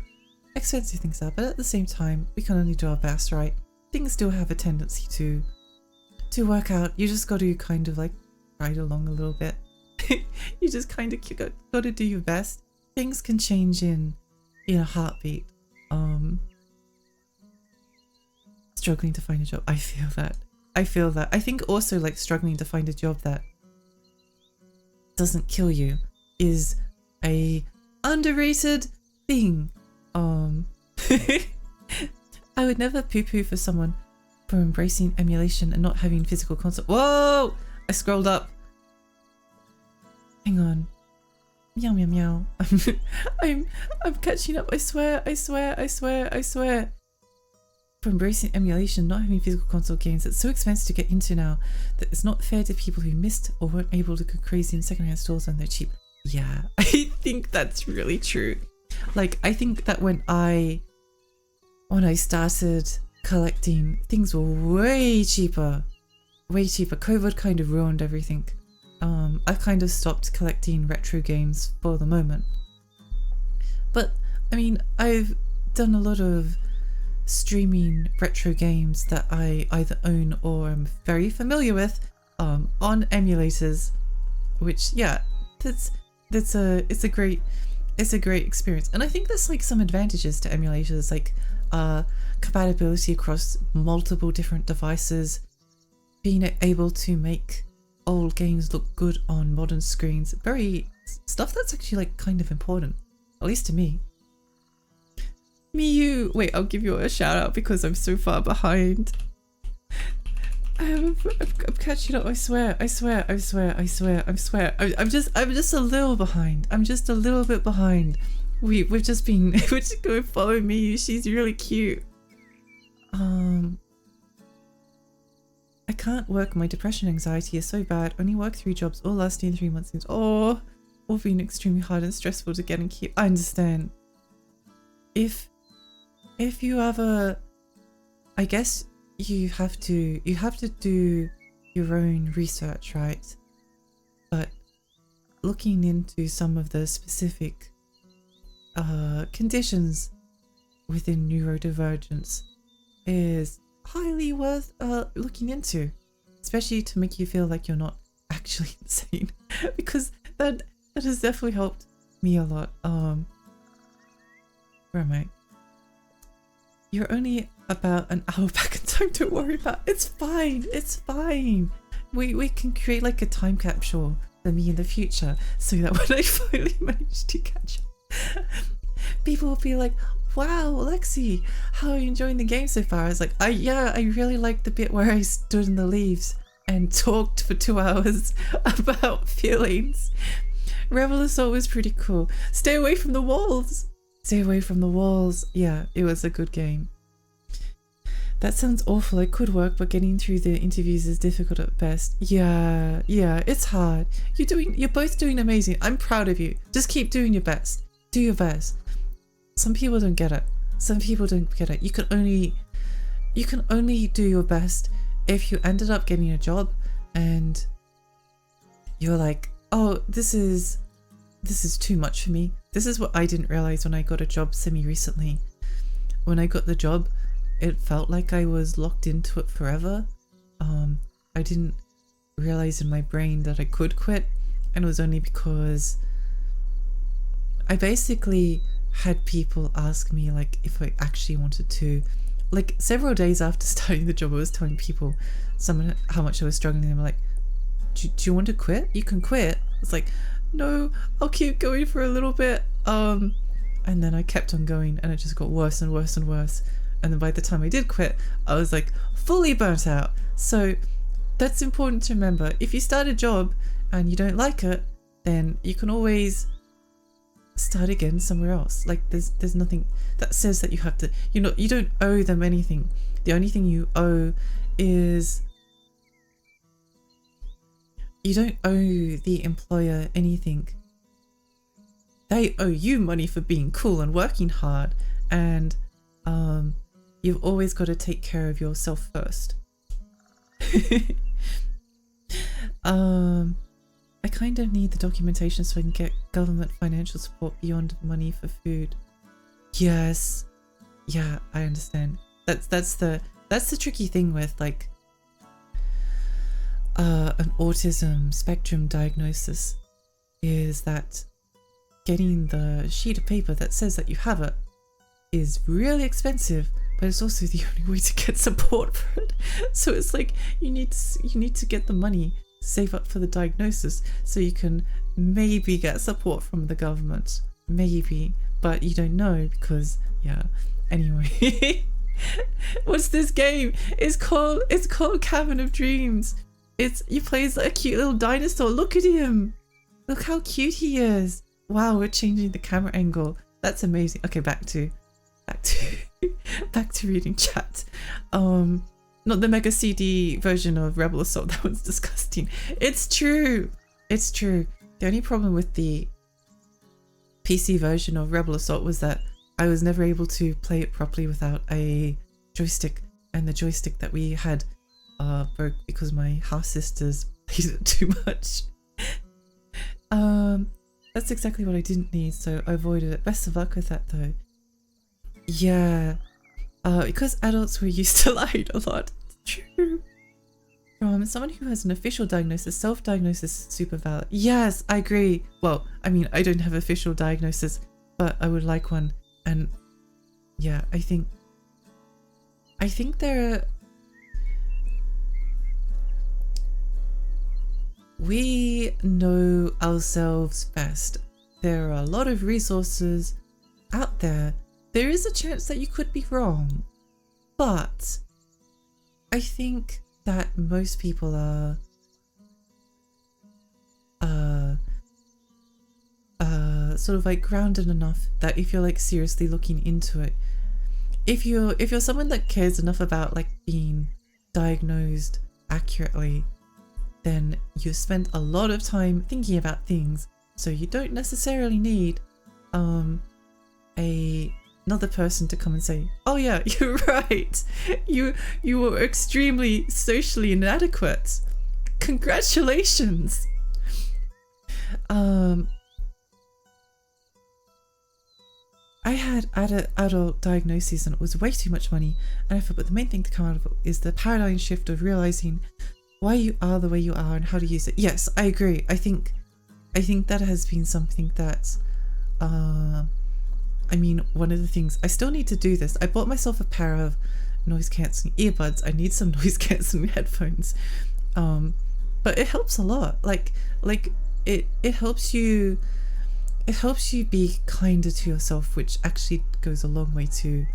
expensive things are, but at the same time we can only do our best, right? Things still have a tendency to work out. You just got to kind of like ride along a little bit. You just kind of got to do your best. Things can change in a heartbeat. Struggling to find a job, I feel that. I think also like struggling to find a job that doesn't kill you is a underrated thing. I would never poo-poo for someone for embracing emulation and not having physical contact. Whoa! I scrolled up. Hang on. Meow meow meow. I'm catching up. I swear. For embracing emulation, not having physical console games, it's so expensive to get into now that it's not fair to people who missed or weren't able to go crazy in secondhand stores when they're cheap. Yeah, I think that's really true. Like, I think that when I started collecting, things were way cheaper. COVID kind of ruined everything. I kind of stopped collecting retro games for the moment. But, I mean, I've done a lot of streaming retro games that I either own or am very familiar with on emulators, which, yeah, it's a great experience. And I think there's like some advantages to emulators, like compatibility across multiple different devices, being able to make old games look good on modern screens, very stuff that's actually like kind of important, at least to me. Miyu! Wait, I'll give you a shout out because I'm so far behind. I'm catching up, I swear. I'm just a little behind. I'm just a little bit behind. We're just going to follow Miyu. She's really cute. I can't work. My depression anxiety is so bad. Only work 3 jobs, all lasting 3 months. All being extremely hard and stressful to get and keep. I understand. If you ever, I guess you have to do your own research, right? But looking into some of the specific conditions within neurodivergence is highly worth looking into. especially to make you feel like you're not actually insane, because that has definitely helped me a lot. Where am I? You're only about an hour back in time. Don't worry about it. It's fine. It's fine. We can create like a time capsule for me in the future, so that when I finally manage to catch up, people will be like, wow, Lexi, how are you enjoying the game so far? I was like, yeah, I really liked the bit where I stood in the leaves and talked for 2 hours about feelings. Rebel Assault was pretty cool. Stay away from the walls. Stay away from the walls. Yeah, it was a good game. That sounds awful. It could work, but getting through the interviews is difficult at best. Yeah, it's hard. You're both doing amazing. I'm proud of you. Just keep doing your best. Do your best. Some people don't get it. Some people don't get it. You can only do your best if you ended up getting a job and you're like, oh, this is too much for me. This is what I didn't realize when I got a job semi-recently. When I got the job, it felt like I was locked into it forever. I didn't realize in my brain that I could quit, and it was only because I basically had people ask me like if I actually wanted to. Like several days after starting the job, I was telling people how much I was struggling. They were like, do you want to quit? You can quit. It's like, no, I'll keep going for a little bit. And then I kept on going, and it just got worse and worse and worse. And then by the time I did quit, I was like fully burnt out. So that's important to remember. If you start a job and you don't like it, then you can always start again somewhere else. Like there's nothing that says that you have to, you don't owe them anything. The only thing you owe is, you don't owe the employer anything. They owe you money for being cool and working hard, and you've always got to take care of yourself first. I kind of need the documentation so I can get government financial support beyond money for food. Yes. Yeah, I understand. That's the tricky thing with like an autism spectrum diagnosis, is that getting the sheet of paper that says that you have it is really expensive, but it's also the only way to get support for it. So it's like you need to get the money, save up for the diagnosis, so you can maybe get support from the government, maybe, but you don't know because, yeah. Anyway, what's this game? It's called Cavern of Dreams. You play as a cute little dinosaur. Look at him. Look how cute he is. Wow, we're changing the camera angle. That's amazing. Okay, back to reading chat. Not the Mega CD version of Rebel Assault. That one's disgusting. It's true. It's true. The only problem with the PC version of Rebel Assault was that I was never able to play it properly without a joystick, and the joystick that we had broke because my half sisters played it too much. That's exactly what I didn't need, so I avoided it. Best of luck with that though. Yeah, because adults were used to lying a lot. It's true. From someone who has an official diagnosis, self-diagnosis is super valid. Yes, I agree. Well, I mean, I don't have official diagnosis, but I would like one. And yeah, I think there are... We know ourselves best. There are a lot of resources out there. There is a chance that you could be wrong, but I think that most people are sort of like grounded enough that if you're like seriously looking into it, if you're someone that cares enough about like being diagnosed accurately, then you spend a lot of time thinking about things, so you don't necessarily need another person to come and say, oh yeah, you're right, you were extremely socially inadequate, congratulations. I had adult diagnoses and it was way too much money and effort, but the main thing to come out of it is the paradigm shift of realizing why you are the way you are and how to use it. Yes, I agree. I think that has been something that, I mean, one of the things, I still need to do this. I bought myself a pair of noise cancelling earbuds. I need some noise cancelling headphones. But it helps a lot. Like it helps you, be kinder to yourself, which actually goes a long way to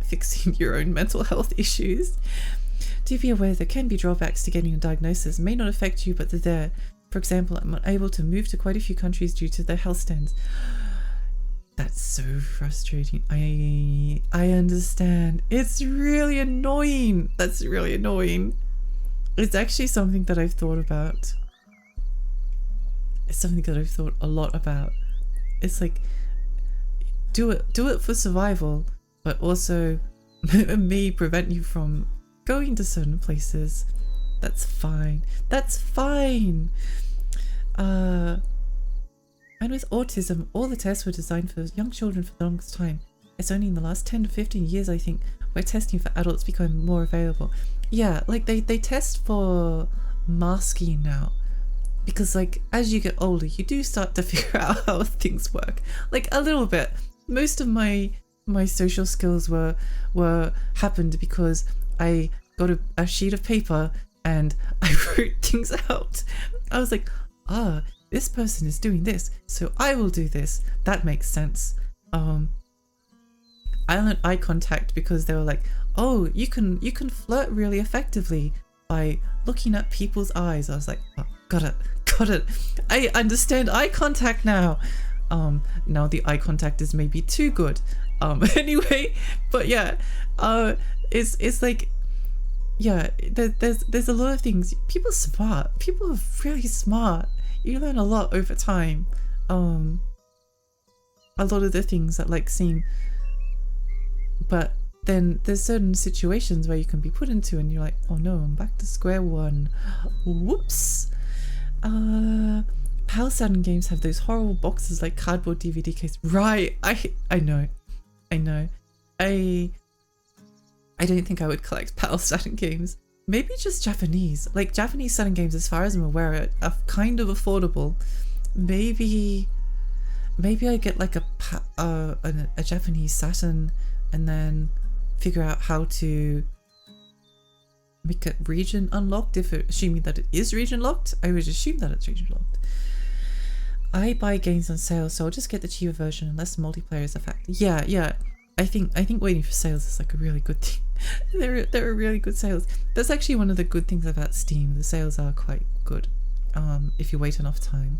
fixing your own mental health issues. Do be aware there can be drawbacks to getting a diagnosis. It may not affect you, but they're there. For example, I'm unable to move to quite a few countries due to their health standards. That's so frustrating. I understand. It's really annoying. That's really annoying. It's actually something that I've thought about. It's something that I've thought a lot about. It's like, do it for survival, but also may prevent you from going to certain places. That's fine. That's fine. And with autism, all the tests were designed for young children for the longest time. It's only in the last 10 to 15 years, I think, where testing for adults become more available. Yeah, like they test for masking now. Because like, as you get older, you do start to figure out how things work. Like a little bit. Most of my social skills happened because I got a sheet of paper and I wrote things out. I was like, this person is doing this, so I will do this. That makes sense. I learned eye contact because they were like, oh, you can flirt really effectively by looking at people's eyes. I was like, oh, got it. I understand eye contact now. Now the eye contact is maybe too good. Anyway, but yeah, it's like, yeah, there's a lot of things. People are smart. People are really smart. You learn a lot over time. A lot of the things that like seem, but then there's certain situations where you can be put into and you're like, oh no, I'm back to square one. Whoops. How Saturn games have those horrible boxes like cardboard DVD case. Right. I know. I don't think I would collect PAL Saturn games. Maybe just Japanese. Like Japanese Saturn games, as far as I'm aware, are kind of affordable. Maybe I get like a Japanese Saturn and then figure out how to make it region unlocked, assuming that it is region locked. I would assume that it's region locked. I buy games on sale, so I'll just get the cheaper version unless multiplayer is a factor. Yeah. I think waiting for sales is like a really good thing. There are really good sales. That's actually one of the good things about Steam. The sales are quite good if you wait enough time.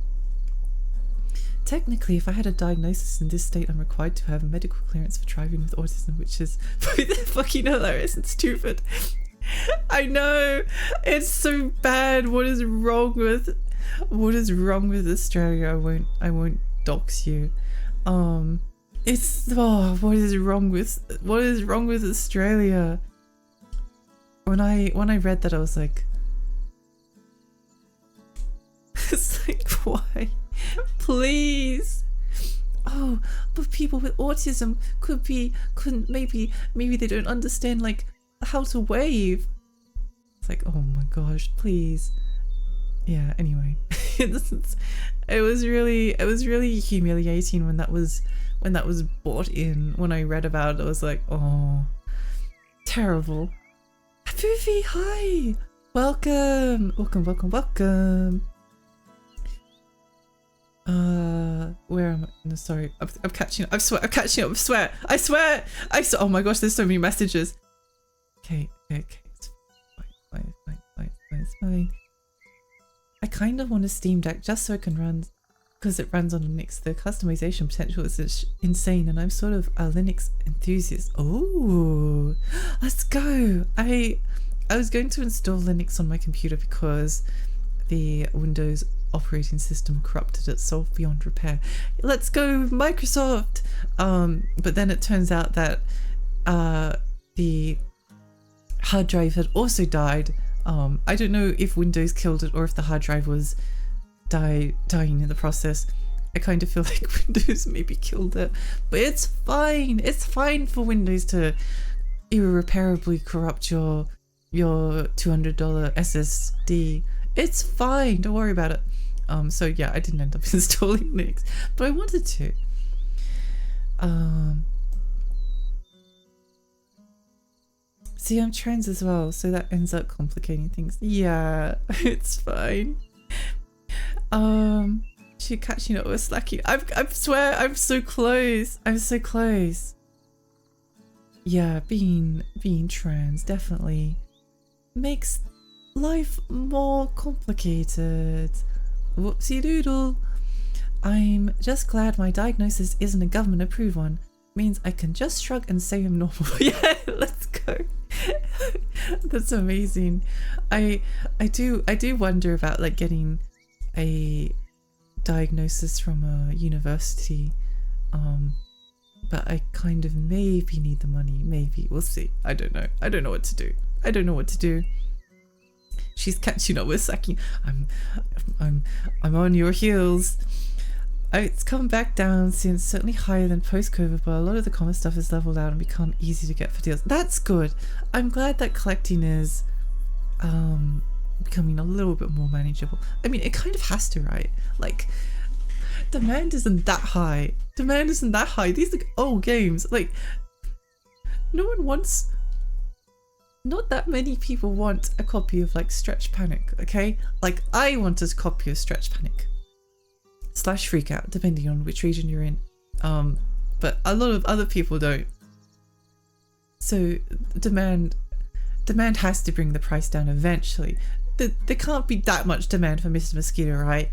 Technically, if I had a diagnosis in this state, I'm required to have a medical clearance for driving with autism, which is fucking hilarious and stupid. I know, it's so bad. What is wrong with Australia? I won't dox you. What is wrong with Australia? When I read that, I was like, it's like, why? Please. Oh, but people with autism maybe they don't understand like how to wave. It's like, oh my gosh, please. Yeah, anyway. it was really humiliating when that was brought in. When I read about it, I was like, oh, terrible. Poofy, hi. Welcome. Where am I? No, sorry. I'm catching up. I'm catching up. I swear. Oh my gosh, there's so many messages. Okay. It's fine. I kind of want a Steam Deck just so it can run, because it runs on Linux. The customization potential is insane, and I'm sort of a Linux enthusiast. Oh, let's go. I was going to install Linux on my computer because the Windows operating system corrupted itself beyond repair. Let's go, Microsoft. But then it turns out that the hard drive had also died. I don't know if Windows killed it or if the hard drive was dying in the process. I kind of feel like Windows maybe killed it, but it's fine. It's fine for Windows to irreparably corrupt your your $200 SSD. It's fine, don't worry about it. So yeah, I didn't end up installing Linux, but I wanted to. See, I'm trans as well, so that ends up complicating things. Yeah, it's fine. She catching up with slacking. I swear I'm so close. I'm so close. Yeah, being trans definitely makes life more complicated. Whoopsie doodle. I'm just glad my diagnosis isn't a government approved one. Means I can just shrug and say I'm normal. Yeah, let's go. That's amazing. I do wonder about like getting a diagnosis from a university. But I kind of maybe need the money. Maybe. We'll see. I don't know. I don't know what to do. I don't know what to do. She's catching up with Saki. I'm on your heels. It's come back down since, certainly higher than post-COVID, but a lot of the common stuff has leveled out and become easy to get for deals. That's good. I'm glad that collecting is becoming a little bit more manageable. I mean, it kind of has to, right? Like, demand isn't that high. Demand isn't that high. These are old games. Like, no one wants... Not that many people want a copy of, like, Stretch Panic, okay? Like, I want a copy of Stretch Panic. / Freakout, depending on which region you're in. But a lot of other people don't. So demand has to bring the price down eventually. There can't be that much demand for Mr. Mosquito, right?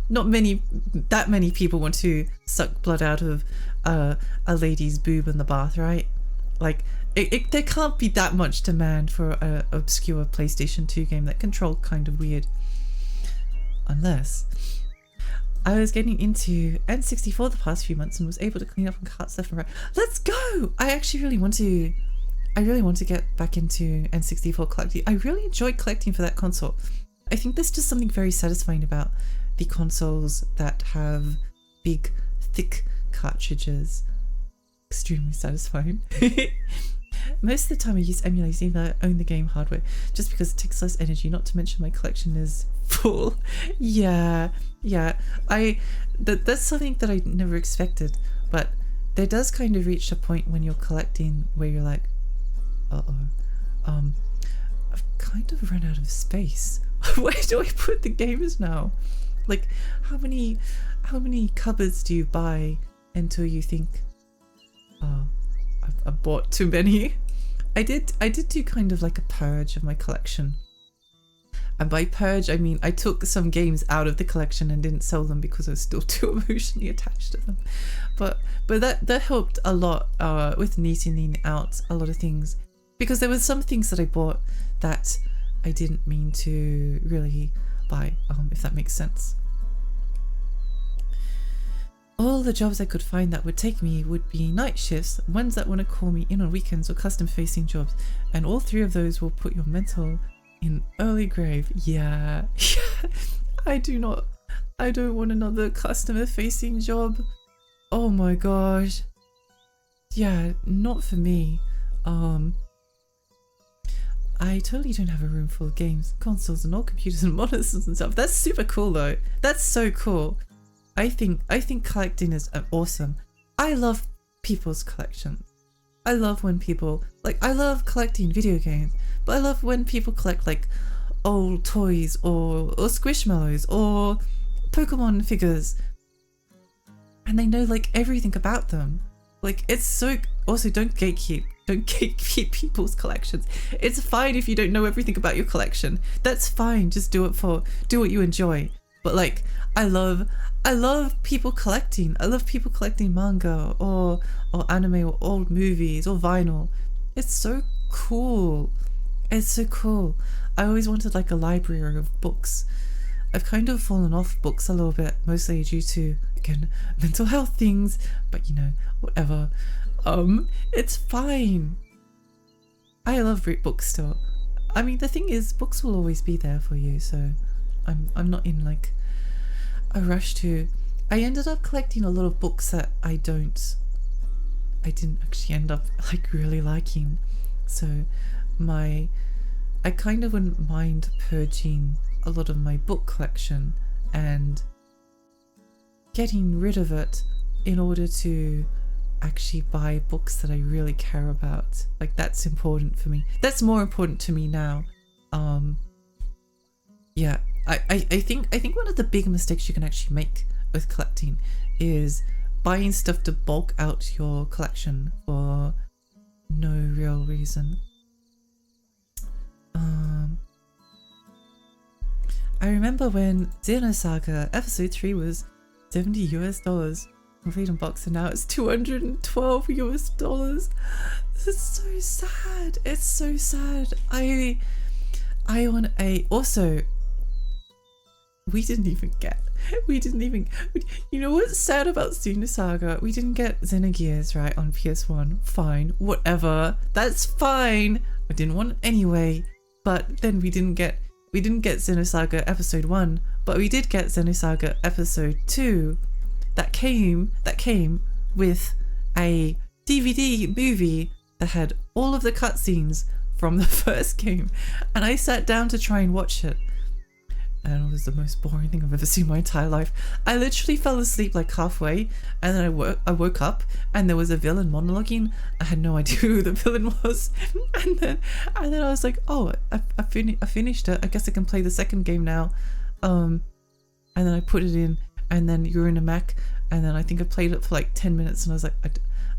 Not that many people want to suck blood out of a lady's boob in the bath, right? Like, there can't be that much demand for an obscure PlayStation 2 game that Control kind of weird. Unless... I was getting into N64 the past few months and was able to clean up on carts left and right. Let's go! I really want to get back into N64 collecting. I really enjoyed collecting for that console. I think there's just something very satisfying about the consoles that have big, thick cartridges. Extremely satisfying. Most of the time I use emulators even though I own the game hardware, just because it takes less energy, not to mention my collection is full. Yeah. That's something that I never expected, but there does kind of reach a point when you're collecting where you're like, I've kind of run out of space. Where do I put the games now? Like, how many cupboards do you buy until you think, I've bought too many? I did do kind of like a purge of my collection. And by purge, I mean I took some games out of the collection and didn't sell them because I was still too emotionally attached to them. But that helped a lot with neatening out a lot of things, because there were some things that I bought that I didn't mean to really buy, if that makes sense. All the jobs I could find that would take me would be night shifts, ones that want to call me in on weekends, or custom facing jobs, and all three of those will put your mental in early grave. Yeah. I don't want another customer facing job. Oh my gosh. Yeah, not for me. I totally don't have a room full of games, consoles and all computers and monitors and stuff. That's super cool though. That's so cool. I think collecting is awesome. I love people's collections. I love when people, like, I love collecting video games, but I love when people collect like old toys or Squishmallows or Pokemon figures, and they know like everything about them. Like, it's so, also don't gatekeep people's collections. It's fine if you don't know everything about your collection. That's fine. Just do what you enjoy. But like, I love people collecting. I love people collecting manga or anime or old movies or vinyl. It's so cool. It's so cool. I always wanted like a library of books. I've kind of fallen off books a little bit, mostly due to, again, mental health things, but you know, whatever. It's fine. I love books still. I mean, the thing is, books will always be there for you, so I'm not in like a rush to. I ended up collecting a lot of books that I didn't actually end up like really liking. So my I kind of wouldn't mind purging a lot of my book collection and getting rid of it in order to actually buy books that I really care about. Like, that's important for me. That's more important to me now. Yeah, I think one of the big mistakes you can actually make with collecting is buying stuff to bulk out your collection for no real reason. I remember when Xenosaga Episode 3 was $70 US complete in box, and now it's $212 US. This is so sad. It's so sad. I want a... Also, we didn't even, you know what's sad about Xenosaga? We didn't get Xenogears, right, on PS1. Fine, whatever, that's fine. I didn't want it anyway. But then we didn't get Xenosaga Episode 1, but we did get Xenosaga Episode 2 that came with a DVD movie that had all of the cutscenes from the first game, and I sat down to try and watch it, and it was the most boring thing I've ever seen in my entire life. I literally fell asleep like halfway, and then I woke up and there was a villain monologuing. I had no idea who the villain was, and then I was like, oh, I finished it. I guess I can play the second game now. And then I put it in, and then you're in a mech, and then I think I played it for like 10 minutes, and I was like,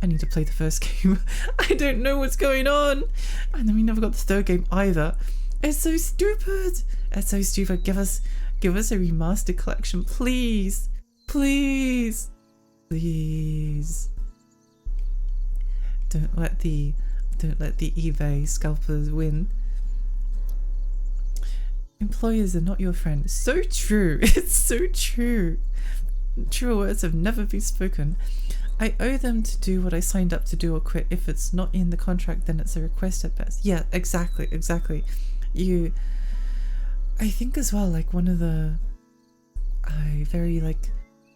I need to play the first game. I don't know what's going on. And then we never got the third game either. It's so stupid. It's so stupid. Give us a remastered collection, please. Please. Please. Don't let the eBay scalpers win. Employers are not your friend. So true. It's so true. True words have never been spoken. I owe them to do what I signed up to do or quit. If it's not in the contract, then it's a request at best. Yeah, exactly. I think as well, like, one of the very like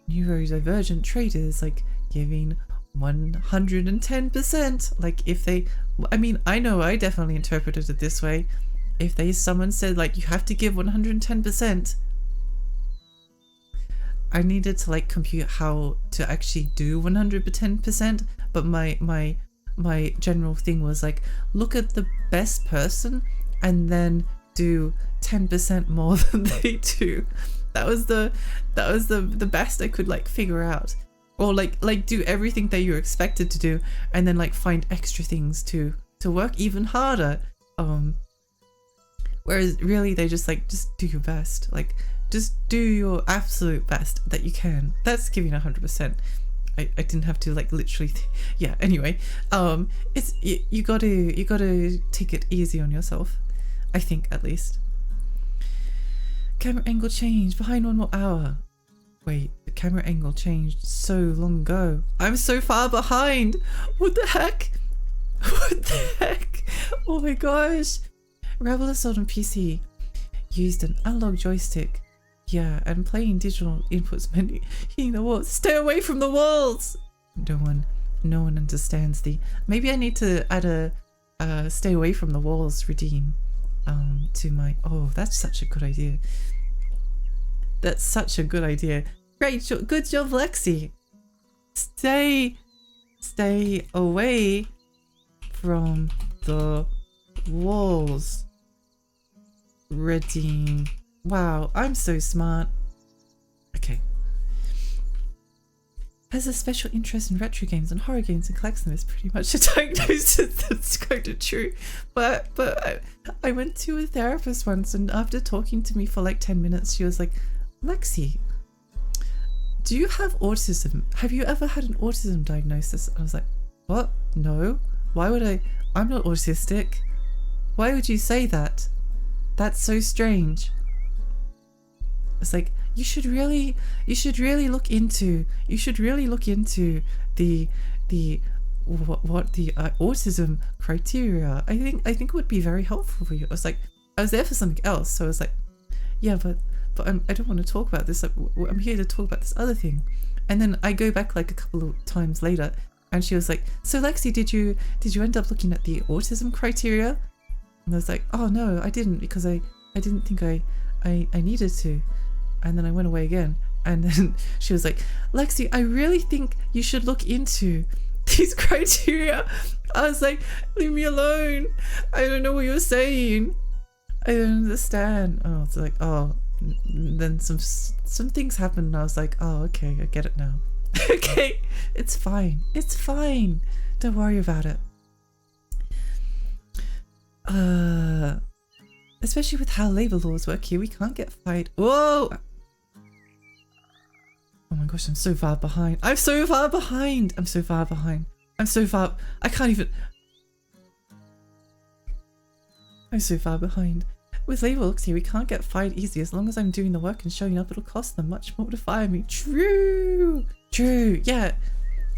neurodivergent trait is like giving 110%. Like, if they, I mean, I know I definitely interpreted it this way. If someone said like you have to give 110%, I needed to like compute how to actually do 110%, but my general thing was like, look at the best person and then do 10% more than they do. That was the best I could like figure out. Or like do everything that you're expected to do and then like find extra things to work even harder. Whereas really they just do your best. Like, just do your absolute best that you can. That's giving 100%. I didn't have to like literally yeah, anyway. It's you gotta take it easy on yourself, I think, at least. Camera angle changed. Behind 1 more hour. Wait, the camera angle changed so long ago. I'm so far behind. What the heck? What the heck? Oh my gosh. Rebel Assault on PC used an analog joystick. Yeah, and playing digital inputs meant hitting the walls. Stay away from the walls! No one understands the... Maybe I need to add a stay away from the walls redeem to my... Oh, that's such a good idea. That's such a good idea. Great job, good job, Lexi. Stay away from the walls. Redeem. Wow, I'm so smart. Okay. Has a special interest in retro games and horror games and collects them is pretty much a diagnosis that's kind of true. But I went to a therapist once, and after talking to me for like 10 minutes, she was like, Lexi, do you have autism? Have you ever had an autism diagnosis? I was like, what? No. Why would I? I'm not autistic. Why would you say that? That's so strange. It's like, you should really look into the autism criteria. I think it would be very helpful for you. I was like, I was there for something else, so I was like, yeah, but I don't want to talk about this. Like, I'm here to talk about this other thing. And then I go back like a couple of times later, and she was like, so Lexi, did you end up looking at the autism criteria? And I was like, oh no, I didn't, because I didn't think I needed to. And then I went away again. And then she was like, Lexi, I really think you should look into these criteria. I was like, leave me alone. I don't know what you're saying. I don't understand. Oh, it's like, oh, then some things happened and I was like, oh, okay, I get it now. Okay, it's fine. It's fine. Don't worry about it. Especially with how labor laws work here, we can't get fired. Whoa! Oh my gosh, I'm so far behind. I'm so far behind. I'm so far behind. I'm so far. I can't even. I'm so far behind. With labor laws here, we can't get fired easy. As long as I'm doing the work and showing up, it'll cost them much more to fire me. True. True. Yeah.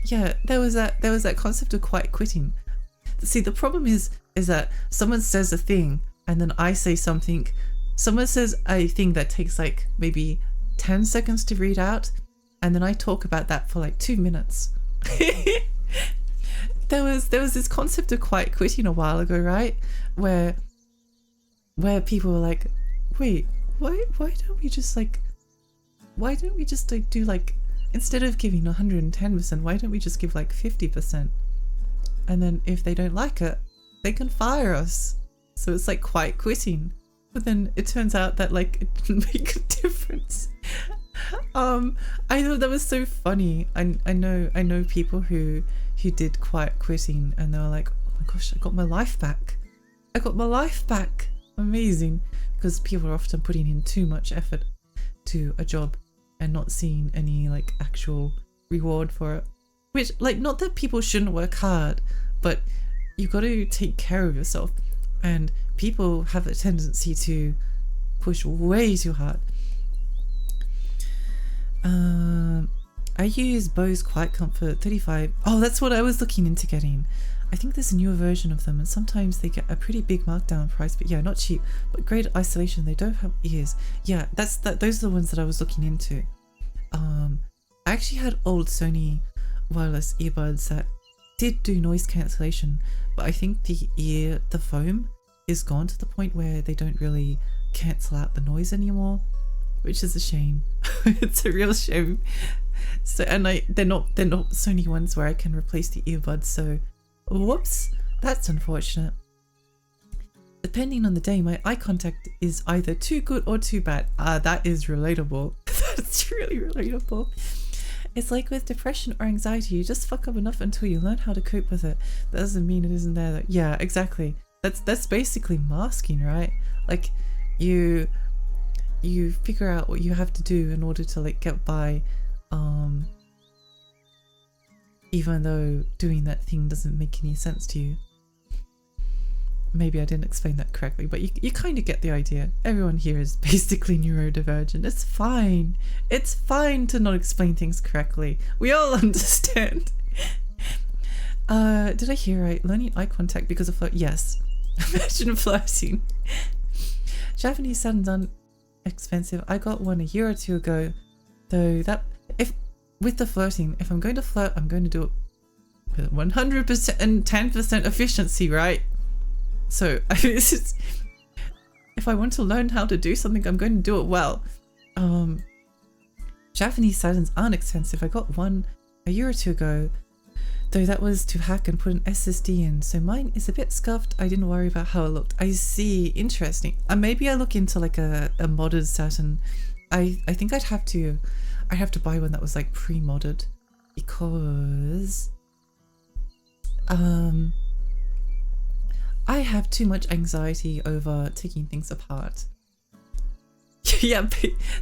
Yeah. There was that concept of quiet quitting. See, the problem is that someone says a thing and then I say something. Someone says a thing that takes like maybe 10 seconds to read out, and then I talk about that for like 2 minutes. There was this concept of quiet quitting a while ago, right? Where people were like, wait, why don't we just like do like, instead of giving 110%, why don't we just give like 50%? And then if they don't like it, they can fire us. So it's like quiet quitting. But then it turns out that like it didn't make a difference. I thought that was so funny. I know people who did quiet quitting and they were like, oh my gosh, I got my life back. I got my life back. Amazing. Because people are often putting in too much effort to a job and not seeing any like actual reward for it. Which, like, not that people shouldn't work hard, but you got to take care of yourself. And people have a tendency to push way too hard. I use Bose Quiet Comfort 35. Oh, that's what I was looking into getting. I think there's a newer version of them, and sometimes they get a pretty big markdown price, but yeah, not cheap, but great isolation. They don't have ears. Yeah, those are the ones that I was looking into. I actually had old Sony wireless earbuds that did do noise cancellation, but I think the foam is gone to the point where they don't really cancel out the noise anymore, which is a shame. It's a real shame. So, and they're not Sony ones where I can replace the earbuds, so whoops, that's unfortunate. Depending on the day, my eye contact is either too good or too bad. That is relatable. That's really relatable. It's like with depression or anxiety, you just fuck up enough until you learn how to cope with it. That doesn't mean it isn't there. Yeah, exactly. That's basically masking, right? Like you figure out what you have to do in order to like get by, even though doing that thing doesn't make any sense to you. Maybe I didn't explain that correctly, but you kind of get the idea. Everyone here is basically neurodivergent. It's fine. It's fine to not explain things correctly. We all understand. Did I hear right? Learning eye contact because of flirt? Yes. Imagine flirting. Japanese satin's expensive. I got one a year or two ago, though. That with the flirting, if I'm going to flirt, I'm going to do it with 100% and 10% efficiency, right? So if I want to learn how to do something, I'm going to do it well. Japanese satins aren't expensive. I got one a year or two ago, though that was to hack and put an SSD in, so mine is a bit scuffed. I didn't worry about how it looked. I see. Interesting. Maybe I look into like a modded satin. I think I'd have to buy one that was like pre-modded, because I have too much anxiety over taking things apart. Yeah,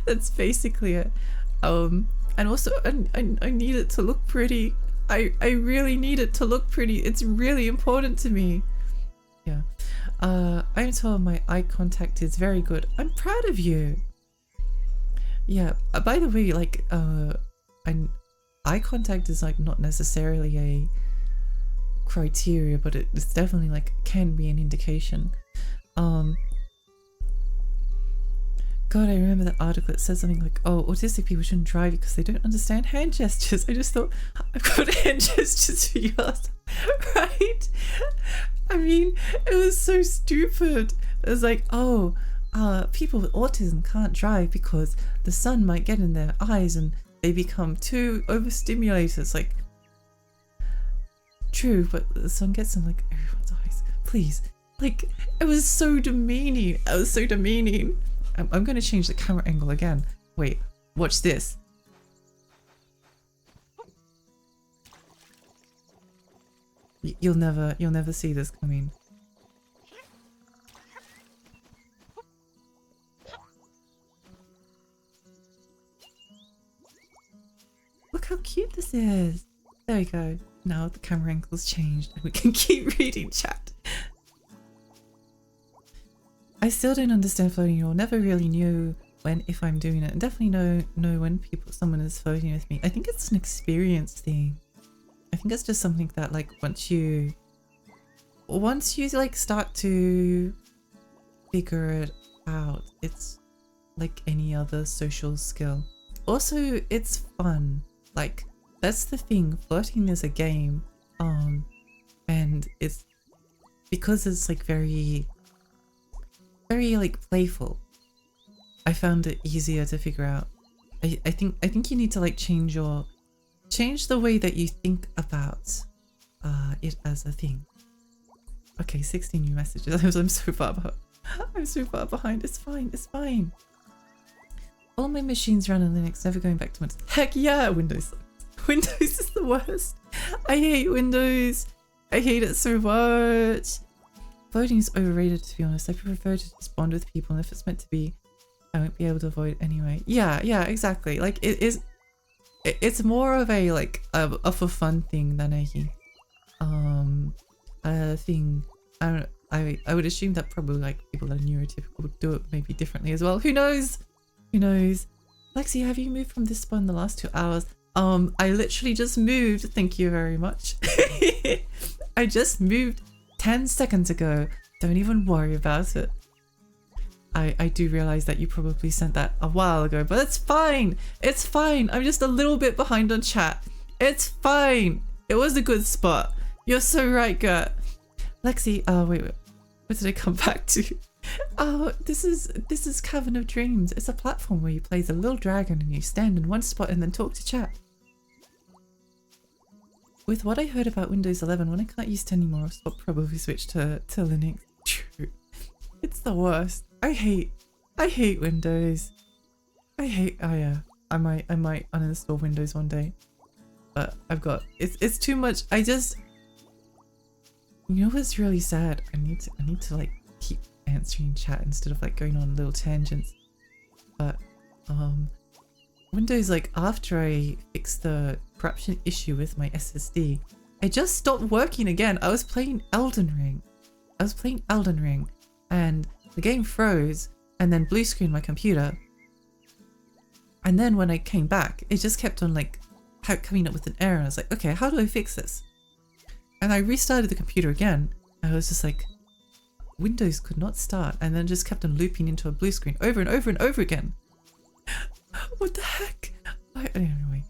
that's basically it. And also I need it to look pretty. I really need it to look pretty. It's really important to me. Yeah. I'm told my eye contact is very good. I'm proud of you. Yeah. By the way, like eye contact is like not necessarily a criteria, but it's definitely like can be an indication. God, I remember that article that says something like, oh, autistic people shouldn't drive because they don't understand hand gestures. I just thought, I've got hand gestures for yours, right? I mean, it was so stupid. It was like, oh, people with autism can't drive because the sun might get in their eyes and they become too overstimulated. It's like, true, but the sun gets in like everyone's eyes. Please. Like, it was so demeaning. It was so demeaning. I'm going to change the camera angle again. Wait, watch this. You'll never see this coming. Look how cute this is. There we go. Now the camera angle's changed and we can keep reading chat. I still don't understand floating or never really knew when if I'm doing it, and definitely know when someone is floating with me. I think it's an experience thing. I think it's just something that like once you like start to figure it out, it's like any other social skill. Also, it's fun. Like, that's the thing. Flirting is a game, and it's because it's like very like playful. I found it easier to figure out. I think you need to like change the way that you think about it as a thing. Okay, 16 new messages. I'm so far behind. I'm so far behind. It's fine. It's fine. All my machines run on Linux, never going back to Windows. Heck yeah, Windows. Windows is the worst. I hate Windows. I hate it so much. Voting is overrated, to be honest. I prefer to just bond with people, and if it's meant to be, I won't be able to vote anyway. Yeah, exactly. Like, it's more of a like a for fun thing than a thing. I would assume that probably like people that are neurotypical would do it maybe differently as well. Who knows? Who knows? Lexi, have you moved from this spot in the last 2 hours? I literally just moved. Thank you very much. I just moved 10 seconds ago. Don't even worry about it. I do realize that you probably sent that a while ago, but it's fine. It's fine. I'm just a little bit behind on chat. It's fine. It was a good spot. You're so right, Gert. Lexi, wait. What did I come back to? Oh, this is Cavern of Dreams. It's a platform where you play as a little dragon and you stand in one spot and then talk to chat. With what I heard about Windows 11, when I can't use it anymore, I'll probably switch to Linux. True. It's the worst. I hate Windows. I might uninstall Windows one day. But it's too much. You know what's really sad? I need to like keep answering chat instead of like going on little tangents. But Windows, like after I fixed the corruption issue with my SSD, it just stopped working again. I was playing Elden Ring and the game froze and then blue screened my computer. And then when I came back, it just kept on like coming up with an error. I was like, okay, how do I fix this? And I restarted the computer again. I was just like, Windows could not start, and then just kept on looping into a blue screen over and over and over again. What the heck? Anyway,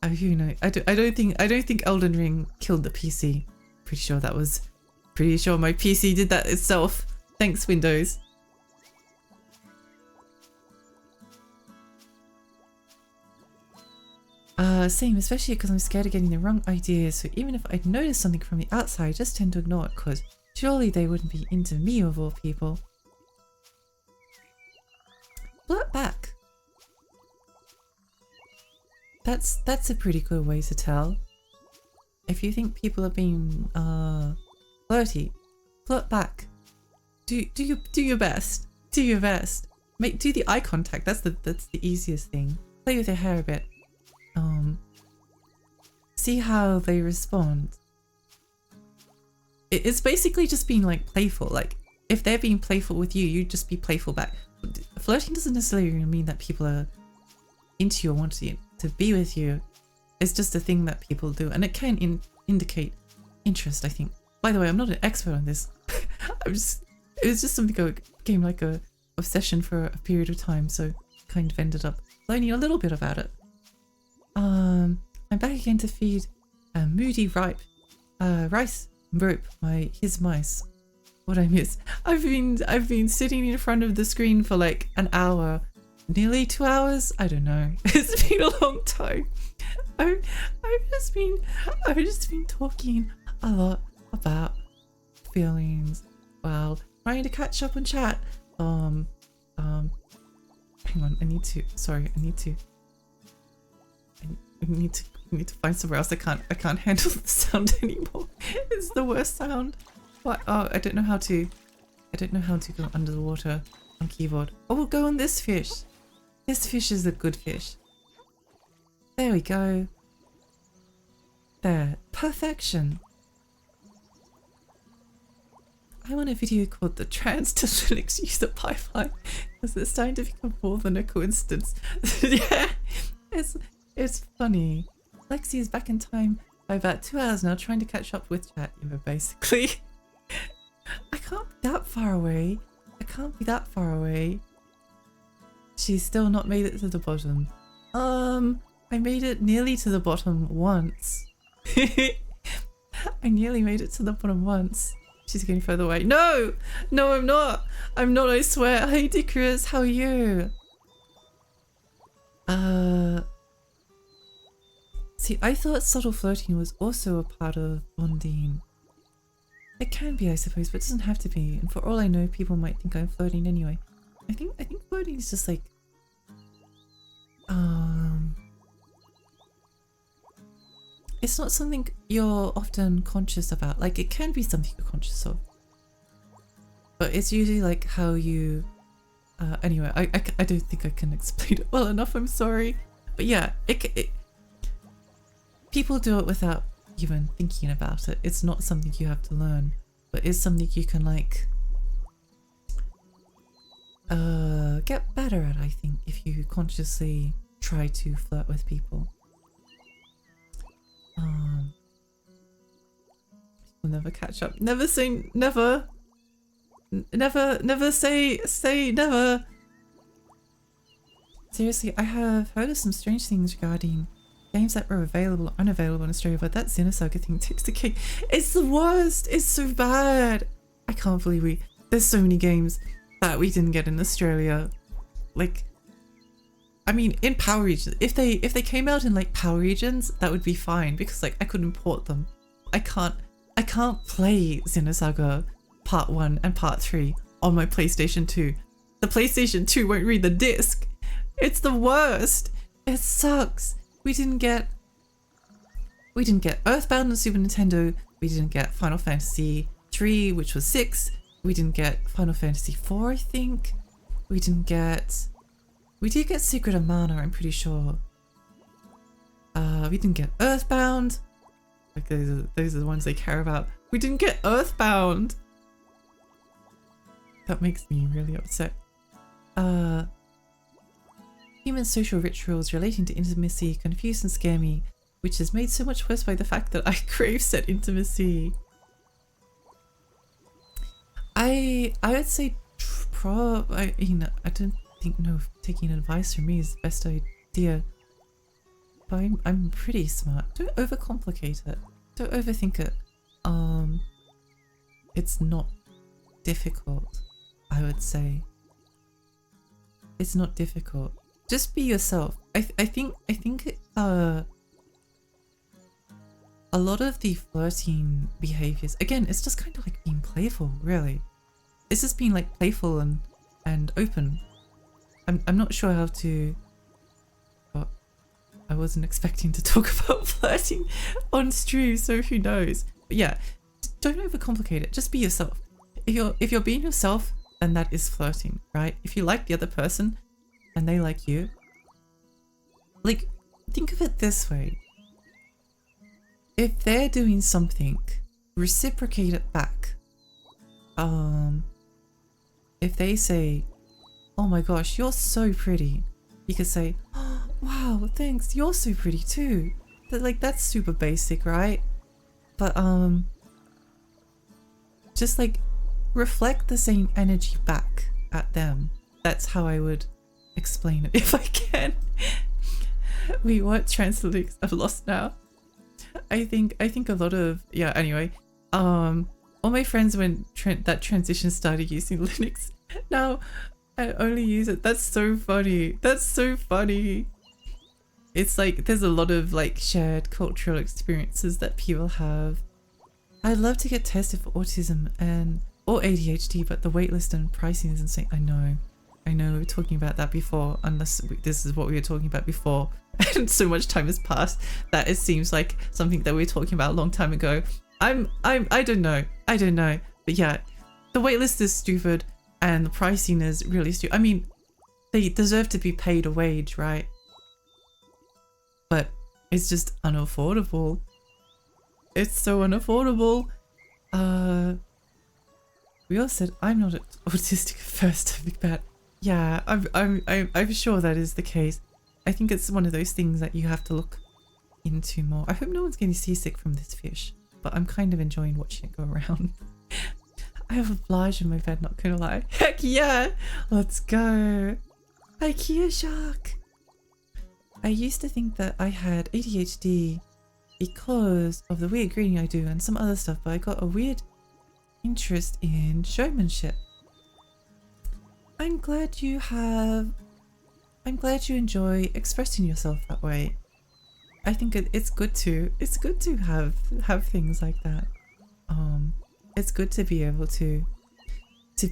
I don't think Elden Ring killed the PC. Pretty sure my PC did that itself. Thanks, Windows. Same, especially because I'm scared of getting the wrong ideas, so even if I'd notice something from the outside, I just tend to ignore it, because surely they wouldn't be into me of all people. Flirt back. That's a pretty good way to tell. If you think people are being flirty, flirt back. Do your best. Do your best. Do the eye contact. That's the easiest thing. Play with your hair a bit. See how they respond. It's basically just being like playful. Like if they're being playful with you, you just be playful back. Flirting doesn't necessarily mean that people are into you or want to be with you. It's just a thing that people do, and it can indicate interest, I think. By the way, I'm not an expert on this. it was just something that became like a obsession for a period of time, so kind of ended up learning a little bit about it. I'm back again to feed Moody Ripe rice rope his mice. What I miss. I've been sitting in front of the screen for like an hour, nearly 2 hours. I don't know. It's been a long time. I've just been talking a lot about feelings while trying to catch up and chat. Hang on. I need to find somewhere else. I can't handle the sound anymore. It's the worst sound. What? Oh, I don't know how to go under the water on keyboard. Oh, we'll go on this fish. This fish is a good fish. There we go. There. Perfection. I want a video called The Trans to Linux User Pipeline because it's starting to become more than a coincidence. Yeah, it's funny. Lexi is back in time by about 2 hours now, trying to catch up with chat. You know, basically. I can't be that far away. She's still not made it to the bottom. I made it nearly to the bottom once. I nearly made it to the bottom once. She's getting further away. No, I'm not, I swear. Hey, Dicrus, how are you? See, I thought subtle flirting was also a part of bonding. It can be, I suppose, but it doesn't have to be. And for all I know, people might think I'm flirting anyway. I think flirting is just like, it's not something you're often conscious about. Like, it can be something you're conscious of, but it's usually like how you. Anyway, I don't think I can explain it well enough. I'm sorry, but yeah, people do it without even thinking about it. It's not something you have to learn, but it's something you can like get better at, I think, if you consciously try to flirt with people. We'll never catch up. Never say never. Never say never. Seriously, I have heard of some strange things regarding games that were available or unavailable in Australia, but that Xenosaga thing takes the cake. It's the worst. It's so bad. I can't believe there's so many games that we didn't get in Australia. Like, I mean, in power regions, if they came out in like power regions, that would be fine because like I could import them. I can't play Xenosaga Part 1 and Part 3 on my PlayStation 2. The PlayStation 2 won't read the disc. It's the worst. It sucks. We didn't get Earthbound on Super Nintendo. We didn't get Final Fantasy 3, which was 6. We didn't get Final Fantasy 4, I think. We did get Secret of Mana, I'm pretty sure. We didn't get Earthbound. Like those are the ones they care about. We didn't get Earthbound. That makes me really upset. Human social rituals relating to intimacy confuse and scare me, which is made so much worse by the fact that I crave said intimacy. I would say I don't think taking advice from me is the best idea. But I'm pretty smart. Don't overcomplicate it. Don't overthink it. It's not difficult, I would say. It's not difficult. Just be yourself. I think a lot of the flirting behaviors, again, it's just kind of like being playful, really. It's just being like playful and open. I'm not sure how to. But I wasn't expecting to talk about flirting on stream, so who knows? But yeah, don't overcomplicate it. Just be yourself. If you're being yourself, then that is flirting, right? If you like the other person and they like you, like, think of it this way. If they're doing something, reciprocate it back. If they say, "Oh my gosh, you're so pretty," you could say, "Oh, wow, thanks, you're so pretty too." Like, that's super basic, right? But just like reflect the same energy back at them. That's how I would explain it if I can. Wait, what? Translate? I'm lost now. I think a lot of, yeah, anyway. all my friends when that transition started using Linux. Now I only use it. That's so funny. That's so funny. It's like there's a lot of like shared cultural experiences that people have. I'd love to get tested for autism or ADHD, but the waitlist and pricing is insane. I know we were talking about that before, unless this is what we were talking about before. And so much time has passed that it seems like something that we were talking about a long time ago. I don't know. But yeah, the waitlist is stupid and the pricing is really stupid. I mean, they deserve to be paid a wage, right? But it's just unaffordable. It's so unaffordable. We all said I'm not autistic at first, Big Bad. Yeah, I'm sure that is the case. I think it's one of those things that you have to look into more. I hope no one's getting seasick from this fish, but I'm kind of enjoying watching it go around. I have a Blage in my bed, not gonna lie. Heck yeah! Let's go! IKEA shark! I used to think that I had ADHD because of the weird greeting I do and some other stuff, but I got a weird interest in showmanship. I'm glad you enjoy expressing yourself that way. I think it's good to have things like that. It's good to be able to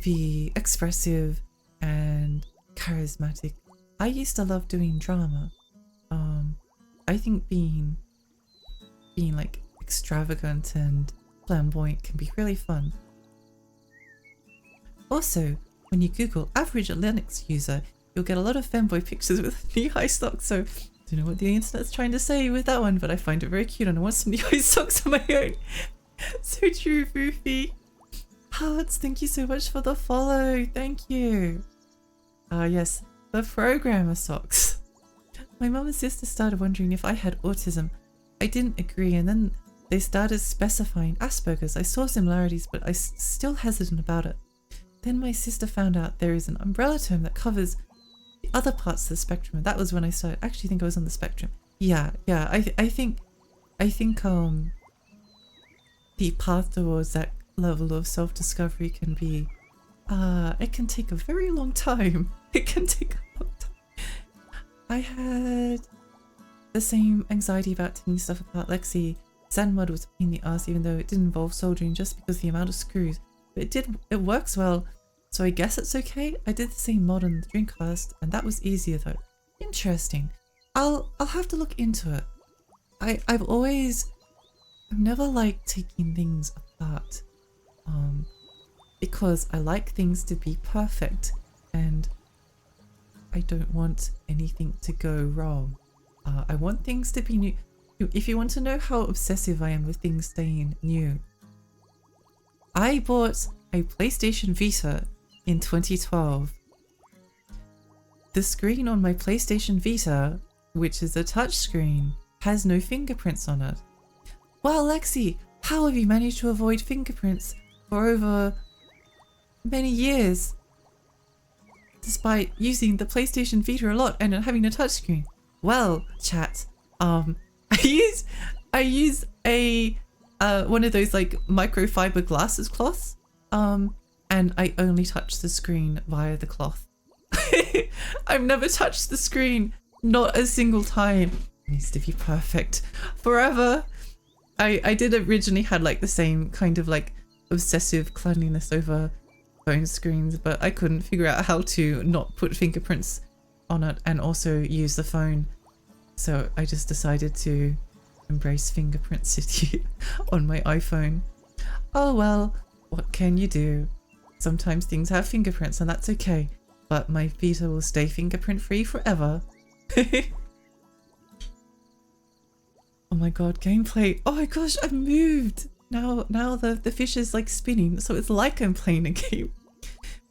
be expressive and charismatic. I used to love doing drama. I think being like extravagant and flamboyant can be really fun. Also, when you Google average Linux user, you'll get a lot of femboy pictures with knee-high socks. So, I don't know what the internet's trying to say with that one, but I find it very cute and I want some knee-high socks of my own. So true, Foofy. Hearts, thank you so much for the follow. Thank you. Yes, the programmer socks. My mum and sister started wondering if I had autism. I didn't agree, and then they started specifying Asperger's. I saw similarities, but I still hesitant about it. Then my sister found out there is an umbrella term that covers the other parts of the spectrum, and that was when I started actually think I was on the spectrum. Yeah, I think the path towards that level of self-discovery can be it can take a very long time. It can take a long time. I had the same anxiety about taking stuff apart. Lexi, sand mud was a pain in the ass, even though it didn't involve soldering, just because of the amount of screws. But it works well, so I guess it's okay. I did the same mod on the Dreamcast, and that was easier though. Interesting. I'll have to look into it. I've never liked taking things apart. Because I like things to be perfect and I don't want anything to go wrong. I want things to be new. If you want to know how obsessive I am with things staying new, I bought a PlayStation Vita in 2012. The screen on my PlayStation Vita, which is a touchscreen, has no fingerprints on it. Wow, Lexi, how have you managed to avoid fingerprints for over many years, despite using the PlayStation Vita a lot and having a touchscreen? Well, chat, I use a one of those like microfiber glasses cloths, and I only touch the screen via the cloth. I've never touched the screen, not a single time. It needs to be perfect forever. I did originally had like the same kind of like obsessive cleanliness over phone screens, but I couldn't figure out how to not put fingerprints on it and also use the phone. So I just decided to embrace Fingerprint City on my iPhone. Oh well, what can you do? Sometimes things have fingerprints and that's okay, but my Vita will stay fingerprint free forever. Oh my god, gameplay. Oh my gosh, I've moved. Now the fish is like spinning, so it's like I'm playing a game.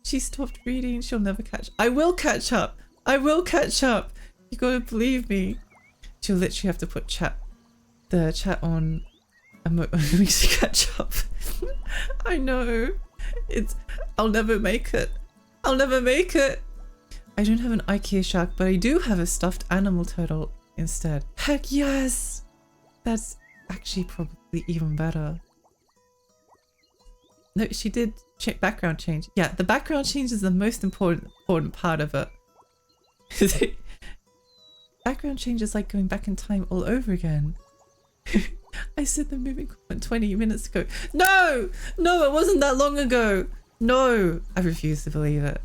She stopped reading, she'll never catch. I will catch up. I will catch up. You gotta believe me. She'll literally have to put the chat on me to catch up. I know. I'll never make it. I'll never make it. I don't have an IKEA shark, but I do have a stuffed animal turtle instead. Heck yes! That's actually probably even better. No, she did check background change. Yeah, the background change is the most important part of it. Background change is like going back in time all over again. I said the moving comment 20 minutes ago. No! No, it wasn't that long ago. No! I refuse to believe it.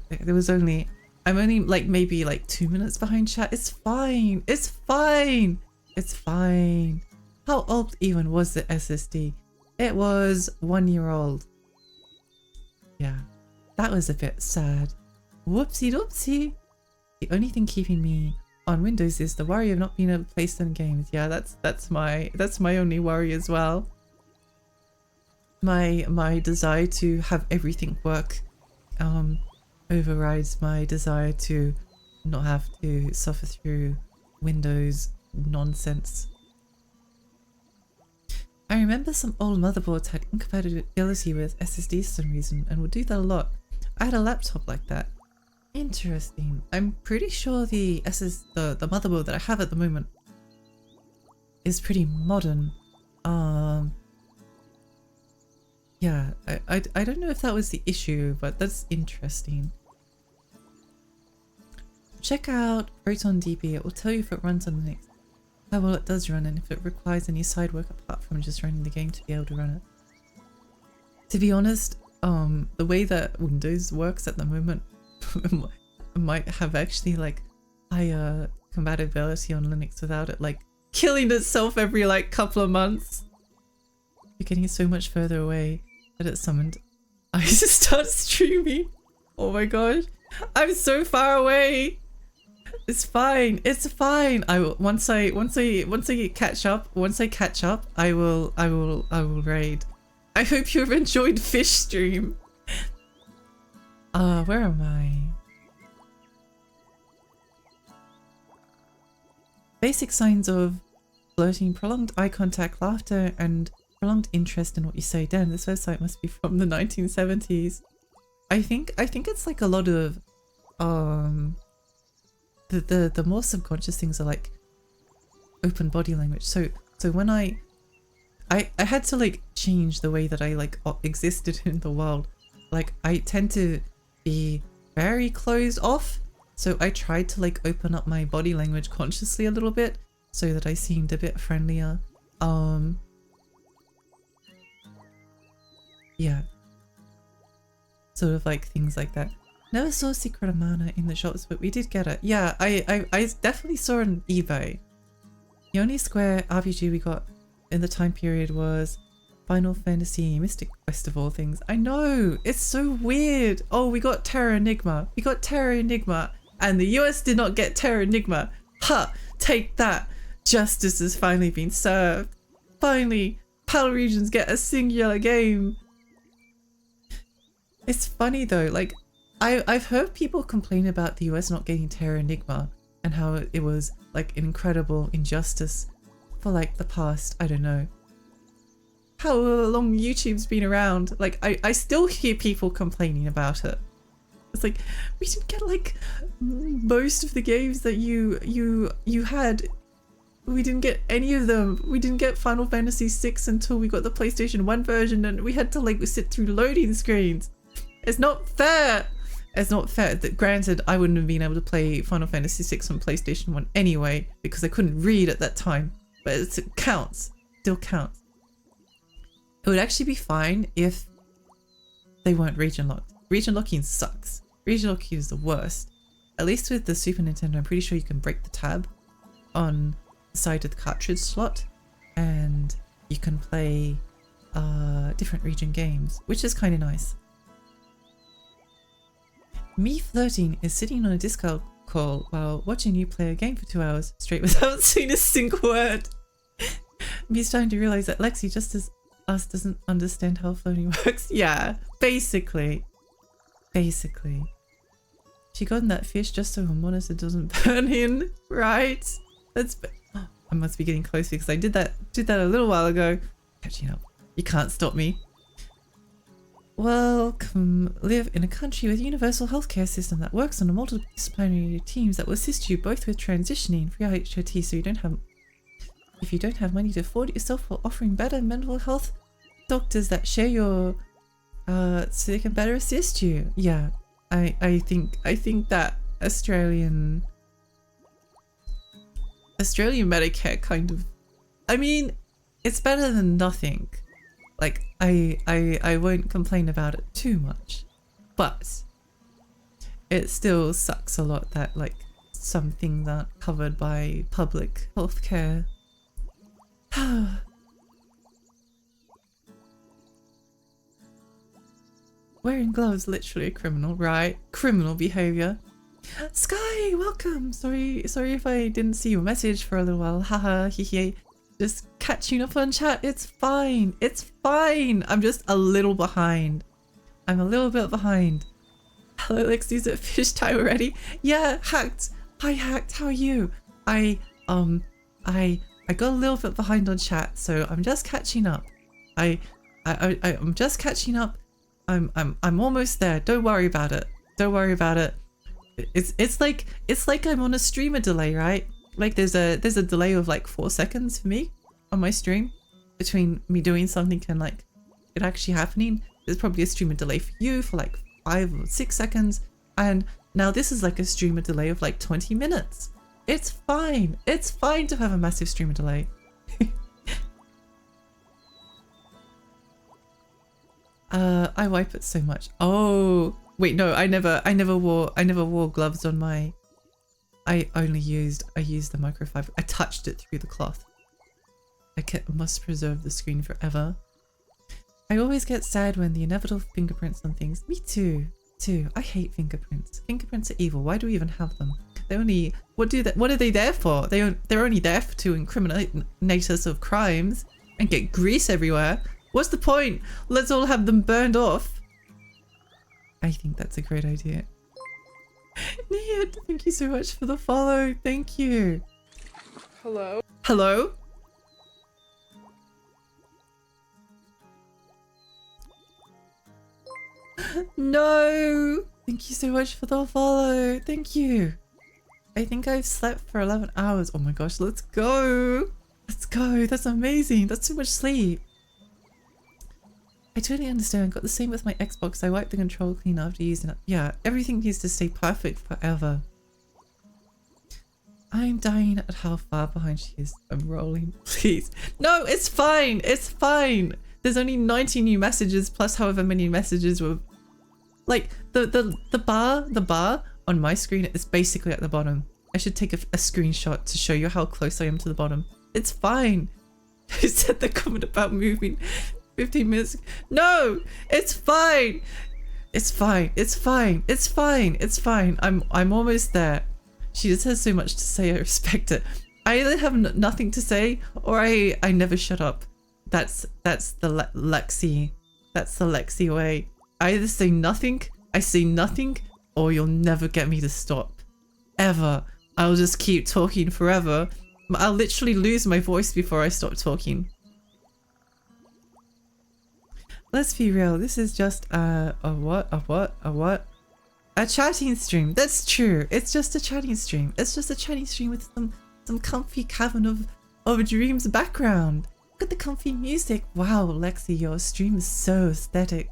I'm only like maybe like 2 minutes behind chat. It's fine. It's fine. It's fine. How old even was the SSD? It was 1 year old. Yeah, that was a bit sad. Whoopsie doopsie. The only thing keeping me on Windows is the worry of not being able to play some games. Yeah, that's my only worry as well. My desire to have everything work overrides my desire to not have to suffer through Windows nonsense. I remember some old motherboards had incompatibility with SSDs for some reason and would do that a lot. I had a laptop like that. Interesting. I'm pretty sure the motherboard that I have at the moment is pretty modern. Yeah, I don't know if that was the issue, but that's interesting. Check out ProtonDB. It will tell you if it runs on Linux, how well it does run, and if it requires any side work apart from just running the game to be able to run it. To be honest, the way that Windows works at the moment might have actually like higher compatibility on Linux without it like killing itself every like couple of months. You're getting so much further away that it summoned. I just start streaming. Oh my gosh, I'm so far away. It's fine. It's fine. I will once I catch up. Once I catch up, I will raid. I hope you've enjoyed Fish Stream. Where am I? Basic signs of flirting, prolonged eye contact, laughter, and prolonged interest in what you say. Damn, this website must be from the 1970s. I think it's like a lot of the more subconscious things are like open body language. So when I had to like change the way that I like existed in the world. Like I tend to be very closed off, so I tried to like open up my body language consciously a little bit so that I seemed a bit friendlier. Yeah, sort of like things like that. Never saw Secret of Mana in the shops, but we did get it. Yeah, I definitely saw it on eBay. The only Square RPG we got in the time period was Final Fantasy Mystic Quest of all things. I know, it's so weird. Oh, we got Terra Enigma. We got Terra Enigma, and the US did not get Terra Enigma. Ha! Take that. Justice has finally been served. Finally, PAL regions get a singular game. It's funny though, like I've heard people complain about the US not getting Terra Enigma and how it was like an incredible injustice for like the past, I don't know, how long YouTube's been around. Like I still hear people complaining about it. It's like, we didn't get like most of the games that you had. We didn't get any of them. We didn't get Final Fantasy VI until we got the PlayStation 1 version, and we had to like sit through loading screens. It's not fair. It's not fair. That granted, I wouldn't have been able to play Final Fantasy VI on PlayStation 1 anyway because I couldn't read at that time. But it counts. Still counts. It would actually be fine if they weren't region locked. Region locking sucks. Region locking is the worst. At least with the Super Nintendo, I'm pretty sure you can break the tab on the side of the cartridge slot and you can play different region games, which is kind of nice. Me flirting is sitting on a Discord call while watching you play a game for 2 hours straight without saying a single word. Me starting to realize that Lexi, just as us, doesn't understand how flirting works. Yeah, basically. She got in that fish just so her monitor doesn't burn in, right? That's. Oh, I must be getting close because I did that a little while ago. Catching up. You can't stop me. Welcome. Live in a country with a universal healthcare system that works on a multidisciplinary teams that will assist you both with transitioning for your HOT, so you don't have. If you don't have money to afford it yourself, while offering better mental health, doctors that share your so they can better assist you. Yeah, I think that Australian Medicare kind of, I mean, it's better than nothing. Like I won't complain about it too much, but it still sucks a lot that like some things aren't covered by public healthcare. Wearing gloves literally a criminal, right? Criminal behavior. Sky, welcome. Sorry if I didn't see your message for a little while. Haha, hehe. Just catching up on chat. It's fine. It's fine. I'm just a little behind. I'm a little bit behind. Hello, Lexi's at fish time already. Yeah, Hacked. Hi, Hacked. How are you? I got a little bit behind on chat, so I'm just catching up. I'm just catching up. I'm almost there. Don't worry about it. Don't worry about it. It's like I'm on a streamer delay, right? Like there's a delay of like 4 seconds for me on my stream between me doing something and like it actually happening. There's probably a streamer delay for you for like 5 or 6 seconds, and now this is like a streamer delay of like 20 minutes. It's fine. It's fine to have a massive streamer delay. I wipe it so much. Oh wait, no, I never wore gloves on my. I used the microfiber. I touched it through the cloth. Must preserve the screen forever. I always get sad when the inevitable fingerprints on things. Me too. I hate fingerprints. Fingerprints are evil. Why do we even have them? They only what are they there for? They're only there to incriminate us of crimes and get grease everywhere. What's the point? Let's all have them burned off. I think that's a great idea. Niyad, thank you so much for the follow. Thank you. Hello? Hello? No! Thank you so much for the follow. Thank you. I think I've slept for 11 hours. Oh my gosh, let's go. Let's go. That's amazing. That's so much sleep. I totally understand. I got the same with my Xbox. I wiped the control clean after using it. Yeah, everything needs to stay perfect forever. I'm dying at how far behind she is. I'm rolling. Please. No, it's fine. It's fine. There's only 90 new messages plus however many messages were. Like the bar on my screen is basically at the bottom. I should take a screenshot to show you how close I am to the bottom. It's fine. Who said the comment about moving 15 minutes? No, it's fine. It's fine. It's fine. It's fine. It's fine. I'm almost there. She just has so much to say. I respect it. I either have nothing to say or I never shut up. That's the Lexi. That's the Lexi way. I either say nothing, I say nothing, or you'll never get me to stop. Ever. I'll just keep talking forever. I'll literally lose my voice before I stop talking. Let's be real, this is just a chatting stream. That's true. It's just a chatting stream. It's just a chatting stream with some comfy Cavern of Dreams background. Look at the comfy music. Wow, Lexi, your stream is so aesthetic.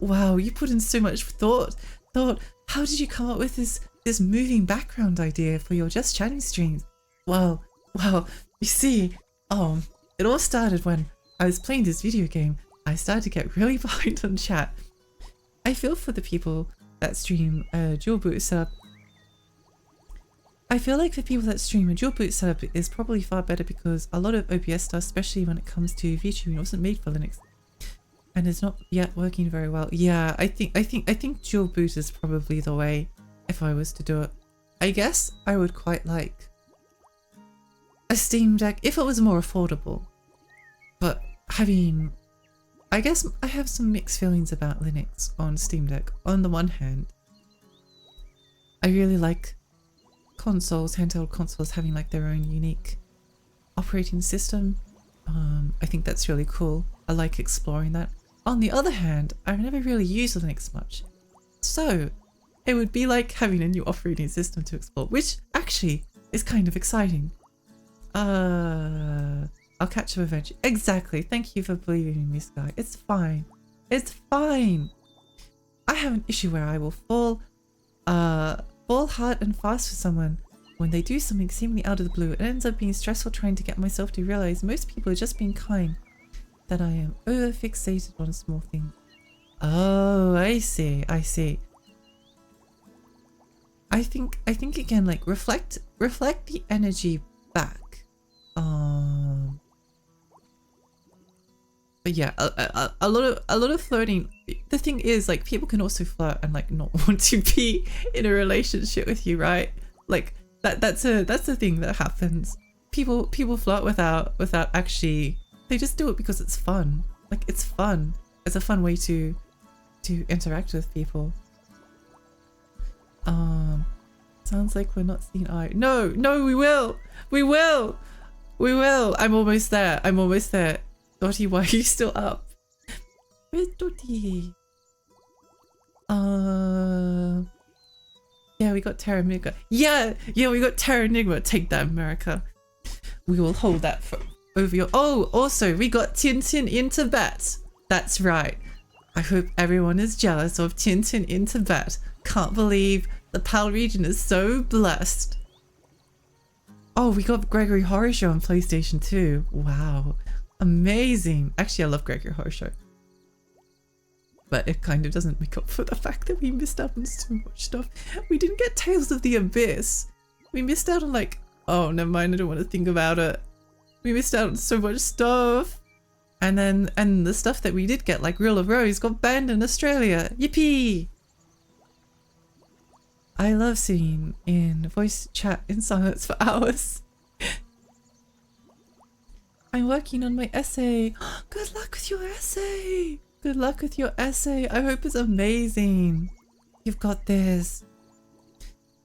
Wow, you put in so much thought. How did you come up with this moving background idea for your just chatting streams? Wow, you see, it all started when I was playing this video game. I started to get really behind on chat. I feel for the people that stream dual boot setup. I feel like the people that stream a dual boot setup is probably far better because a lot of OBS stuff, especially when it comes to VTubing, wasn't made for Linux. And it's not yet working very well. Yeah, I think dual boot is probably the way if I was to do it. I guess I would quite like a Steam Deck if it was more affordable. But I guess I have some mixed feelings about Linux on Steam Deck. On the one hand, I really like handheld consoles having like their own unique operating system. I think that's really cool. I like exploring that. On the other hand, I've never really used Linux much. So it would be like having a new operating system to explore, which actually is kind of exciting. I'll catch up eventually. Exactly. Thank you for believing in me, Sky. It's fine. It's fine. I have an issue where I will fall hard and fast for someone when they do something seemingly out of the blue. It ends up being stressful trying to get myself to realize most people are just being kind, that I am over fixated on small things. Oh, I see. I see. I think again, like reflect the energy back. But yeah, a lot of flirting. The thing is, like, people can also flirt and like not want to be in a relationship with you, right? Like that's a thing that happens. People flirt without actually. They just do it because it's fun. Like, it's fun. It's a fun way to interact with people. Sounds like we're not seeing eye. No, we will. I'm almost there. Dottie, why are you still up? Where's Dottie? Yeah, we got Terra Enigma. Yeah, we got Terra Enigma. Take that, America. We will hold that for over your. Oh, also, we got Tintin in Tibet. That's right. I hope everyone is jealous of Tintin in Tibet. Can't believe the PAL region is so blessed. Oh, we got Gregory Horror Show on PlayStation 2. Wow. Amazing. Actually, I love Gregory Horror Show. But it kind of doesn't make up for the fact that we missed out on so much stuff. We didn't get Tales of the Abyss. We missed out on like... Oh, never mind. I don't want to think about it. We missed out on so much stuff. And the stuff that we did get, like Rule of Rose, got banned in Australia. Yippee! I love sitting in voice chat in silence for hours. I'm working on my essay. Good luck with your essay. Good luck with your essay. I hope it's amazing. You've got this.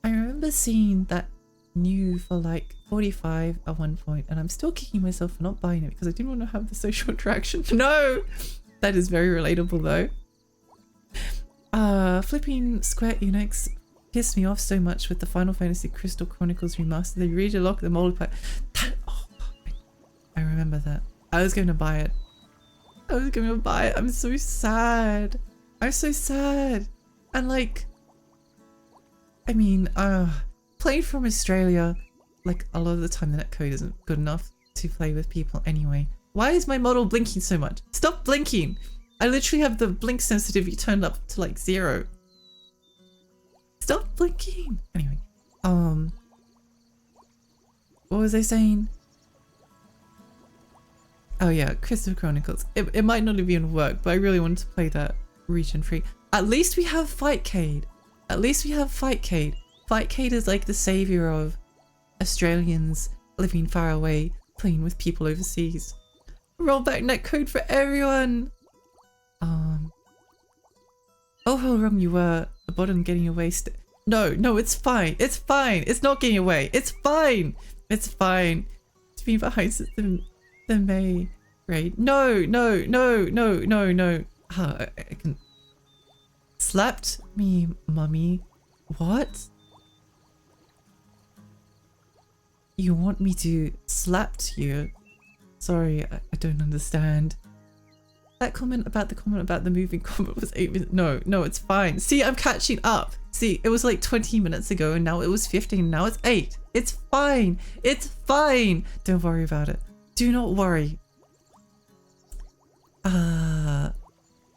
I remember seeing that new for like 45 at one point, and I'm still kicking myself for not buying it because I didn't want to have the social interaction. No! That is very relatable though. Flipping Square Enix pissed me off so much with the Final Fantasy Crystal Chronicles remaster. They relocked the multiplayer. I remember that. I was going to buy it. I'm so sad. I'm so sad. And like, I mean, playing from Australia, like a lot of the time the netcode isn't good enough to play with people anyway. Why is my model blinking so much? Stop blinking. I literally have the blink sensitivity turned up to like 0. Stop blinking. Anyway, what was I saying? Oh yeah, Crystal Chronicles. It might not have even worked, but I really wanted to play that region free. At least we have Fightcade. Fightcade is like the savior of Australians living far away, playing with people overseas. Roll back netcode for everyone. Oh, how wrong you were. The bottom getting away. No, it's fine. It's fine. It's not getting away. It's fine. It's fine. It's been behind since the May raid. No. I can. Slapped me, mummy. What? You want me to slapped you? Sorry, I don't understand. That comment about the moving comment was 8 minutes. No, it's fine. See, I'm catching up. See, it was like 20 minutes ago and now it was 15. Now it's 8. It's fine. It's fine. Don't worry about it. Do not worry.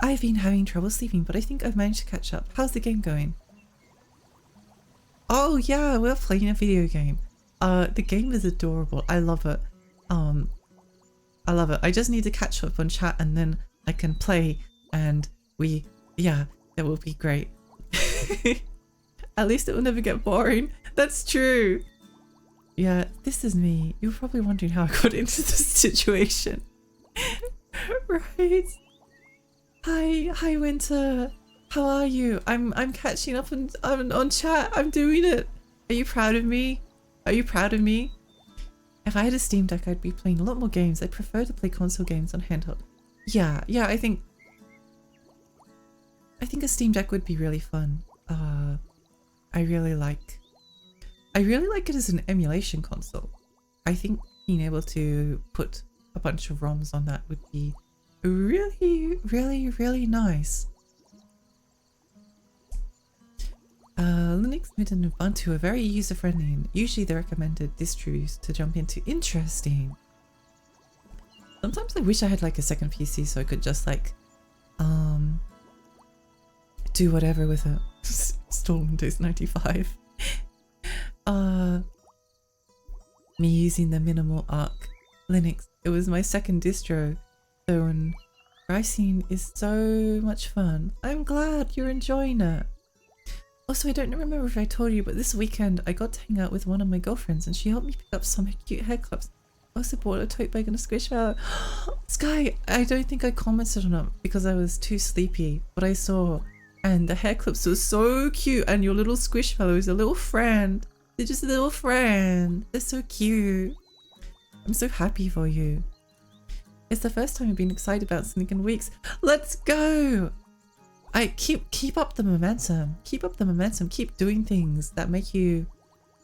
I've been having trouble sleeping, but I think I've managed to catch up. How's the game going? Oh yeah, we're playing a video game. The game is adorable. I love it. I love it. I just need to catch up on chat and then I can play and yeah, it will be great. At least it will never get boring. That's true. Yeah, this is me. You're probably wondering how I got into this situation. Right? Hi Winter. How are you? I'm catching up on chat. I'm doing it. Are you proud of me? Are you proud of me? If I had a Steam Deck, I'd be playing a lot more games. I prefer to play console games on handheld. Yeah, I think a Steam Deck would be really fun. I really like it as an emulation console. I think being able to put a bunch of ROMs on that would be really, really, really nice. Linux, Mint, and Ubuntu are very user-friendly and usually the recommended distros to jump into. Interesting. Sometimes I wish I had like a second PC so I could just like do whatever with it. Install Windows 95. Me using the minimal arc Linux. It was my second distro. So and pricing is so much fun. I'm glad you're enjoying it. Also, I don't remember if I told you, but this weekend I got to hang out with one of my girlfriends and she helped me pick up some cute hair clips. I also bought a tote bag and a squishmallow. Sky, I don't think I commented on it because I was too sleepy, but I saw, and the hair clips were so cute, and your little squishmallow is a little friend. They're just a little friend. They're so cute. I'm so happy for you. It's the first time I've been excited about Sonic in weeks. Let's go! I keep up the momentum. Keep up the momentum. Keep doing things that make you,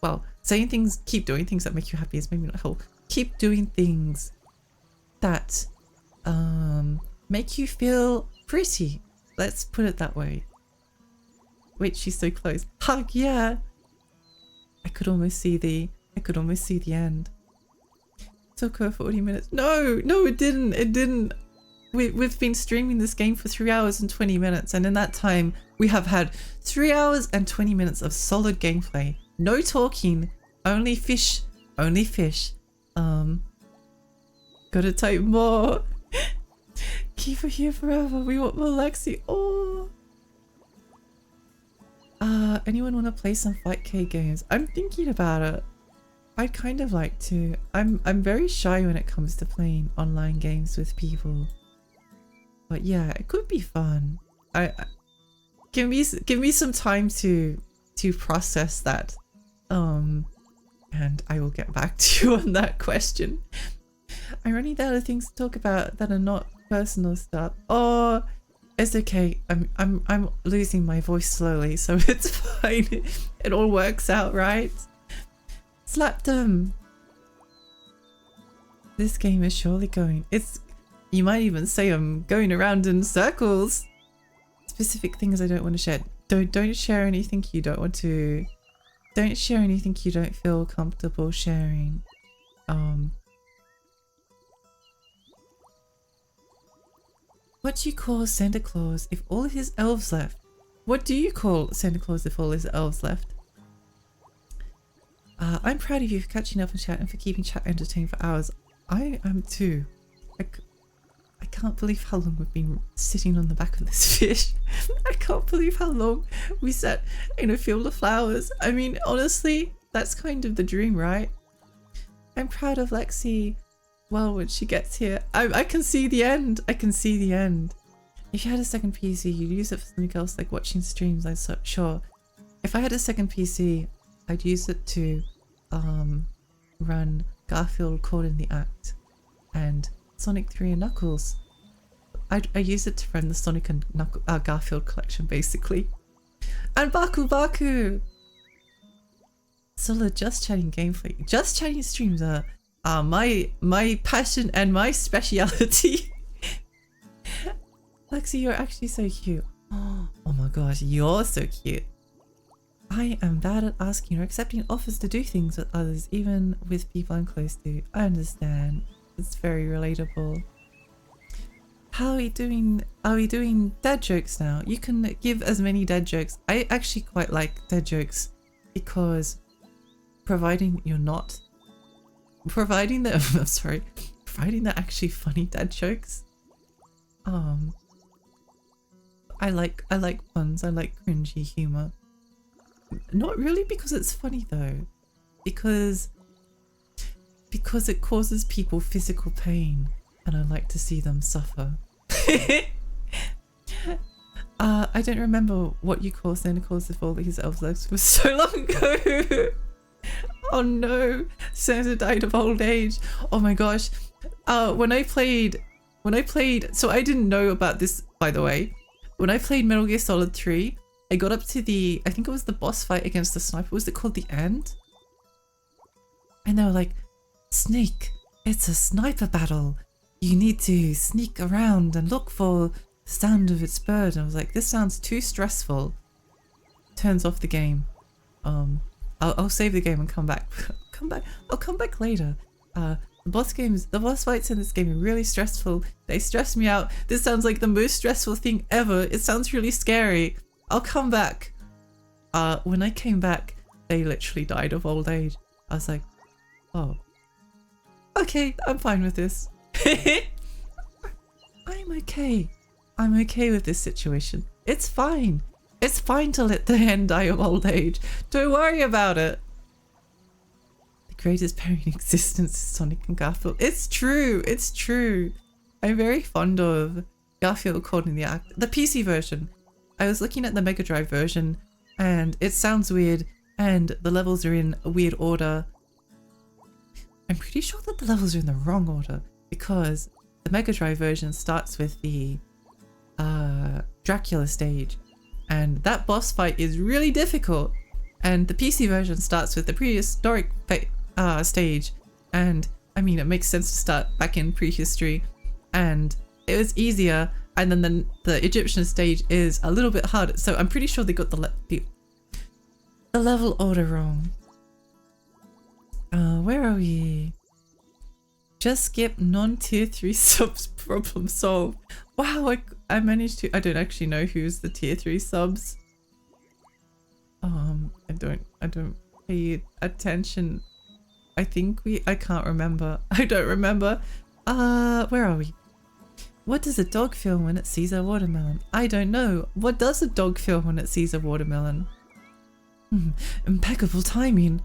well, saying things, keep doing things that make you happy is maybe not helpful. Keep doing things that make you feel pretty. Let's put it that way. Wait, she's so close. Hug, yeah. I could almost see the end. Took her 40 minutes. No, it didn't. We've been streaming this game for 3 hours and 20 minutes, and in that time we have had 3 hours and 20 minutes of solid gameplay. No talking, only fish. Gotta type more. Keep her here forever. We want more Lexi. Oh. Anyone want to play some Fight K games? I'm thinking about it. I'd kind of like to. I'm very shy when it comes to playing online games with people. But yeah, it could be fun. Give me some time to process that. And I will get back to you on that question. I'm running out of things to talk about that are not personal stuff. Oh, it's okay. I'm losing my voice slowly, so it's fine. It all works out, right? Slap them. This game is surely going. You might even say I'm going around in circles. Specific things I don't want to share. Don't share anything you don't want to. Don't share anything you don't feel comfortable sharing. What do you call Santa Claus if all his elves left? What do you call Santa Claus if all his elves left? I'm proud of you for catching up on chat and for keeping chat entertained for hours. I am too. I can't believe how long we've been sitting on the back of this fish. I can't believe how long we sat in a field of flowers. I mean, honestly, that's kind of the dream, right? I'm proud of Lexi. Well, when she gets here, I can see the end. I can see the end. If you had a second PC, you'd use it for something else like watching streams, I'm sure. If I had a second PC, I'd use it to run Garfield Caught in the Act and Sonic 3 and Knuckles. I use it to run the Sonic and Garfield collection, basically. And Baku! Solid Just Chatting gameplay. Just Chatting streams are my passion and my speciality. Lexi, you're actually so cute. Oh my gosh, you're so cute. I am bad at asking or accepting offers to do things with others, even with people I'm close to. I understand. It's very relatable. How are we doing? Are we doing dad jokes now? You can give as many dad jokes. I actually quite like dad jokes because providing you're not providing the I'm sorry, providing the actually funny dad jokes. I like puns. I like cringy humor. Not really because it's funny though, because it causes people physical pain, and I like to see them suffer. I don't remember what you call Santa Claus if all his elves left was so long ago. Oh no, Santa died of old age. Oh my gosh. When I played, so I didn't know about this, by the way. When I played Metal Gear Solid 3, I got up to I think it was the boss fight against the sniper. Was it called the End? And they were like, Snake, it's a sniper battle. you need to sneak around and look for the sound of its bird. And I was like, this sounds too stressful. Turns off the game. I'll save the game and come back. I'll come back later. The boss fights in this game are really stressful. They stress me out. This sounds like the most stressful thing ever. It sounds really scary. I'll come back. When I came back, they literally died of old age. I was like, oh, okay, I'm fine with this. I'm okay. I'm okay with this situation. It's fine. It's fine to let the hen die of old age. Don't worry about it. The greatest pair in existence is Sonic and Garfield. It's true. It's true. I'm very fond of Garfield caught in the act. The PC version. I was looking at the Mega Drive version and it sounds weird and the levels are in a weird order. I'm pretty sure that the levels are in the wrong order because the Mega Drive version starts with the Dracula stage. And that boss fight is really difficult. And the PC version starts with the prehistoric stage. And I mean, it makes sense to start back in prehistory. And it was easier. And then the Egyptian stage is a little bit harder. So I'm pretty sure they got the level order wrong. Where are we? Just skip non-tier 3 subs, problem solved. Wow, I managed to. I don't actually know who's the tier 3 subs. I don't pay attention. I can't remember. I don't remember. Where are we? What does a dog feel when it sees a watermelon? I don't know. What does a dog feel when it sees a watermelon? Impeccable timing.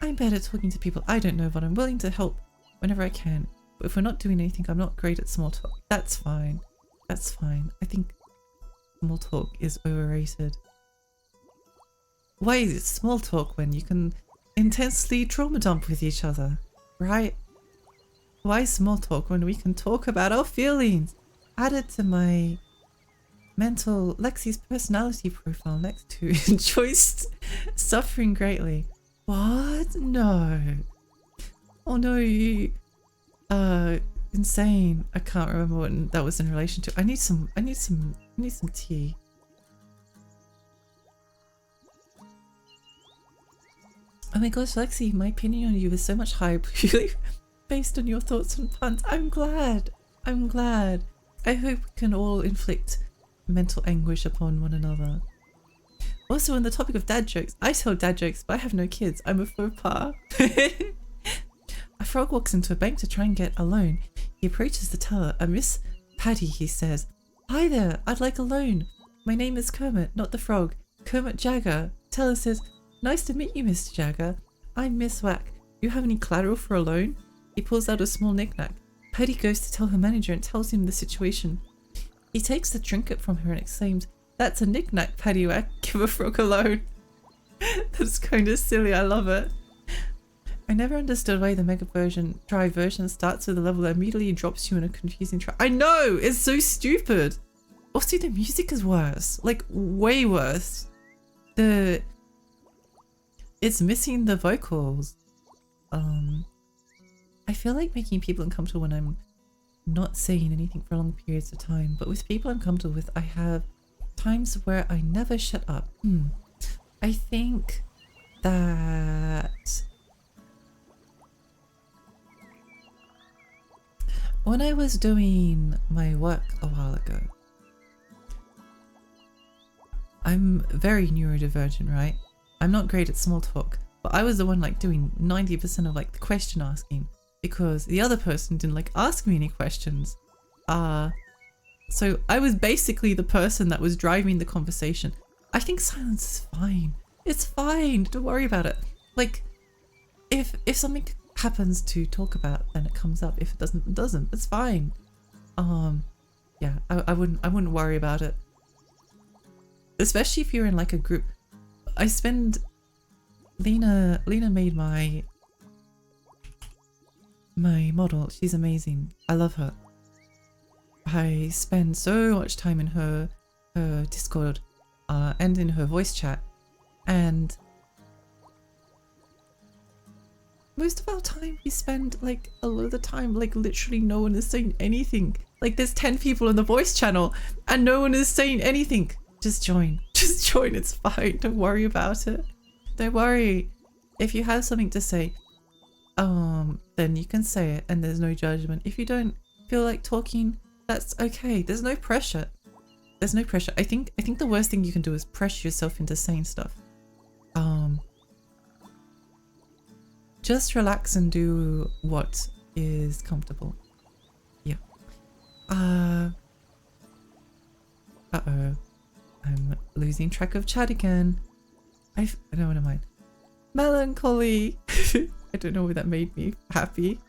I'm bad at talking to people I don't know, but I'm willing to help whenever I can. But if we're not doing anything, I'm not great at small talk. That's fine. That's fine. I think small talk is overrated. Why is it small talk when you can intensely trauma dump with each other, right? Why small talk when we can talk about our feelings? Added to my mental Lexi's personality profile next to enjoys suffering greatly. What? No. Oh no, you insane. I can't remember what that was in relation to. I need some tea. Oh my gosh, Lexi, my opinion on you is so much higher purely based on your thoughts and puns. I'm glad. I'm glad. I hope we can all inflict mental anguish upon one another. Also, on the topic of dad jokes, I tell dad jokes, but I have no kids. I'm a faux pas. A frog walks into a bank to try and get a loan. He approaches the teller. Miss Patty, he says. Hi there, I'd like a loan. My name is Kermit, not the frog. Kermit Jagger. Teller says, nice to meet you, Mr. Jagger. I'm Miss Whack. You have any collateral for a loan? He pulls out a small knick-knack. Patty goes to tell her manager and tells him the situation. He takes the trinket from her and exclaims, that's a knick-knack, Patty Whack. Give a frog a loan. That's kind of silly. I love it. I never understood why the Mega Drive version starts with a level that immediately drops you in a confusing track. I know! It's so stupid! Also, the music is worse. Like, way worse. It's missing the vocals. I feel like making people uncomfortable when I'm not saying anything for long periods of time. But with people I'm comfortable with, I have times where I never shut up. I think that when I was doing my work a while ago, I'm very neurodivergent, right? I'm not great at small talk, but I was the one like doing 90% of like the question asking because the other person didn't like ask me any questions. So I was basically the person that was driving the conversation. I think silence is fine. It's fine. Don't worry about it. Like, if something happens to talk about, then it comes up. If it doesn't, it doesn't. It's fine. Yeah, I wouldn't worry about it. Especially if you're in like a group. Lena made my model. She's amazing. I love her. I spend so much time in her Discord and in her voice chat, and most of our time we spend like a lot of the time like literally no one is saying anything. Like there's 10 people in the voice channel and no one is saying anything. Just join. Just join. It's fine. Don't worry about it. Don't worry. If you have something to say, then you can say it and there's no judgment. If you don't feel like talking, that's okay. There's no pressure. There's no pressure. I think the worst thing you can do is pressure yourself into saying stuff. Just relax and do what is comfortable. Yeah. Uh-oh. I'm losing track of chat again. I don't mind. Melancholy. I don't know why that made me happy.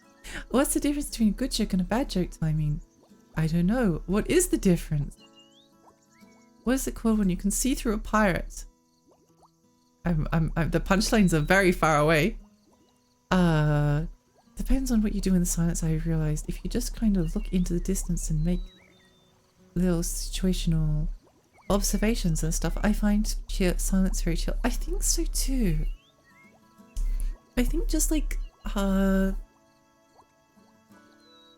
What's the difference between a good joke and a bad joke, timing? I don't know. What is the difference? What is it called when you can see through a pirate? The punchlines are very far away. Depends on what you do in the silence, I realized. If you just kind of look into the distance and make little situational observations and stuff, I find silence very chill. I think so too. I think just like,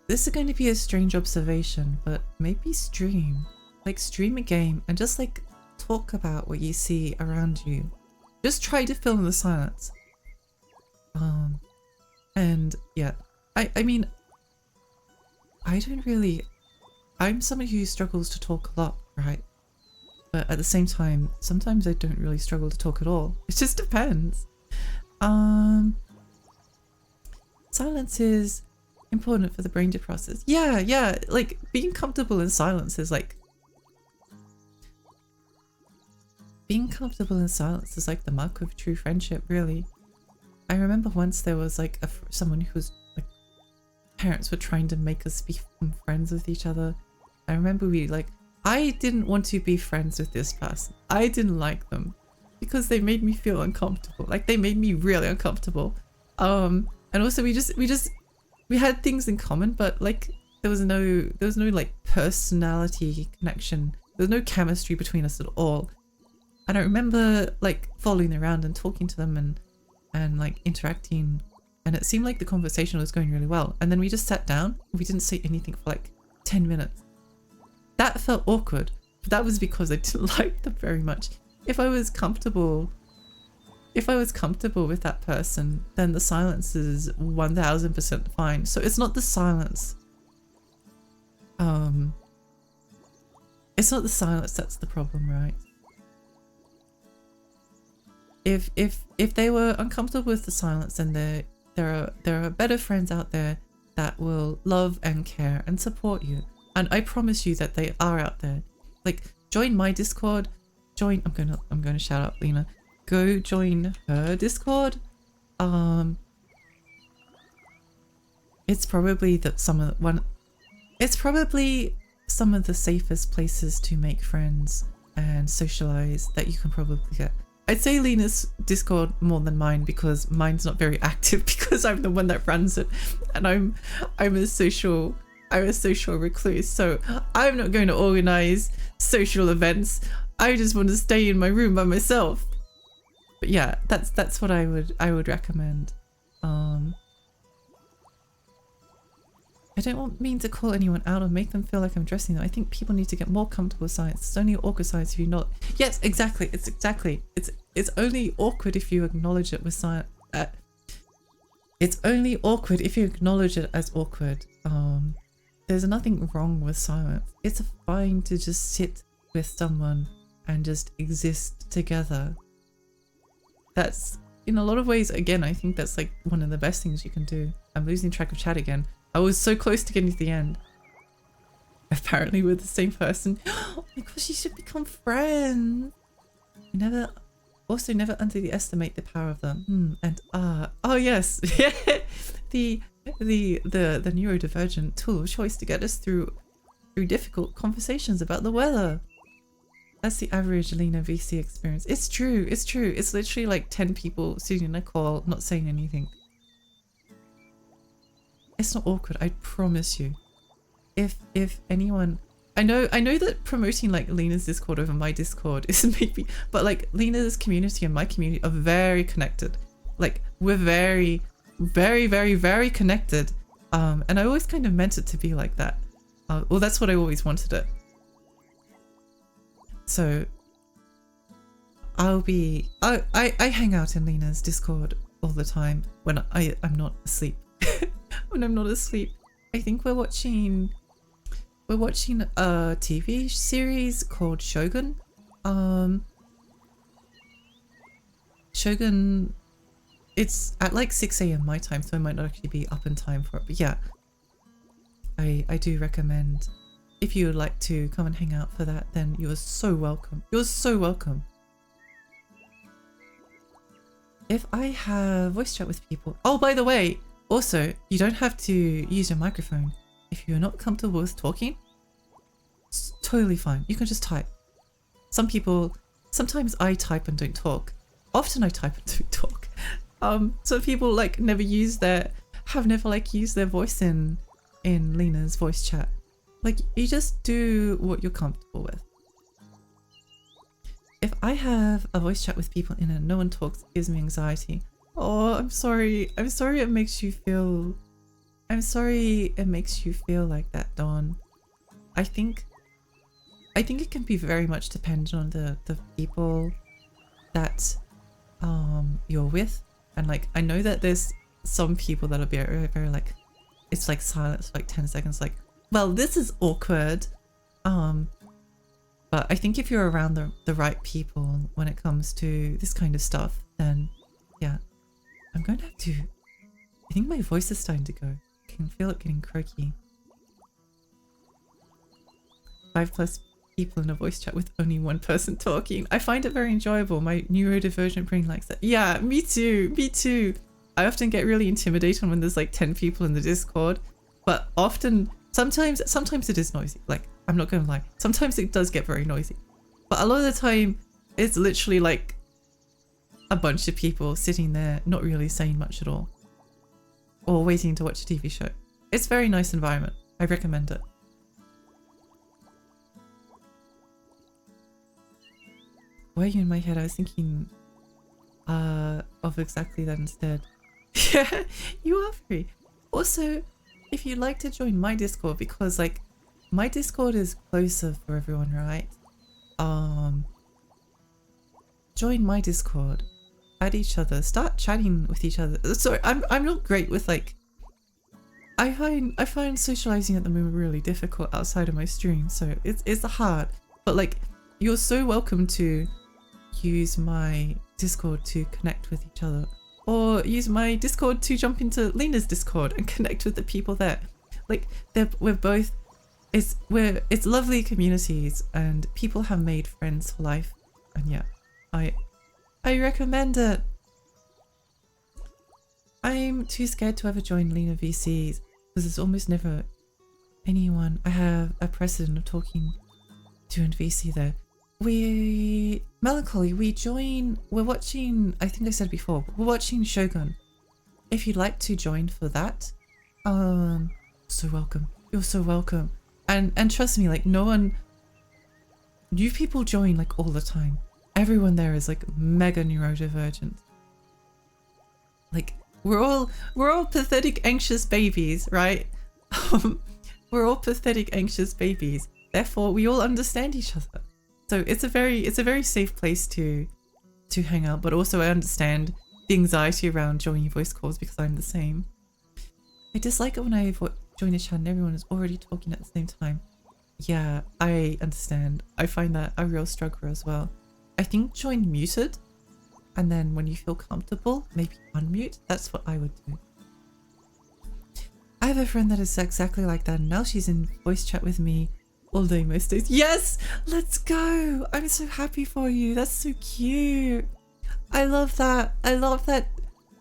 this is going to be a strange observation, but maybe stream a game and just like talk about what you see around you. Just try to fill in the silence. And yeah, I mean, I'm somebody who struggles to talk a lot, right? But at the same time, sometimes I don't really struggle to talk at all. It just depends. Silence is important for the brain to process. Yeah, like being comfortable in silence is like the mark of true friendship, really. I remember once there was like someone who was like, parents were trying to make us become friends with each other. I remember I didn't want to be friends with this person. I didn't like them because they made me feel uncomfortable. Like they made me really uncomfortable. And also we had things in common, but like there was no like personality connection. There was no chemistry between us at all. And I remember like following around and talking to them and like interacting, and it seemed like the conversation was going really well. And then we just sat down and we didn't say anything for like 10 minutes. That felt awkward, but that was because I didn't like them very much. If I was comfortable with that person, then the silence is 1000% fine. So it's not the silence. It's not the silence that's the problem, right? If they were uncomfortable with the silence, then there are better friends out there that will love and care and support you. And I promise you that they are out there. Like, join my Discord. I'm gonna shout out Lena. Go join her Discord. It's probably some of the safest places to make friends and socialize that you can probably get. I'd say Lena's Discord more than mine because mine's not very active because I'm the one that runs it, and I'm a social recluse, so I'm not going to organize social events. I just want to stay in my room by myself. But yeah, that's what I would recommend. I don't mean to call anyone out or make them feel like I'm addressing them. I think people need to get more comfortable with science. It's only awkward science if you're not. Yes, exactly. It's only awkward if you acknowledge it with science. It's only awkward if you acknowledge it as awkward. There's nothing wrong with silence. It's fine to just sit with someone and just exist together. That's, in a lot of ways, again, I think that's like one of the best things you can do. I'm losing track of chat again. I was so close to getting to the end. Apparently we're the same person. Oh my gosh, you should become friends. Never underestimate the power of them. Oh yes. the neurodivergent tool of choice to get us through difficult conversations about the weather. That's the average Lena VC experience. It's true. It's literally like 10 people sitting in a call, not saying anything. It's not awkward, I promise you. If anyone, I know that promoting like Lena's Discord over my Discord is maybe, but like Lena's community and my community are very connected. Like we're very very, very, very connected. And I always kind of meant it to be like that. Well, that's what I always wanted it. So I hang out in Lena's Discord all the time when I'm not asleep. When I'm not asleep. I think we're watching a TV series called Shogun. Shogun, it's at like 6 a.m. my time, so I might not actually be up in time for it. But yeah, I do recommend, if you would like to come and hang out for that, then you are so welcome. You're so welcome. If I have voice chat with people, oh, by the way, also, you don't have to use your microphone. If you're not comfortable with talking, it's totally fine. You can just type. Some people, sometimes I type and don't talk. Often I type and don't talk. Some people like have never used their voice in Lena's voice chat. Like, you just do what you're comfortable with. If I have a voice chat with people in and no one talks, it gives me anxiety. Oh, I'm sorry. I'm sorry it makes you feel... I'm sorry it makes you feel like that, Dawn. I think it can be very much dependent on the people that you're with. And like, I know that there's some people that'll be very, very like, it's like silence for like 10 seconds, like, well, this is awkward. But I think if you're around the right people when it comes to this kind of stuff, then yeah, I'm going to have to, I think my voice is starting to go. I can feel it getting croaky. 5+ people in a voice chat with only one person talking. I find it very enjoyable. My neurodivergent brain likes that. Yeah, me too. Me too. I often get really intimidated when there's like 10 people in the Discord, but often, sometimes it is noisy. Like, I'm not gonna lie. Sometimes it does get very noisy, but a lot of the time it's literally like a bunch of people sitting there not really saying much at all, or waiting to watch a TV show. It's a very nice environment. I recommend it. Why are you in my head? I was thinking of exactly that instead. Yeah, you are free. Also, if you'd like to join my Discord, because like my Discord is closer for everyone, right? Join my Discord, add each other, start chatting with each other. Sorry, I'm not great with like, I find socializing at the moment really difficult outside of my stream, so it's hard. But like, you're so welcome to use my Discord to connect with each other, or use my Discord to jump into Lena's Discord and connect with the people there. Like, it's lovely communities and people have made friends for life, and yeah, I recommend it. I'm too scared to ever join Lena VCs because there's almost never anyone I have a precedent of talking to in VC there. Melancholy, we're watching, I think I said before, we're watching Shogun. If you'd like to join for that, so welcome. You're so welcome. And trust me, like, new people join like all the time. Everyone there is like mega neurodivergent. Like, we're all pathetic, anxious babies, right? We're all pathetic, anxious babies. Therefore, we all understand each other. So it's a very safe place to hang out. But also, I understand the anxiety around joining voice calls because I'm the same. I dislike it when I join a chat and everyone is already talking at the same time. Yeah, I understand. I find that a real struggle as well. I think join muted, and then when you feel comfortable, maybe unmute. That's what I would do. I have a friend that is exactly like that, and now she's in voice chat with me all day most days. Yes, let's go. I'm so happy for you. That's so cute. I love that. I love that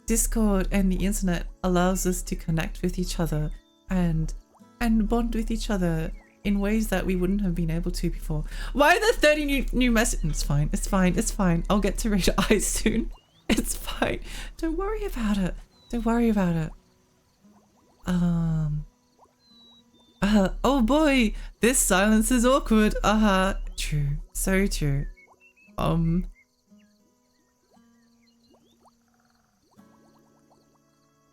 Discord and the internet allows us to connect with each other and bond with each other in ways that we wouldn't have been able to before. Why are there 30 new messages? It's fine. It's fine. It's fine. I'll get to Radar Eyes soon. It's fine. Don't worry about it. Don't worry about it. Oh boy, this silence is awkward. True. So true.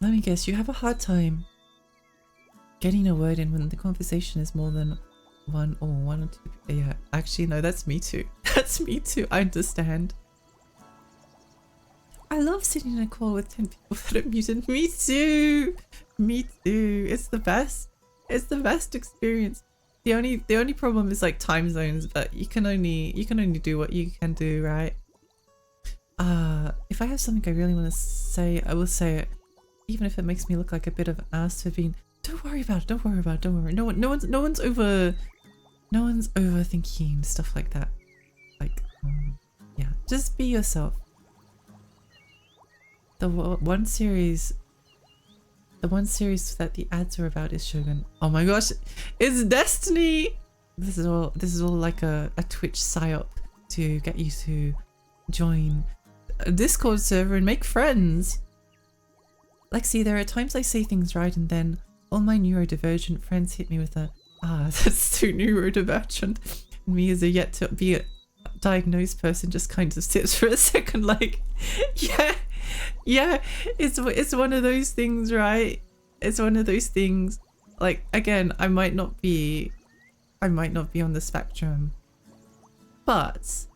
Let me guess, you have a hard time getting a word in when the conversation is more than one or two. Yeah, actually, no, that's me too. That's me too. I understand. I love sitting in a call with 10 people that are muted. Me too. Me too. It's the best. It's the best experience. The only problem is like time zones, but you can only do what you can do, right? If I have something I really want to say, I will say it, even if it makes me look like a bit of an ass for being. Don't worry about it. Don't worry about it. Don't worry. No one's overthinking stuff like that. Like, yeah, just be yourself. The one series that the ads are about is Shogun. Oh my gosh, it's Destiny. This is all like a Twitch psyop to get you to join a Discord server and make friends. Lexi, there are times I say things right and then all my neurodivergent friends hit me with a that's too neurodivergent. And me as a yet to be a diagnosed person just kind of sits for a second like, yeah, it's one of those things, right? It's one of those things. Like, again, I might not be on the spectrum, but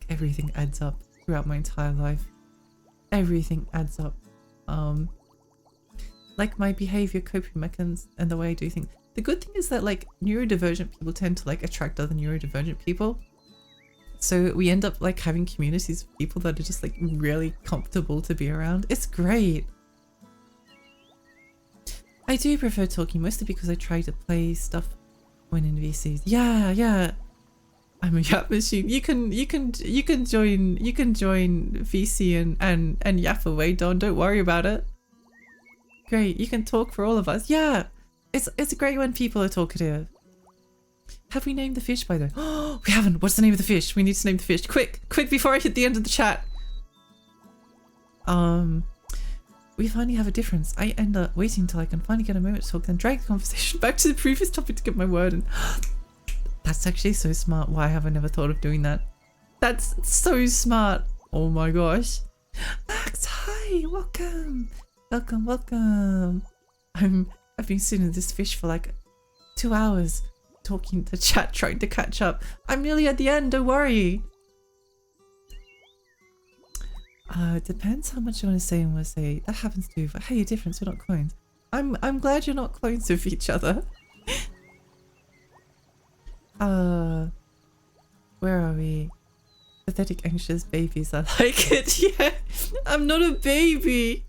everything adds up throughout my entire life. Everything adds up. Like my behavior, coping mechanisms, and the way I do things. The good thing is that like neurodivergent people tend to like attract other neurodivergent people. So we end up like having communities of people that are just like really comfortable to be around. It's great. I do prefer talking mostly because I try to play stuff when in VCs. Yeah. I'm a yap machine. You can join VC and yap away, Don. Don't worry about it. Great. You can talk for all of us. Yeah. It's great when people are talkative. Have we named the fish, by the way? Oh, we haven't. What's the name of the fish? We need to name the fish. Quick before I hit the end of the chat. We finally have a difference. I end up waiting until I can finally get a moment to talk, then drag the conversation back to the previous topic to get my word in. That's actually so smart. Why have I never thought of doing that? That's so smart. Oh my gosh. Max, hi, welcome. Welcome. I've been sitting with this fish for like 2 hours. Talking to chat, trying to catch up. I'm nearly at the end, don't worry. It depends how much you want to say and want to say. That happens too, but hey, difference, we're not clones. I'm glad you're not clones of each other. Where are we? Pathetic, anxious babies, I like it. Yeah, I'm not a baby.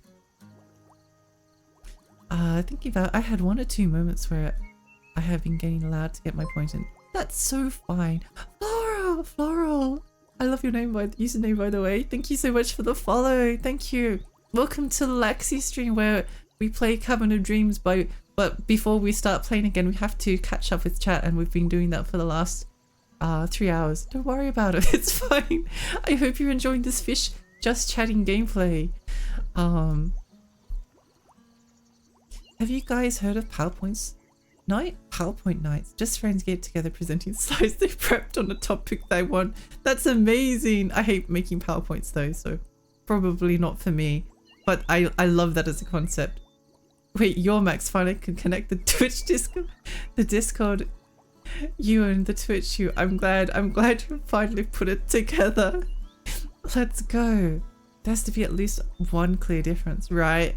Thinking about, I had 1 or 2 moments where I have been getting allowed to get my point in. That's so fine. Floral. I love your username, by the way. Thank you so much for the follow. Thank you. Welcome to the Lexi stream where we play Cavern of Dreams, but before we start playing again, we have to catch up with chat, and we've been doing that for the last 3 hours. Don't worry about it. It's fine. I hope you're enjoying this fish just chatting gameplay. Have you guys heard of PowerPoint nights? Just friends get together presenting slides they prepped on a topic they want. That's amazing. I hate making PowerPoints though, so probably not for me. But I love that as a concept. Wait, your Max finally can connect the Twitch Discord. You and the Twitch you. I'm glad you finally put it together. Let's go. There has to be at least one clear difference, right?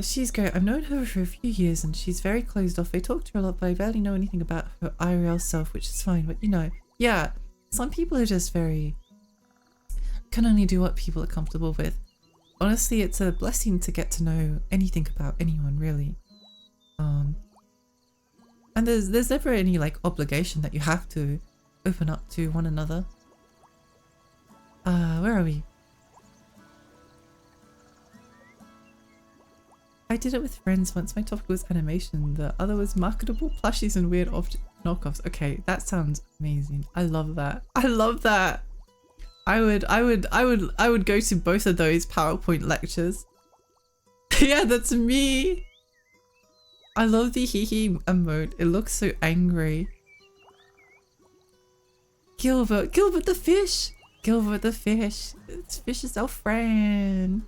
She's great. I've known her for a few years and she's very closed off. I talk to her a lot, but I barely know anything about her IRL self, which is fine. But you know, yeah, some people are just can only do what people are comfortable with. Honestly, it's a blessing to get to know anything about anyone, really. And there's never any like obligation that you have to open up to one another. Where are we? I did it with friends once. My topic was animation. The other was marketable plushies and weird knockoffs. Okay, that sounds amazing. I love that. I love that. I would go to both of those PowerPoint lectures. Yeah, that's me. I love the hee emote. It looks so angry. Gilbert the fish. This fish is our friend.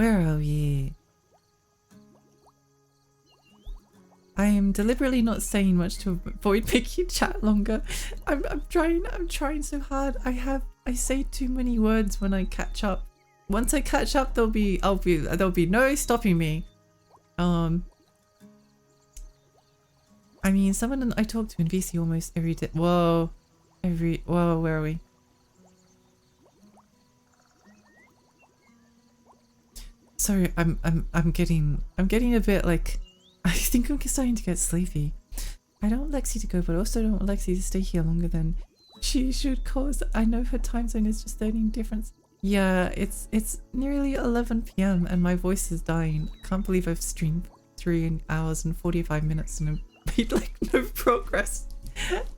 Where are we? I am deliberately not saying much to avoid making chat longer. I'm trying so hard. I say too many words when I catch up. Once I catch up, there'll be no stopping me. I mean, someone I talk to in VC almost every day. Whoa, where are we? Sorry, I'm getting a bit like, I think I'm starting to get sleepy. I don't want Lexi to go, but I also don't want Lexi to stay here longer than she should, cause I know her time zone is just 13 difference. Yeah, it's nearly 11 p.m. and my voice is dying. I can't believe I've streamed 3 hours and 45 minutes and I've made like no progress.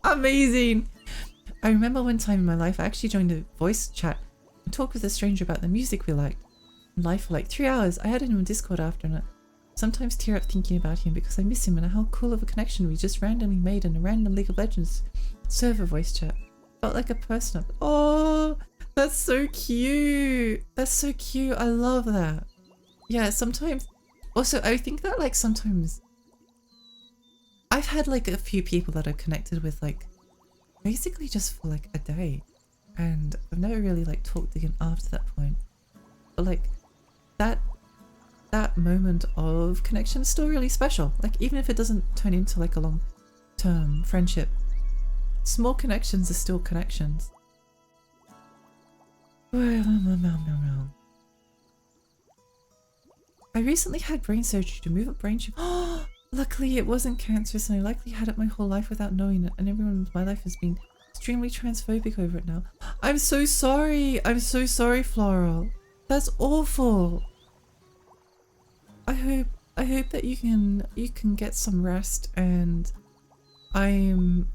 Amazing. I remember one time in my life I actually joined a voice chat and talked with a stranger about the music we liked. Live for like 3 hours. I had him on Discord after and I sometimes tear up thinking about him because I miss him and how cool of a connection we just randomly made in a random League of Legends server voice chat. Felt like a person. Oh, that's so cute. That's so cute. I love that. Yeah, sometimes. Also, I think that like sometimes I've had like a few people that I've connected with like basically just for like a day and I've never really like talked again after that point. But like that moment of connection is still really special. Like even if it doesn't turn into like a long-term friendship, small connections are still connections. I recently had brain surgery to move a brain tumor. Luckily it wasn't cancerous and I likely had it my whole life without knowing it, and everyone in my life has been extremely transphobic over it now. I'm so sorry. I'm so sorry, Floral. That's awful. I hope that you can get some rest, and I'm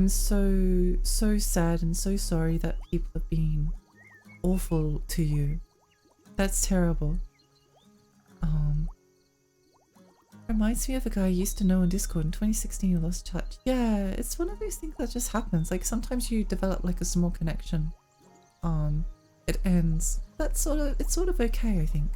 so sad and so sorry that people have been awful to you. That's terrible. Reminds me of a guy I used to know on Discord in 2016 I lost touch. Yeah, it's one of those things that just happens. Like sometimes you develop like a small connection. It ends. It's sort of okay, I think.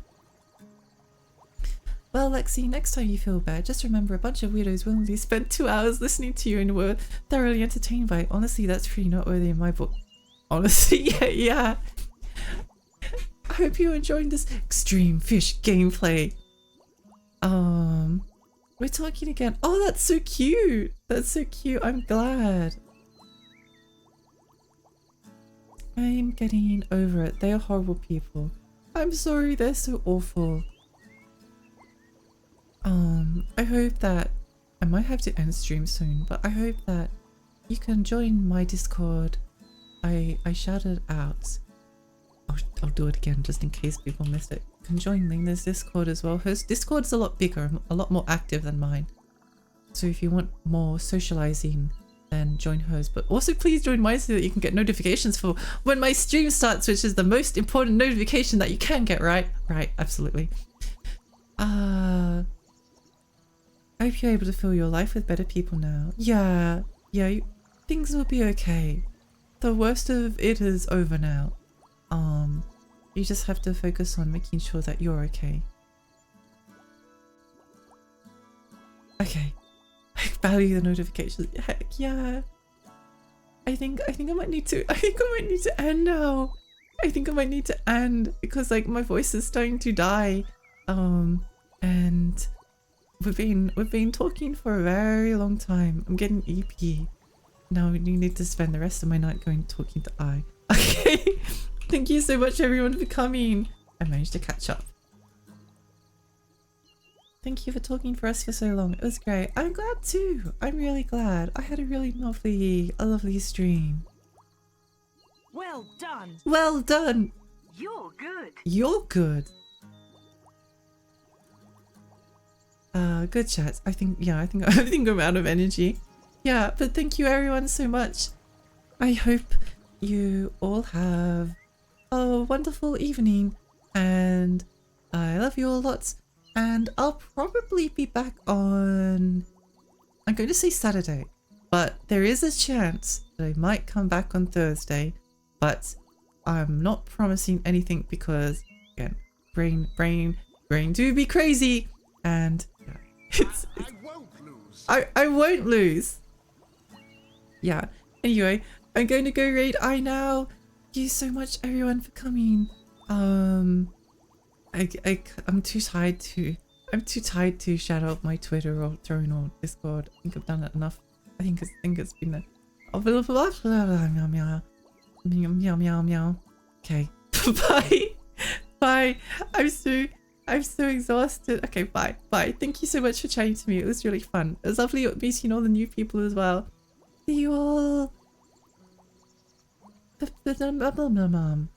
Well, Lexi, next time you feel bad, just remember a bunch of weirdos willingly spent 2 hours listening to you and were thoroughly entertained by it. Honestly, that's pretty noteworthy in my book. Honestly, yeah. I hope you're enjoying this extreme fish gameplay. We're talking again. Oh, that's so cute. That's so cute. I'm glad. I'm getting over it. They are horrible people. I'm sorry, they're so awful. I hope that I might have to end stream soon, but I hope that you can join my Discord. I shouted out. I'll do it again just in case people missed it. You can join Lena's Discord as well. Her Discord's a lot bigger, a lot more active than mine. So if you want more socializing, then join hers. But also please join mine so that you can get notifications for when my stream starts, which is the most important notification that you can get, right? Right, absolutely. I hope you're able to fill your life with better people now. Yeah, things will be okay. The worst of it is over now. You just have to focus on making sure that you're okay. Okay. I value the notifications. Heck yeah. I think I might need to end now. I think I might need to end because like my voice is starting to die. And we've been talking for a very long time. I'm getting EP. Now you need to spend the rest of my night talking to I. Okay. Thank you so much everyone for coming. I managed to catch up. Thank you for talking for us for so long. It was great. I'm glad too. I'm really glad. I had a really lovely stream. Well done. Well done. You're good. You're good. Good chat. I think I'm out of energy. Yeah, but thank you everyone so much. I hope you all have a wonderful evening and I love you all lots, and I'll probably be back on, I'm going to say Saturday, but there is a chance that I might come back on Thursday, but I'm not promising anything because again, brain going to be crazy. And yeah, it's I won't lose. I won't lose. Yeah. Anyway, I'm going to go raid I now. Thank you so much everyone for coming. I'm too tired to shout out my Twitter or Throne or Discord. I think I've done it enough. I think it's been a blah blah blah meow meow meow meow. Okay. Bye. Bye. I'm so exhausted. Okay, bye. Bye. Thank you so much for chatting to me. It was really fun. It was lovely meeting all the new people as well. See you all. Mom.